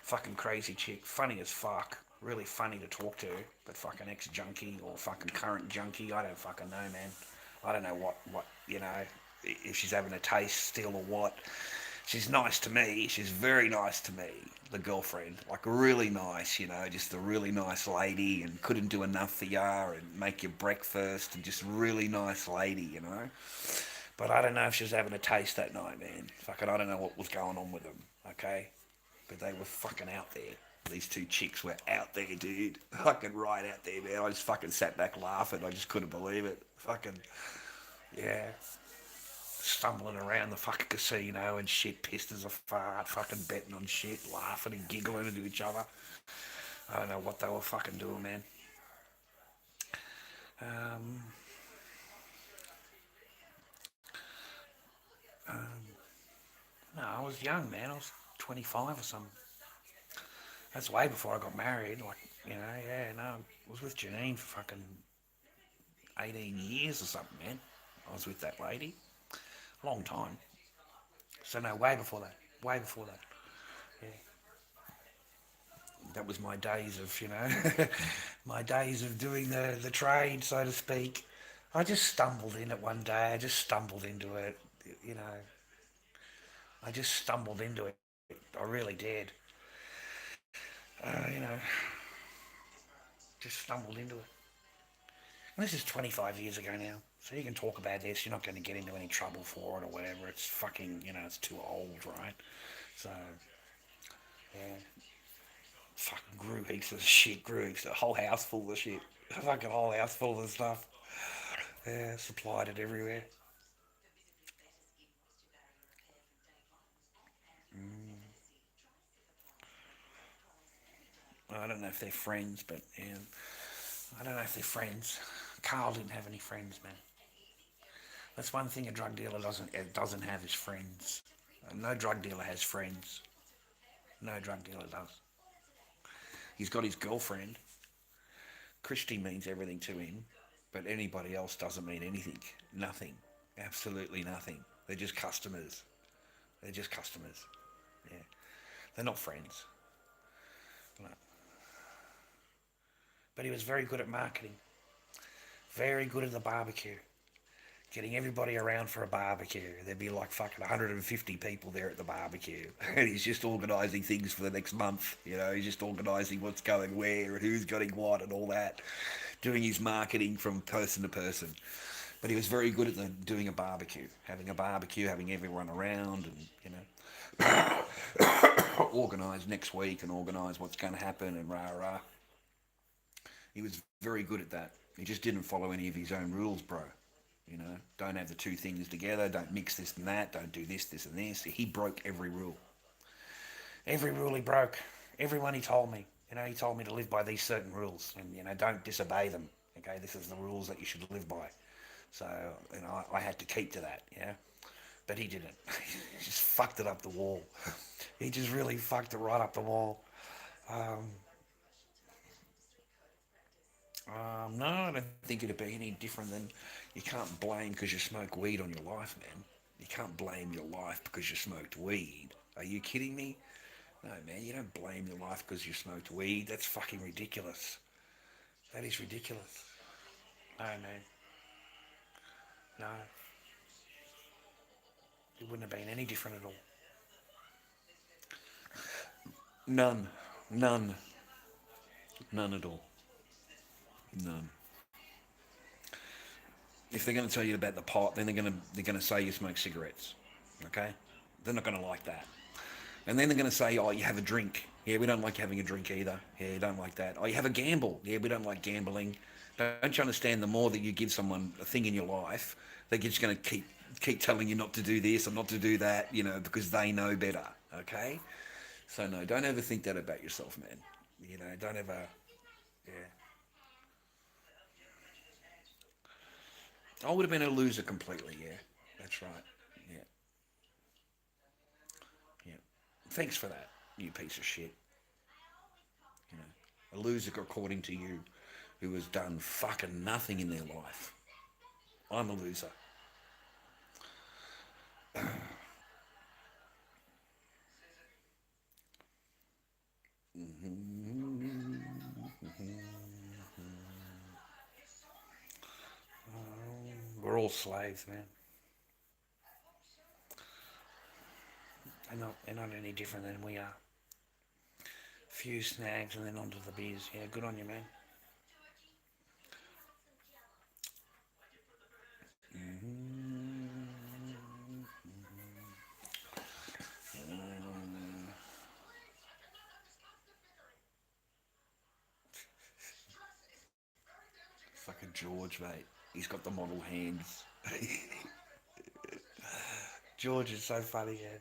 Fucking crazy chick. Funny as fuck. Really funny to talk to. But fucking ex-junkie or fucking current junkie. I don't fucking know, man. I don't know what you know, if she's having a taste still or what. She's nice to me. She's very nice to me, the girlfriend. Like really nice, you know, just a really nice lady and couldn't do enough for ya and make you breakfast and just really nice lady, you know. But I don't know if she was having a taste that night, man. Fucking, I don't know what was going on with them, okay? But they were fucking out there. These two chicks were out there, dude. Fucking right out there, man. I just fucking sat back laughing. I just couldn't believe it. Fucking, yeah. Stumbling around the fucking casino and shit, pissed as a fart, fucking betting on shit, laughing and giggling into each other. I don't know what they were fucking doing, man. Um, no, I was young, man. I was 25 or something. That's way before I got married. Like, you know, yeah, no. I was with Janine for fucking 18 years or something, man. I was with that lady. Long time. So, no, way before that. Way before that. Yeah. That was my days of, you know, my days of doing the trade, so to speak. I just stumbled in it one day. I just stumbled into it, you know. I just stumbled into it. I really did. You know, just stumbled into it. And this is 25 years ago now. So you can talk about this. You're not going to get into any trouble for it or whatever. It's fucking, you know, it's too old, right? So, yeah. Fucking grew heaps of shit. Grew heaps. A whole house full of shit. A fucking whole house full of stuff. Yeah, supplied it everywhere. I don't know if they're friends, but yeah, I don't know if they're friends. Carl didn't have any friends, man. That's one thing a drug dealer doesn't have is friends. No drug dealer has friends. No drug dealer does. He's got his girlfriend. Christy means everything to him, but anybody else doesn't mean anything. Nothing. Absolutely nothing. They're just customers. They're just customers. Yeah. They're not friends. No. But he was very good at marketing. Very good at the barbecue. Getting everybody around for a barbecue. There'd be like fucking 150 people there at the barbecue. And he's just organising things for the next month. You know, he's just organising what's going where and who's getting what and all that. Doing his marketing from person to person. But he was very good at doing a barbecue. Having a barbecue, having everyone around and, you know, organise next week and organise what's going to happen and rah rah. He was very good at that. He just didn't follow any of his own rules, bro. You know, don't have the two things together, don't mix this and that, don't do this, this and this. He broke every rule. Every rule he broke. Every one he told me. You know, he told me to live by these certain rules and, you know, don't disobey them. Okay, this is the rules that you should live by. So, you know, I had to keep to that, yeah. But he didn't. He just fucked it up the wall. He just really fucked it right up the wall. No, I don't think it'd be any different than you can't blame because you smoke weed on your life, man. You can't blame your life because you smoked weed. Are you kidding me? No, man, you don't blame your life because you smoked weed. That's fucking ridiculous. That is ridiculous. No, man. No. It wouldn't have been any different at all. None. None. None at all. None. If they're going to tell you about the pot, then they're going to say you smoke cigarettes. Okay? They're not going to like that. And then they're going to say, oh, you have a drink. Yeah, we don't like having a drink either. Yeah, you don't like that. Oh, you have a gamble. Yeah, we don't like gambling. Don't you understand the more that you give someone a thing in your life, they're just going to keep telling you not to do this or not to do that, you know, because they know better. Okay? So no, don't ever think that about yourself, man. You know, don't ever, yeah. I would have been a loser completely, yeah. That's right. Yeah. Yeah. Thanks for that, you piece of shit. You know. A loser according to you who has done fucking nothing in their life. I'm a loser. We're all slaves, man. They're not any different than we are. Few snags and then onto the beers. Yeah, good on you, man. Fucking George, mate. He's got the model hands. George is so funny, yeah.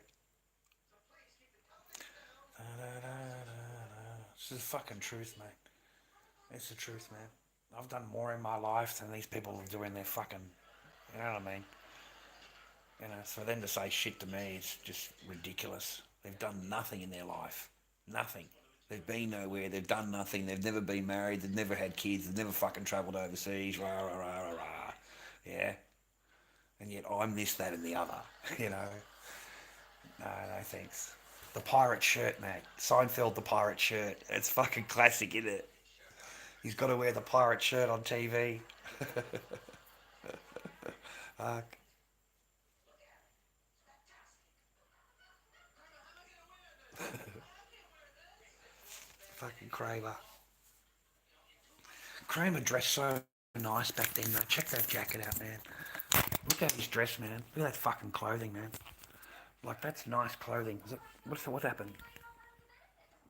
It's the fucking truth, mate. It's the truth, man. I've done more in my life than these people are doing their fucking... You know what I mean? You know, for them to say shit to me is just ridiculous. They've done nothing in their life. Nothing. They've been nowhere. They've done nothing. They've never been married. They've never had kids. They've never fucking travelled overseas. Rah, rah, rah, rah, rah. Yeah? And yet I'm this, that and the other. You know? No, no thanks. The pirate shirt, mate. Seinfeld, the pirate shirt. It's fucking classic, isn't it? He's got to wear the pirate shirt on TV. Fuck. Fucking Kramer. Kramer dressed so nice back then, though. Check that jacket out, man. Look at his dress, man. Look at that fucking clothing, man. Like, that's nice clothing. What happened?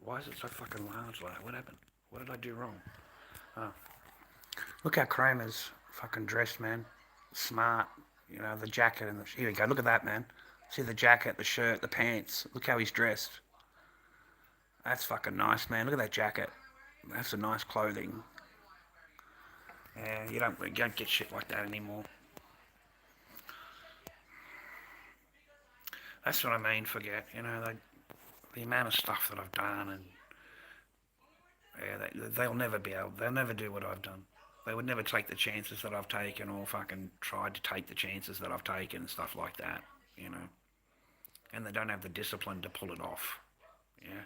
Why is it so fucking large? Like, what happened? What did I do wrong? Oh. Look how Kramer's fucking dressed, man. Smart. You know, the jacket and the... Here we go. Look at that, man. See the jacket, the shirt, the pants. Look how he's dressed. That's fucking nice, man. Look at that jacket. That's some nice clothing. Yeah, you don't get shit like that anymore. That's what I mean, forget. You know, the amount of stuff that I've done and... Yeah, they'll never they'll never do what I've done. They would never take the chances that I've taken or fucking tried to take the chances that I've taken and stuff like that, you know. And they don't have the discipline to pull it off, yeah.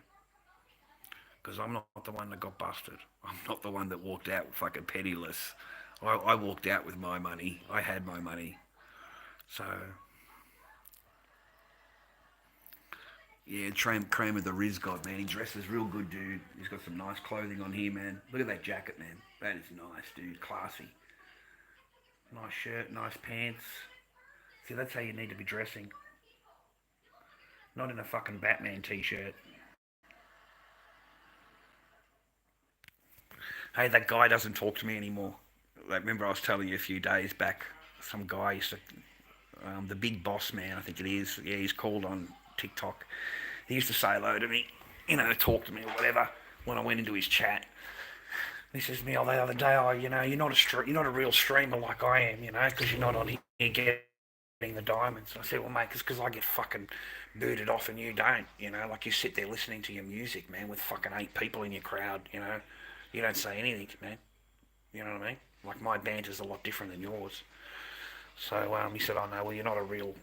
Because I'm not the one that got busted. I'm not the one that walked out fucking penniless. I walked out with my money. I had my money. So, yeah, Kramer the Riz God, man. He dresses real good, dude. He's got some nice clothing on here, man. Look at that jacket, man. That is nice, dude. Classy. Nice shirt, nice pants. See, that's how you need to be dressing. Not in a fucking Batman t-shirt. Hey, that guy doesn't talk to me anymore. Like, remember I was telling you a few days back, some guy used to, the big boss man, I think it is. Yeah, he's called on TikTok. He used to say hello to me, talk to me or whatever when I went into his chat. He says to me, oh, the other day, oh, you're not a real streamer like I am, because you're not on here getting the diamonds. I said, well, mate, it's because I get fucking booted off and you don't, like you sit there listening to your music, man, with fucking 8 people in your crowd, you don't say anything, man. You know what I mean? Like my banter's a lot different than yours. So he said, "Oh no, well you're not a real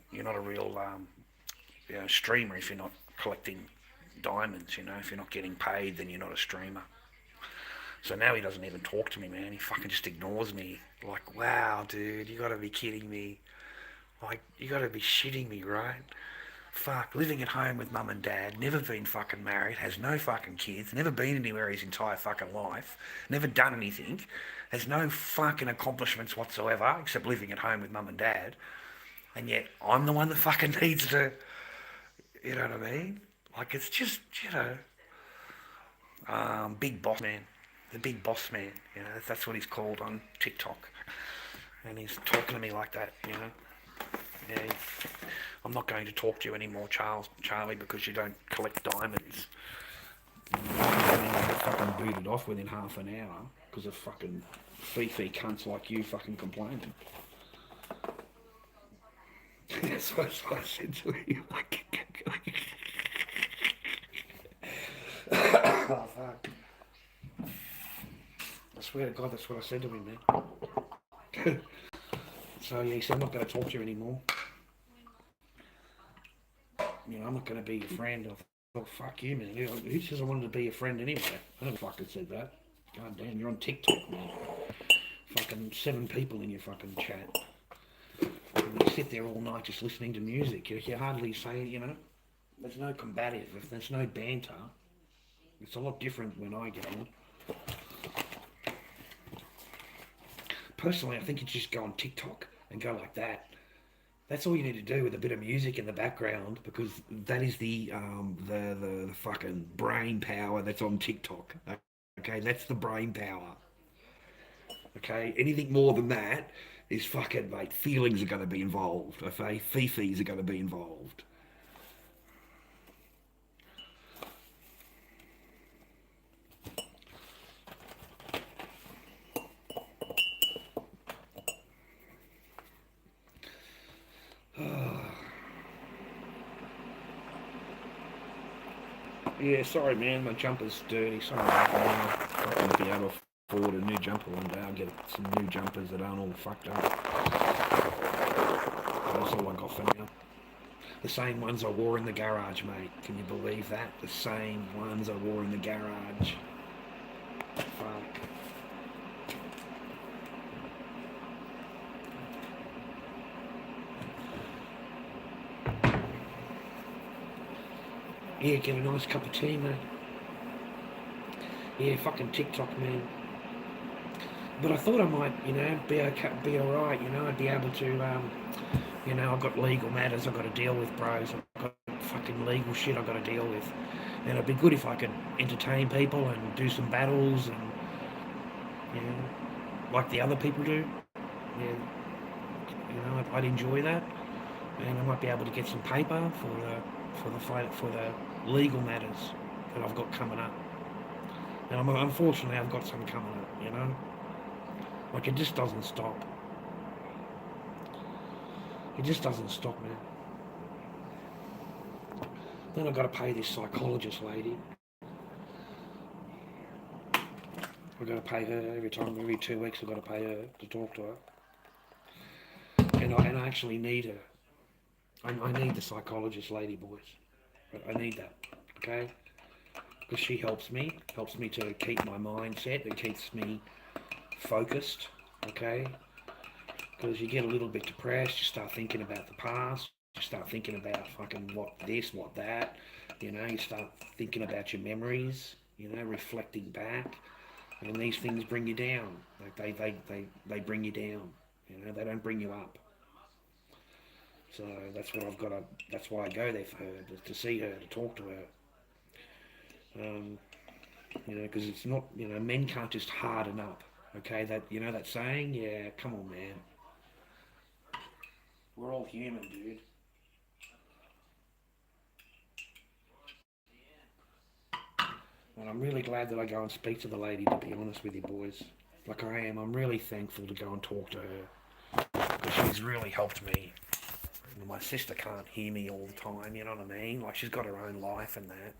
streamer if you're not collecting diamonds. If you're not getting paid, then you're not a streamer." So now he doesn't even talk to me, man. He fucking just ignores me. Like, wow, dude, you gotta be kidding me. Like, you gotta be shitting me, right? Fuck, living at home with mum and dad, never been fucking married, has no fucking kids, never been anywhere his entire fucking life, never done anything, has no fucking accomplishments whatsoever, except living at home with mum and dad, and yet I'm the one that fucking needs to, you know what I mean? Like, it's just, big boss man. The big boss man, that's what he's called on TikTok. And he's talking to me like that, Yeah, I'm not going to talk to you anymore, Charlie, because you don't collect diamonds. And then get fucking booted off within half an hour because of fucking Fifi cunts like you fucking complaining. That's what I said to him. Oh, fuck. I swear to God, that's what I said to him, man. So, yeah, he said, I'm not going to talk to you anymore. I'm not going to be your friend. I thought, fuck you, man. Who says I wanted to be your friend anyway? I never fucking said that. God damn, you're on TikTok, man. Fucking 7 people in your fucking chat. And you sit there all night just listening to music. You hardly say, there's no combative. If there's no banter, it's a lot different when I get on. Personally, I think you just go on TikTok and go like that. That's all you need to do with a bit of music in the background, because that is the fucking brain power that's on TikTok. Okay, that's the brain power. Okay, anything more than that is fucking, mate, feelings are going to be involved. Okay, fifis are going to be involved. Yeah, sorry, man. My jumper's dirty. Sorry, I'm going to be able to afford a new jumper one day. I'll get some new jumpers that aren't all fucked up. That's all I got for now. The same ones I wore in the garage, mate. Can you believe that? The same ones I wore in the garage. Fuck. Yeah, get a nice cup of tea, mate. Yeah, fucking TikTok, man. But I thought I might, be okay, be alright, I'd be able to, I've got legal matters I've got to deal with, bros. I've got fucking legal shit I've got to deal with. And it'd be good if I could entertain people and do some battles and, like the other people do. Yeah, I'd enjoy that. And I might be able to get some paper for the legal matters that I've got coming up. And unfortunately, I've got some coming up, Like, it just doesn't stop. It just doesn't stop, man. Then I've got to pay this psychologist lady. I've got to pay her every 2 weeks I've got to pay her to talk to her. And I actually need her. I need the psychologist lady, boys. I need that, okay? because she helps me to keep my mindset. It keeps me focused, okay? Because you get a little bit depressed, you start thinking about the past, you start thinking about fucking what this, what that, you start thinking about your memories, reflecting back, and these things bring you down. Like they bring you down, they don't bring you up. So that's what I've got to, that's why I go there for her, to see her, to talk to her. Um, because it's not, men can't just harden up. Okay, that saying, yeah, come on, man. We're all human, dude. And I'm really glad that I go and speak to the lady, to be honest with you boys. Like I am, I'm really thankful to go and talk to her. Because she's really helped me. My sister can't hear me all the time, you know what I mean? Like she's got her own life and that.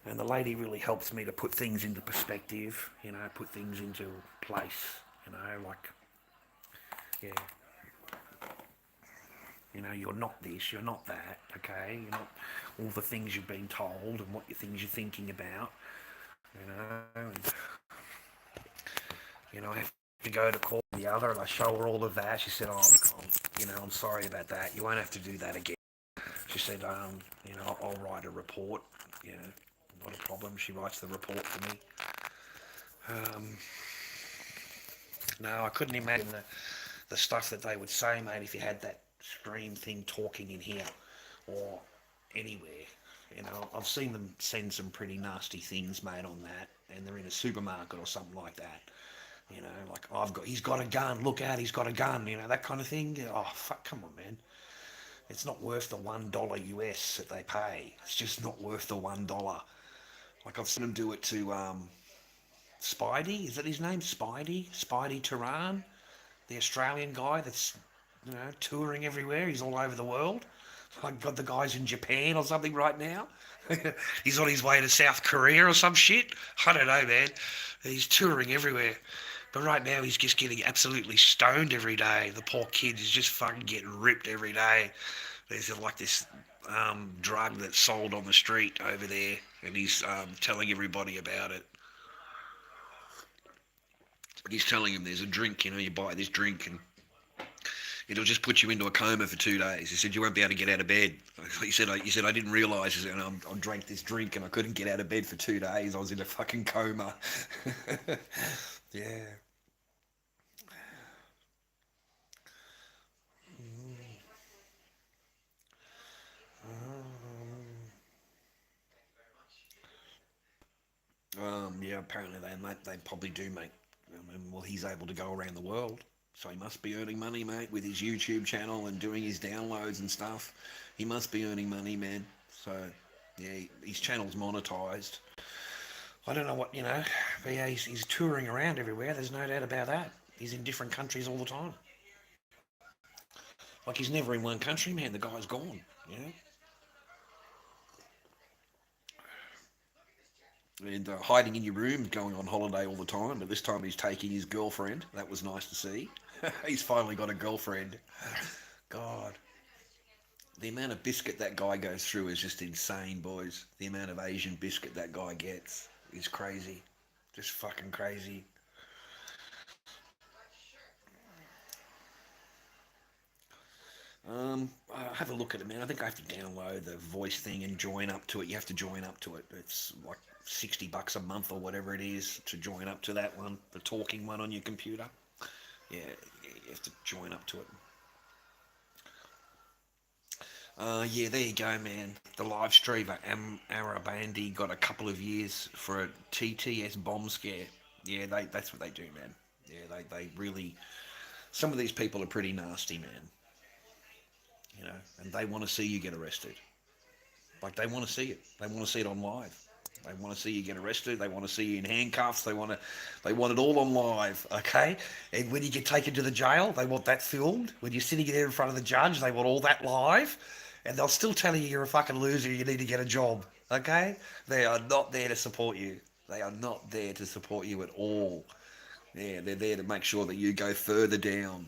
And the lady really helps me to put things into perspective, put things into place, like, yeah. You're not this, you're not that, okay? You're not all the things you've been told and what things you're thinking about, and, I have to go to call the other and I show her all of that. She said, oh, I'm sorry about that. You won't have to do that again. She said, I'll write a report, not a problem. She writes the report for me. No, I couldn't imagine the stuff that they would say, mate, if you had that scream thing talking in here or anywhere. I've seen them send some pretty nasty things, mate, on that, and they're in a supermarket or something like that. Like he's got a gun. Look out, he's got a gun. That kind of thing. Oh fuck, come on, man. It's not worth the $1 US that they pay. It's just not worth the $1. Like I've seen them do it to Spidey. Is that his name? Spidey Turan, the Australian guy that's touring everywhere. He's all over the world. Like got the guy's in Japan or something right now. He's on his way to South Korea or some shit. I don't know, man. He's touring everywhere. But right now he's just getting absolutely stoned every day. The poor kid is just fucking getting ripped every day. There's like this drug that's sold on the street over there, and he's telling everybody about it. He's telling him there's a drink, you buy this drink and it'll just put you into a coma for 2 days. He said you won't be able to get out of bed. He said I didn't realise. He said I drank this drink and I couldn't get out of bed for 2 days. I was in a fucking coma. Yeah. Yeah, apparently they probably do, mate. Well, he's able to go around the world, so he must be earning money, mate, with his YouTube channel and doing his downloads and stuff. He must be earning money, man. So, yeah, his channel's monetized. I don't know what, but yeah, he's touring around everywhere. There's no doubt about that. He's in different countries all the time. Like, he's never in one country, man. The guy's gone, And hiding in your room, going on holiday all the time. But this time he's taking his girlfriend. That was nice to see. He's finally got a girlfriend. God. The amount of biscuit that guy goes through is just insane, boys. The amount of Asian biscuit that guy gets is crazy. Just fucking crazy. Have a look at it, man. I think I have to download the voice thing and join up to it. You have to join up to it. It's like $60 a month or whatever it is to join up to that one, the talking one on your computer. Yeah, you have to join up to it. Yeah, there you go, man. The live streamer Arabandi got a couple of years for a TTS bomb scare. Yeah, that's what they do, man. Yeah, they really. Some of these people are pretty nasty, man. And they want to see you get arrested. Like they want to see it. They want to see it on live. They want to see you get arrested. They want to see you in handcuffs. They want it all on live. Okay. And when you get taken to the jail, they want that filmed. When you're sitting there in front of the judge, they want all that live. And they'll still tell you you're a fucking loser. You need to get a job. Okay. They are not there to support you. They are not there to support you at all. Yeah, they're there to make sure that you go further down.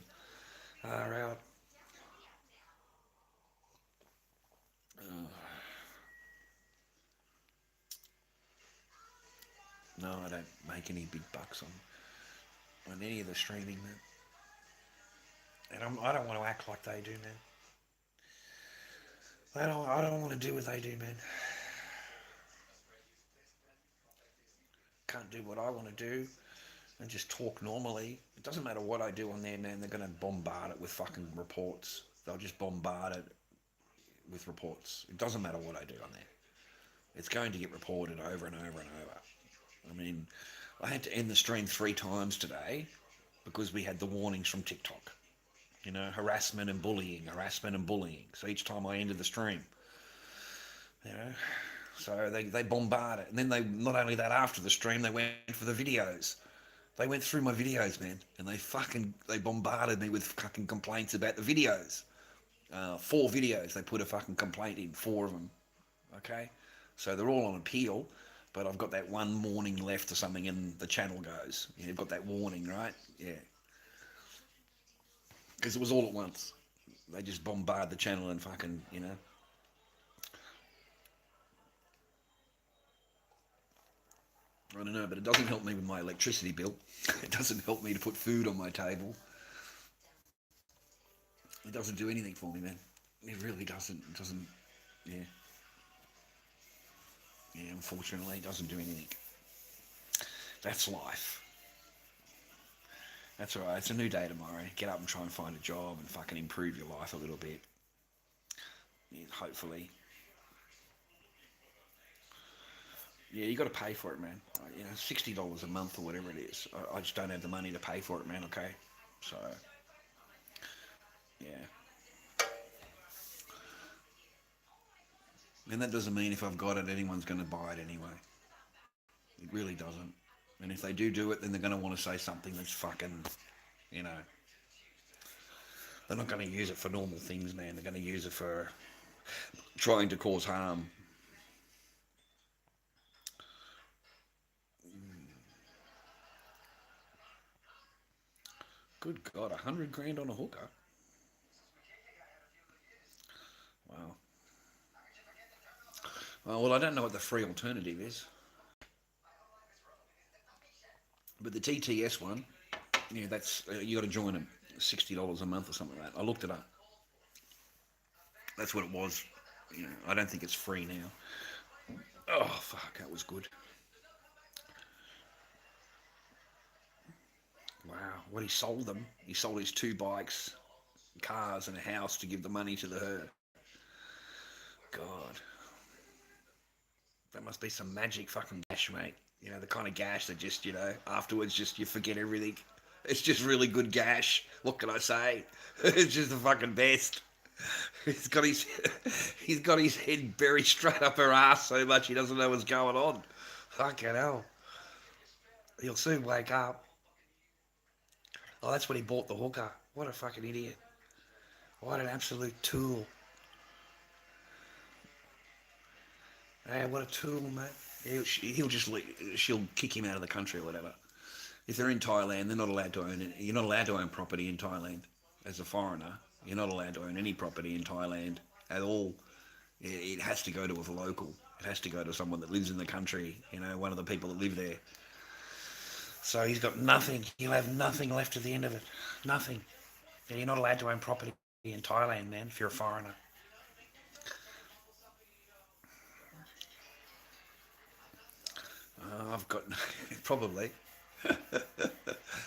All right. No, I don't make any big bucks on any of the streaming, man. And I don't want to act like they do, man. I don't want to do what they do, man. Can't do what I want to do and just talk normally. It doesn't matter what I do on there, man. They're going to bombard it with fucking reports. They'll just bombard it with reports. It doesn't matter what I do on there. It's going to get reported over and over and over. I mean, I had to end the stream 3 times today because we had the warnings from TikTok. You know, harassment and bullying. So each time I ended the stream, you know, so they bombard it. And then they, not only that, after the stream, they went for the videos. They went through my videos, man, and they bombarded me with fucking complaints about the videos. 4 videos, they put a fucking complaint in, 4 of them. Okay? So they're all on appeal, but I've got that 1 warning left or something, and the channel goes. You've got that warning, right? Yeah. Because it was all at once. They just bombard the channel and fucking, you know. I don't know, but it doesn't help me with my electricity bill. It doesn't help me to put food on my table. It doesn't do anything for me, man. It really doesn't. It doesn't, yeah. Yeah, unfortunately, it doesn't do anything. That's life. That's alright. It's a new day tomorrow. Get up and try and find a job and fucking improve your life a little bit. Yeah, hopefully. Yeah, you got to pay for it, man. You know, $60 a month or whatever it is. I just don't have the money to pay for it, man. Okay, so yeah. And that doesn't mean if I've got it, anyone's going to buy it anyway. It really doesn't. And if they do it, then they're going to want to say something that's fucking, you know. They're not going to use it for normal things, man. They're going to use it for trying to cause harm. Good God, 100 grand on a hooker. Wow. Well, I don't know what the free alternative is. But the TTS one, yeah, that's, you got to join them. $60 a month or something like that. I looked it up. That's what it was. You know, I don't think it's free now. Oh, fuck, that was good. Wow, what he sold them. He sold his 2 bikes, cars and a house to give the money to the her. God. That must be some magic fucking gash, mate. You know, the kind of gash that just, you know, afterwards just you forget everything. It's just really good gash. What can I say? It's just the fucking best. He's got his head buried straight up her ass so much he doesn't know what's going on. Fucking hell. He'll soon wake up. Oh, that's when he bought the hooker. What a fucking idiot. What an absolute tool. Hey, what a tool, mate. She'll kick him out of the country or whatever. If they're in Thailand, they're not allowed to own it. You're not allowed to own property in Thailand as a foreigner. You're not allowed to own any property in Thailand at all. It has to go to a local. It has to go to someone that lives in the country, you know, one of the people that live there. So he's got nothing. He'll have nothing left at the end of it. Nothing. And you're not allowed to own property in Thailand, man, if you're a foreigner. I've got... probably.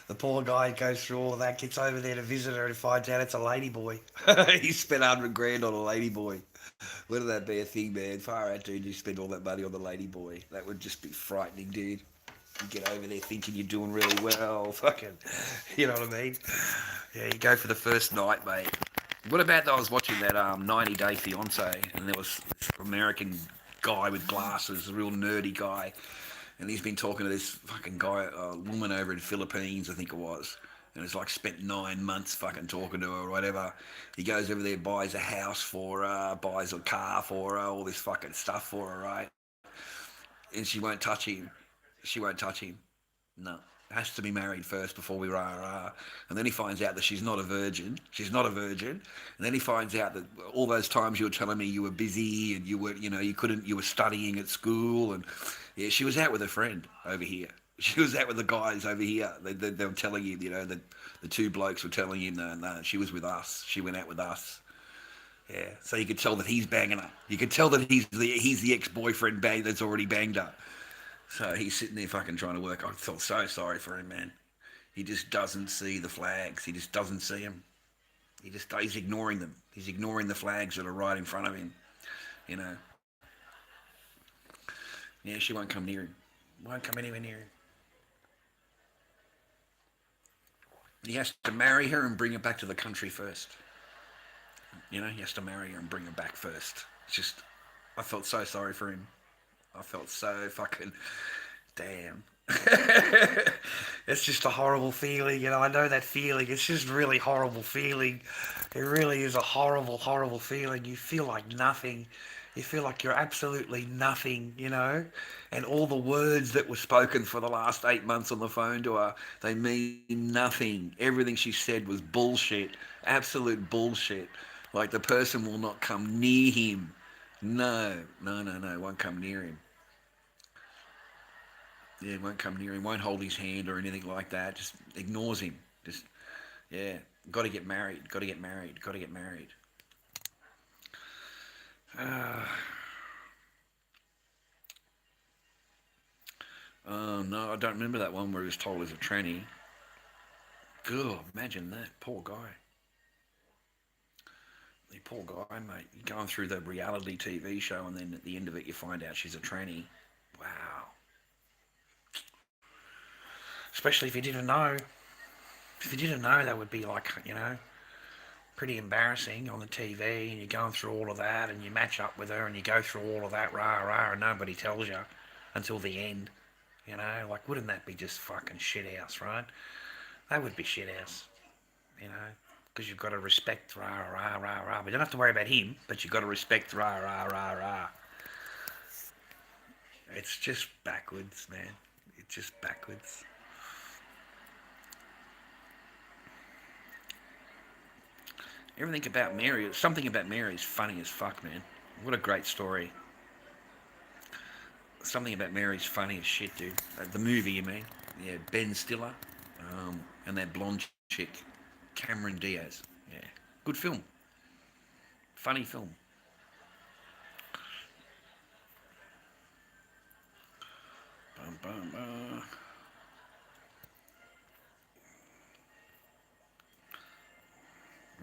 The poor guy goes through all of that, gets over there to visit her and finds out it's a ladyboy. He spent 100 grand on a ladyboy. Wouldn't that be a thing, man? Far out, dude, you spend all that money on the ladyboy. That would just be frightening, dude. You get over there thinking you're doing really well. Fucking, you know what I mean? Yeah, you go for the first night, mate. What about I was watching that 90 Day Fiance, and there was this American guy with glasses, a real nerdy guy, and he's been talking to this fucking guy, woman over in the Philippines, I think it was, and it's like spent 9 months fucking talking to her or whatever. He goes over there, buys a house for her, buys a car for her, all this fucking stuff for her, right? And she won't touch him. She won't touch him. No. has to be married first before we rah rah. And then he finds out that she's not a virgin. She's not a virgin. And then he finds out that all those times you were telling me you were busy and you were, you couldn't, you were studying at school. And yeah, she was out with a friend over here. She was out with the guys over here. They were telling him, the two blokes were telling him, no, she was with us. She went out with us. Yeah, so you could tell that he's banging her. You could tell that he's the ex-boyfriend that's already banged her. So he's sitting there fucking trying to work. I felt so sorry for him, man. He just doesn't see the flags. He just doesn't see them. He's ignoring them. He's ignoring the flags that are right in front of him. Yeah, she won't come near him. Won't come anywhere near him. He has to marry her and bring her back to the country first. He has to marry her and bring her back first. It's just, I felt so sorry for him. I felt so fucking, damn. It's just a horrible feeling, I know that feeling. It's just really horrible feeling. It really is a horrible, horrible feeling. You feel like nothing. You feel like you're absolutely nothing, And all the words that were spoken for the last 8 months on the phone to her, they mean nothing. Everything she said was bullshit. Absolute bullshit. Like the person will not come near him. No, won't come near him. Yeah, won't come near him, won't hold his hand or anything like that. Just ignores him. Just, yeah, got to get married. No, I don't remember that one where he was told he's a tranny. God, imagine that. Poor guy. The poor guy, mate. You're going through the reality TV show and then at the end of it you find out she's a tranny. Wow. Especially if you didn't know. If you didn't know, that would be like, pretty embarrassing on the TV, and you're going through all of that, and you match up with her, and you go through all of that, rah, and nobody tells you until the end. Like, wouldn't that be just fucking shit house, right? That would be shit house, because you've got to respect rah. But you don't have to worry about him, but you've got to respect rah. It's just backwards, man. It's just backwards. Everything about Mary, something about Mary is funny as fuck, man. What a great story. Something about Mary's funny as shit, dude. The movie, you mean? Yeah, Ben Stiller, and that blonde chick, Cameron Diaz. Yeah, good film. Funny film. Bum, bum, bum.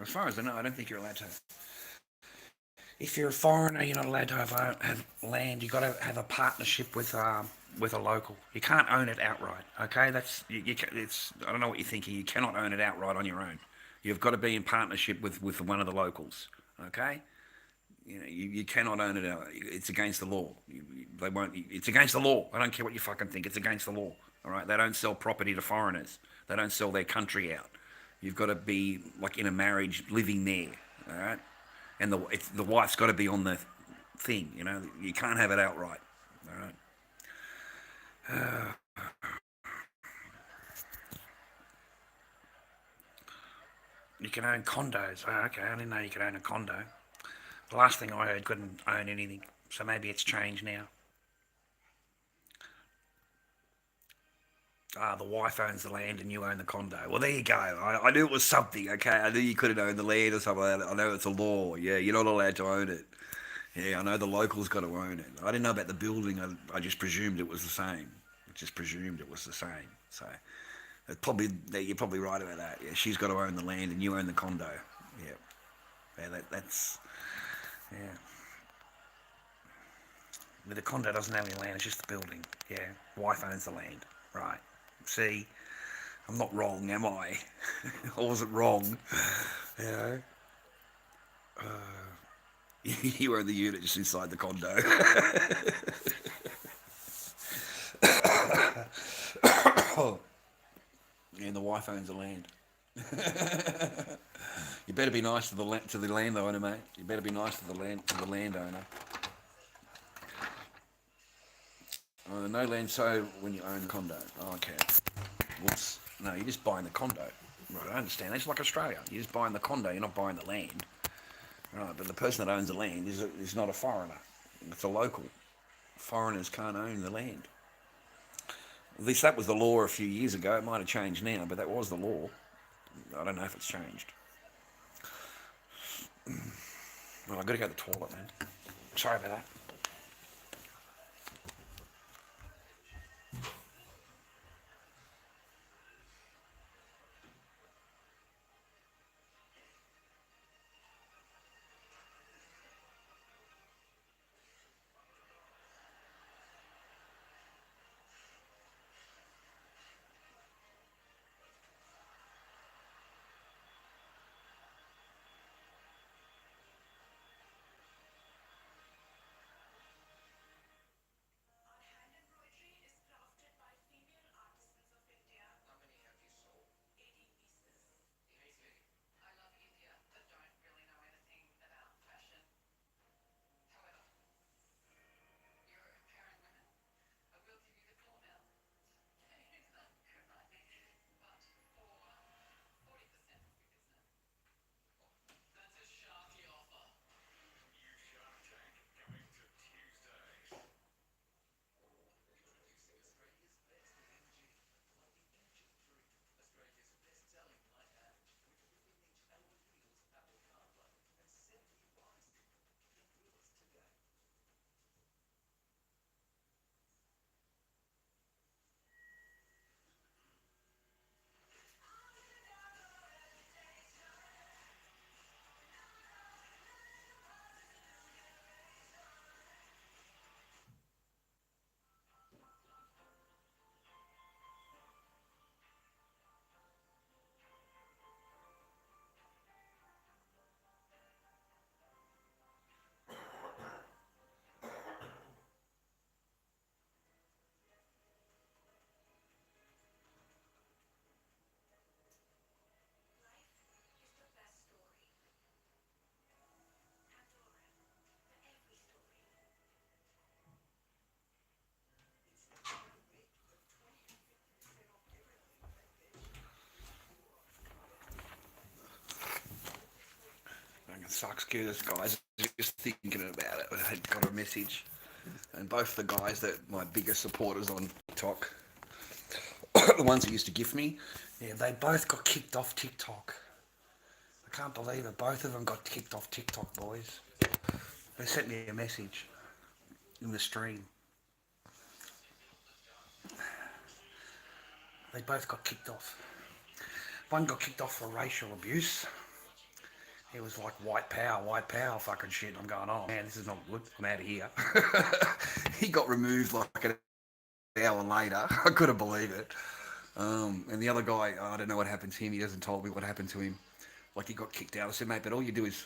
As far as I know, I don't think you're allowed to. If you're a foreigner, you're not allowed to have land. You've got to have a partnership with a local. You can't own it outright. Okay, that's it's. I don't know what you're thinking. You cannot own it outright on your own. You've got to be in partnership with one of the locals. Okay, you cannot own it out. It's against the law. They won't. It's against the law. I don't care what you fucking think. It's against the law. All right. They don't sell property to foreigners. They don't sell their country out. You've got to be like in a marriage, living there, all right? And the wife's got to be on the thing, You can't have it outright, all right? You can own condos. Oh, okay, I didn't know you could own a condo. The last thing I heard, couldn't own anything, so maybe it's changed now. The wife owns the land and you own the condo. Well, there you go. I knew it was something, okay? I knew you couldn't own the land or something like that. I know it's a law. Yeah, you're not allowed to own it. Yeah, I know the locals got to own it. I didn't know about the building. I just presumed it was the same. So, you're probably right about that. Yeah, she's got to own the land and you own the condo. Yeah, that's. But the condo doesn't have any land. It's just the building. Yeah, wife owns the land. Right. See, I'm not wrong, am I? I wasn't wrong. You own the unit just inside the condo. And the wife owns the land. You better be nice to the landowner, mate. You better be nice to the landowner. No land, so when you own the condo. Oh, okay. No, you're just buying the condo. Right, I understand. It's like Australia. You're just buying the condo. You're not buying the land. Right, but the person that owns the land is not a foreigner. It's a local. Foreigners can't own the land. At least that was the law a few years ago. It might have changed now, but that was the law. I don't know if it's changed. Well, I've got to go to the toilet, man. Sorry about that. How many have you sold? Katie, I love India, but don't really know anything about fashion. However, you're comparing women. I will give you the floor now. It's not good, right? But for 40% of your business. That's a Sharky offer. New Shark Tank coming to Tuesdays. Introducing Australia's best energy, like the Energy Drink. Australia's best-selling light app with 15-inch alloy wheels, Apple CarPlay, and 7-year warranty. Get yours today. Life is the best story. Pandora, for every story. Fucking sucks, Curtis, guys. Just thinking about it, I had got a message, and both the guys that my biggest supporters on TikTok, the ones that used to gift me, Yeah, they both got kicked off TikTok. I can't believe it. Both of them got kicked off TikTok, boys. They sent me a message in the stream. They both got kicked off. One got kicked off for racial abuse. It was like white power fucking shit. I'm going, oh man, this is not good. I'm out of here. he got removed like an hour later. I couldn't believe it. And the other guy, I don't know what happened to him. He hasn't told me what happened to him. Like he got kicked out. I said, mate, but all you do is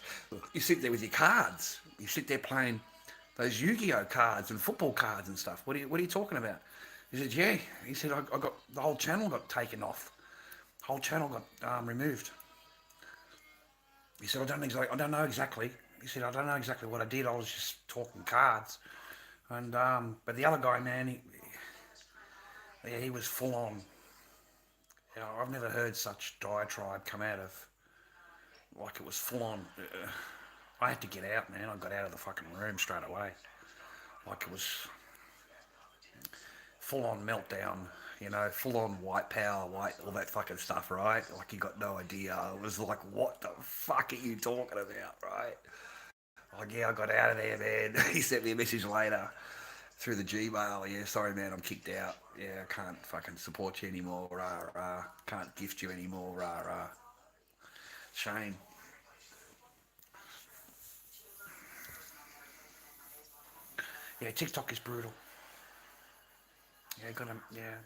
you sit there with your cards. You sit there playing those Yu-Gi-Oh cards and football cards and stuff. What are you talking about? He said, yeah. He said, I got the whole channel got taken off. Whole channel got removed. He said, I don't know exactly. He said, I don't know exactly what I did. I was just talking cards. And but the other guy, man, he was full on. You know, I've never heard such diatribe come out of, like it was full on. I had to get out, man. I got out of the fucking room straight away. Like it was full on meltdown, you know, full on white power, all that fucking stuff, right? Like you got no idea. It was like, what the fuck are you talking about, right? Like, yeah, I got out of there, man. He sent me a message later through the Gmail. Yeah, sorry, man, I'm kicked out. Yeah, I can't fucking support you anymore. Rah, rah. Can't gift you anymore. Rah, rah. Shame. Yeah, TikTok is brutal. Yeah, yeah.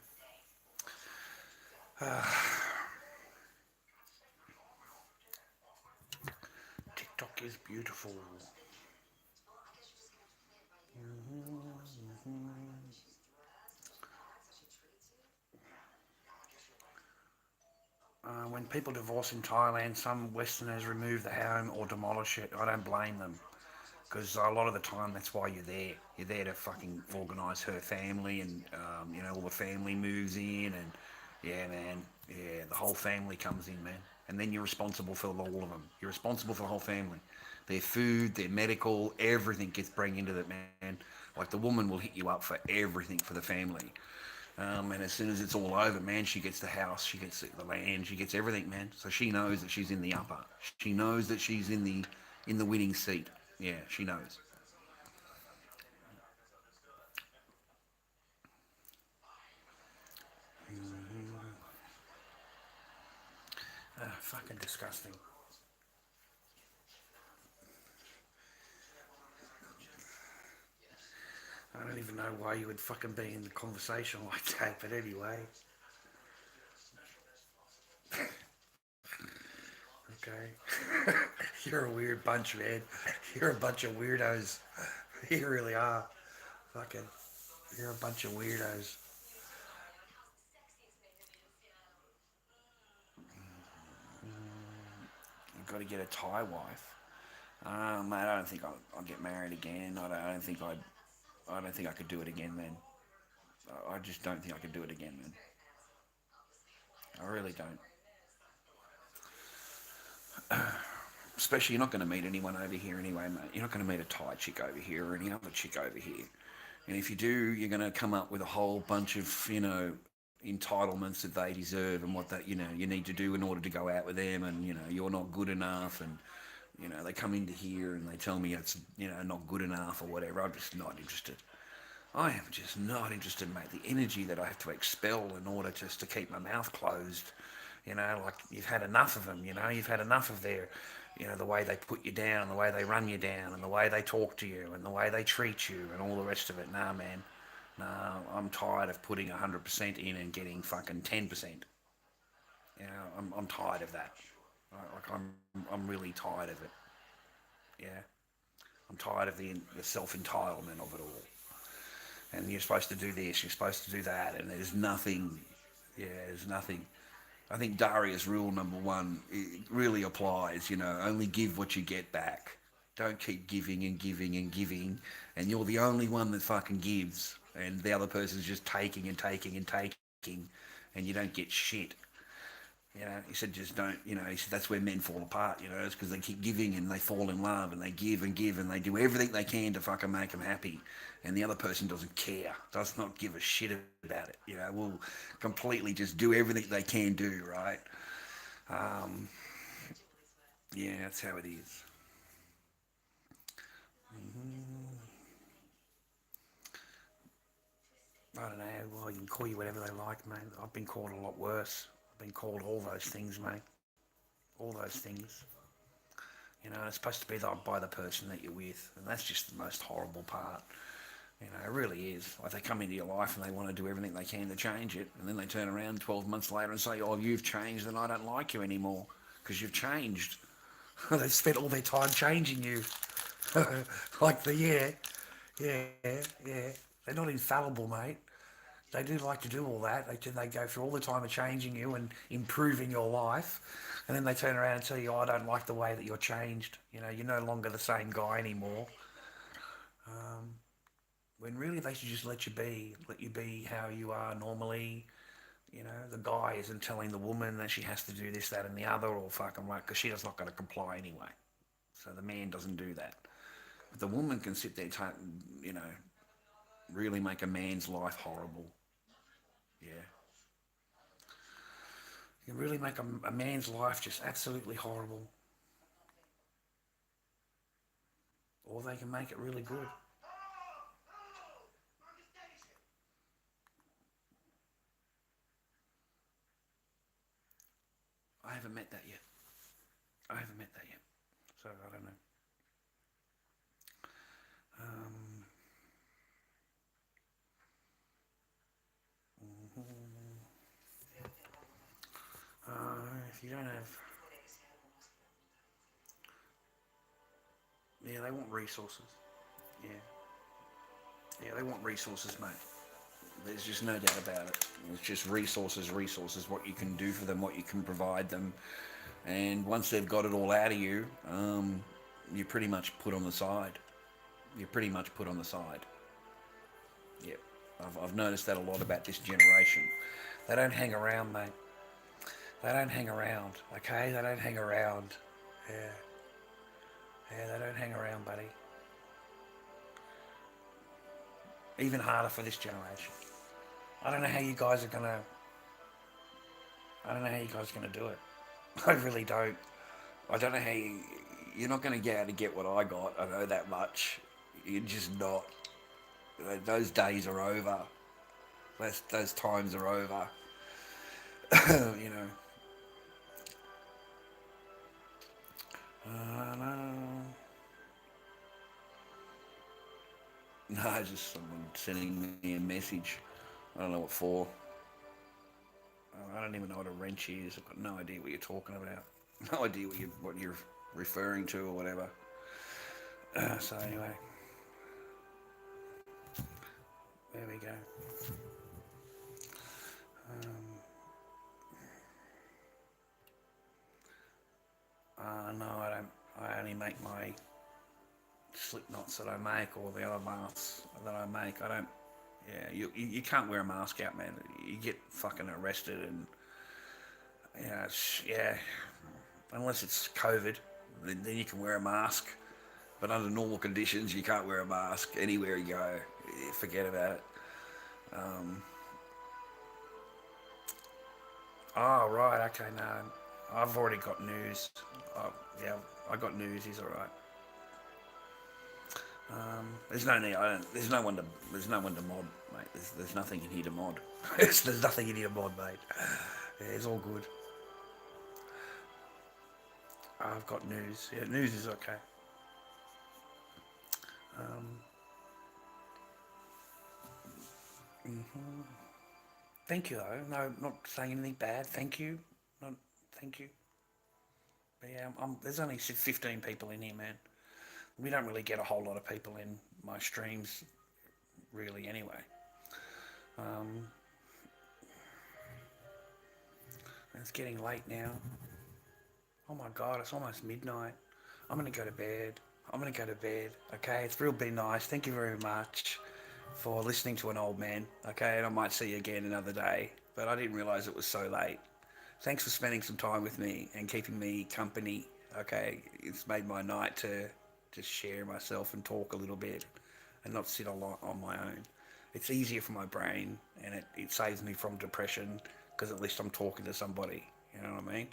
TikTok is beautiful. When people divorce in Thailand, some Westerners remove the home or demolish it. I don't blame them. Because a lot of the time, that's why you're there. You're there to fucking organise her family, and you know, all the family moves in, and yeah, man. Yeah, the whole family comes in, man. And then you're responsible for all of them. You're responsible for the whole family. Their food, their medical, everything gets bring into that, man. Like the woman will hit you up for everything for the family. And as soon as it's all over, man, she gets the house, she gets the land, she gets everything, man. So she knows that she's in the upper. She knows that she's in the winning seat. Yeah, she knows. Fucking disgusting. I don't even know why you would fucking be in the conversation like that, but anyway. Okay. You're a weird bunch, man. You're a bunch of weirdos. You really are. Fucking, you're a bunch of weirdos. You've got to get a Thai wife. Mate, I don't think I'll get married again. I don't think I don't think I could do it again, man. I just don't think I could do it again, man. I really don't. Especially, you're not going to meet anyone over here anyway, mate. You're not going to meet a Thai chick over here or any other chick over here. And if you do, you're going to come up with a whole bunch of, entitlements that they deserve and what that, you need to do in order to go out with them. And, you're not good enough. And, they come into here and they tell me it's, not good enough or whatever. I'm just not interested. I am just not interested, mate. The energy that I have to expel in order just to keep my mouth closed, like you've had enough of them, you've had enough of their, the way they put you down, the way they run you down, and the way they talk to you, and the way they treat you, and all the rest of it. Nah, man. Nah, I'm tired of putting 100% in and getting fucking 10%. I'm tired of that. Like I'm really tired of it. Yeah, I'm tired of the self entitlement of it all. And you're supposed to do this, you're supposed to do that, and there's nothing. Yeah, there's nothing. I think Daria's rule number one, it really applies. Only give what you get back. Don't keep giving and giving and giving, and you're the only one that fucking gives, and the other person's just taking and taking and taking, and you don't get shit. He said just don't, he said that's where men fall apart, it's because they keep giving and they fall in love and they give and they do everything they can to fucking make them happy. And the other person doesn't care, does not give a shit about it, will completely just do everything they can do, right? Um, yeah, that's how it is. I don't know, well, you can call you whatever they like, mate. I've been called a lot worse. I've been called all those things, mate. All those things. It's supposed to be by the person that you're with, and that's just the most horrible part. It really is. Like they come into your life and they want to do everything they can to change it, and then they turn around 12 months later and say, "Oh, you've changed, and I don't like you anymore because you've changed." They've spent all their time changing you. Like yeah, yeah. They're not infallible, mate. They do like to do all that. They go through all the time of changing you and improving your life, and then they turn around and tell you, "Oh, I don't like the way that you're changed. You're no longer the same guy anymore." When really they should just let you be how you are normally. The guy isn't telling the woman that she has to do this, that, and the other, or fucking right, because she's not going to comply anyway. So the man doesn't do that. But the woman can sit there, really make a man's life horrible. Yeah. You can really make a man's life just absolutely horrible. Or they can make it really good. I haven't met that yet. I haven't met that yet. So I don't know. Um, if you don't have, yeah, they want resources. Yeah, yeah, they want resources, mate. There's just no doubt about it. It's just resources, resources. What you can do for them, what you can provide them, and once they've got it all out of you, you're pretty much put on the side. You're pretty much put on the side. Yep. I've noticed that a lot about this generation. They don't hang around, mate. They don't hang around, okay? They don't hang around. Yeah. Yeah, they don't hang around, buddy. Even harder for this generation. I don't know how you guys are gonna. I don't know how you guys are gonna do it. I really don't. I don't know how you're not gonna get able to get what I got. I know that much. You're just not. Those days are over. Those times are over. You know. No. No, just someone sending me a message. I don't know what for. I don't even know what a wrench is. I've got no idea what you're talking about. No idea what you're referring to or whatever. So anyway, there we go. No, I don't. I only make my slip knots that I make, or the other masks that I make. I don't. Yeah, you can't wear a mask out, man. You get fucking arrested, and yeah. Unless it's COVID, then you can wear a mask. But under normal conditions, you can't wear a mask anywhere you go. Forget about it. Oh, right, okay, no. I've already got news. Oh, yeah, I got news, he's alright. There's no need, there's no one to mod, mate. There's nothing in here to mod. There's nothing in here to mod, mate. Yeah, it's all good. I've got news. Yeah, news is okay. Thank you, though. No, not saying anything bad. Thank you. Not, thank you. But yeah, there's only 15 people in here, man. We don't really get a whole lot of people in my streams, really, anyway. It's getting late now. Oh my God, it's almost midnight. I'm going to go to bed. Okay, it's real been nice. Thank you very much for listening to an old man. Okay, and I might see you again another day. But I didn't realise it was so late. Thanks for spending some time with me and keeping me company. Okay, it's made my night to just share myself and talk a little bit and not sit a lot on my own. It's easier for my brain, and it saves me from depression because at least I'm talking to somebody. You know what I mean?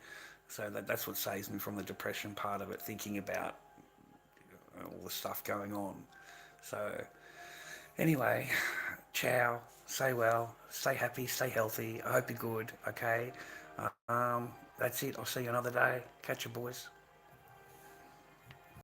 So that's what saves me from the depression part of it, thinking about all the stuff going on. So anyway, ciao. Stay well. Stay happy. Stay healthy. I hope you're good. Okay. That's it. I'll see you another day. Catch you, boys.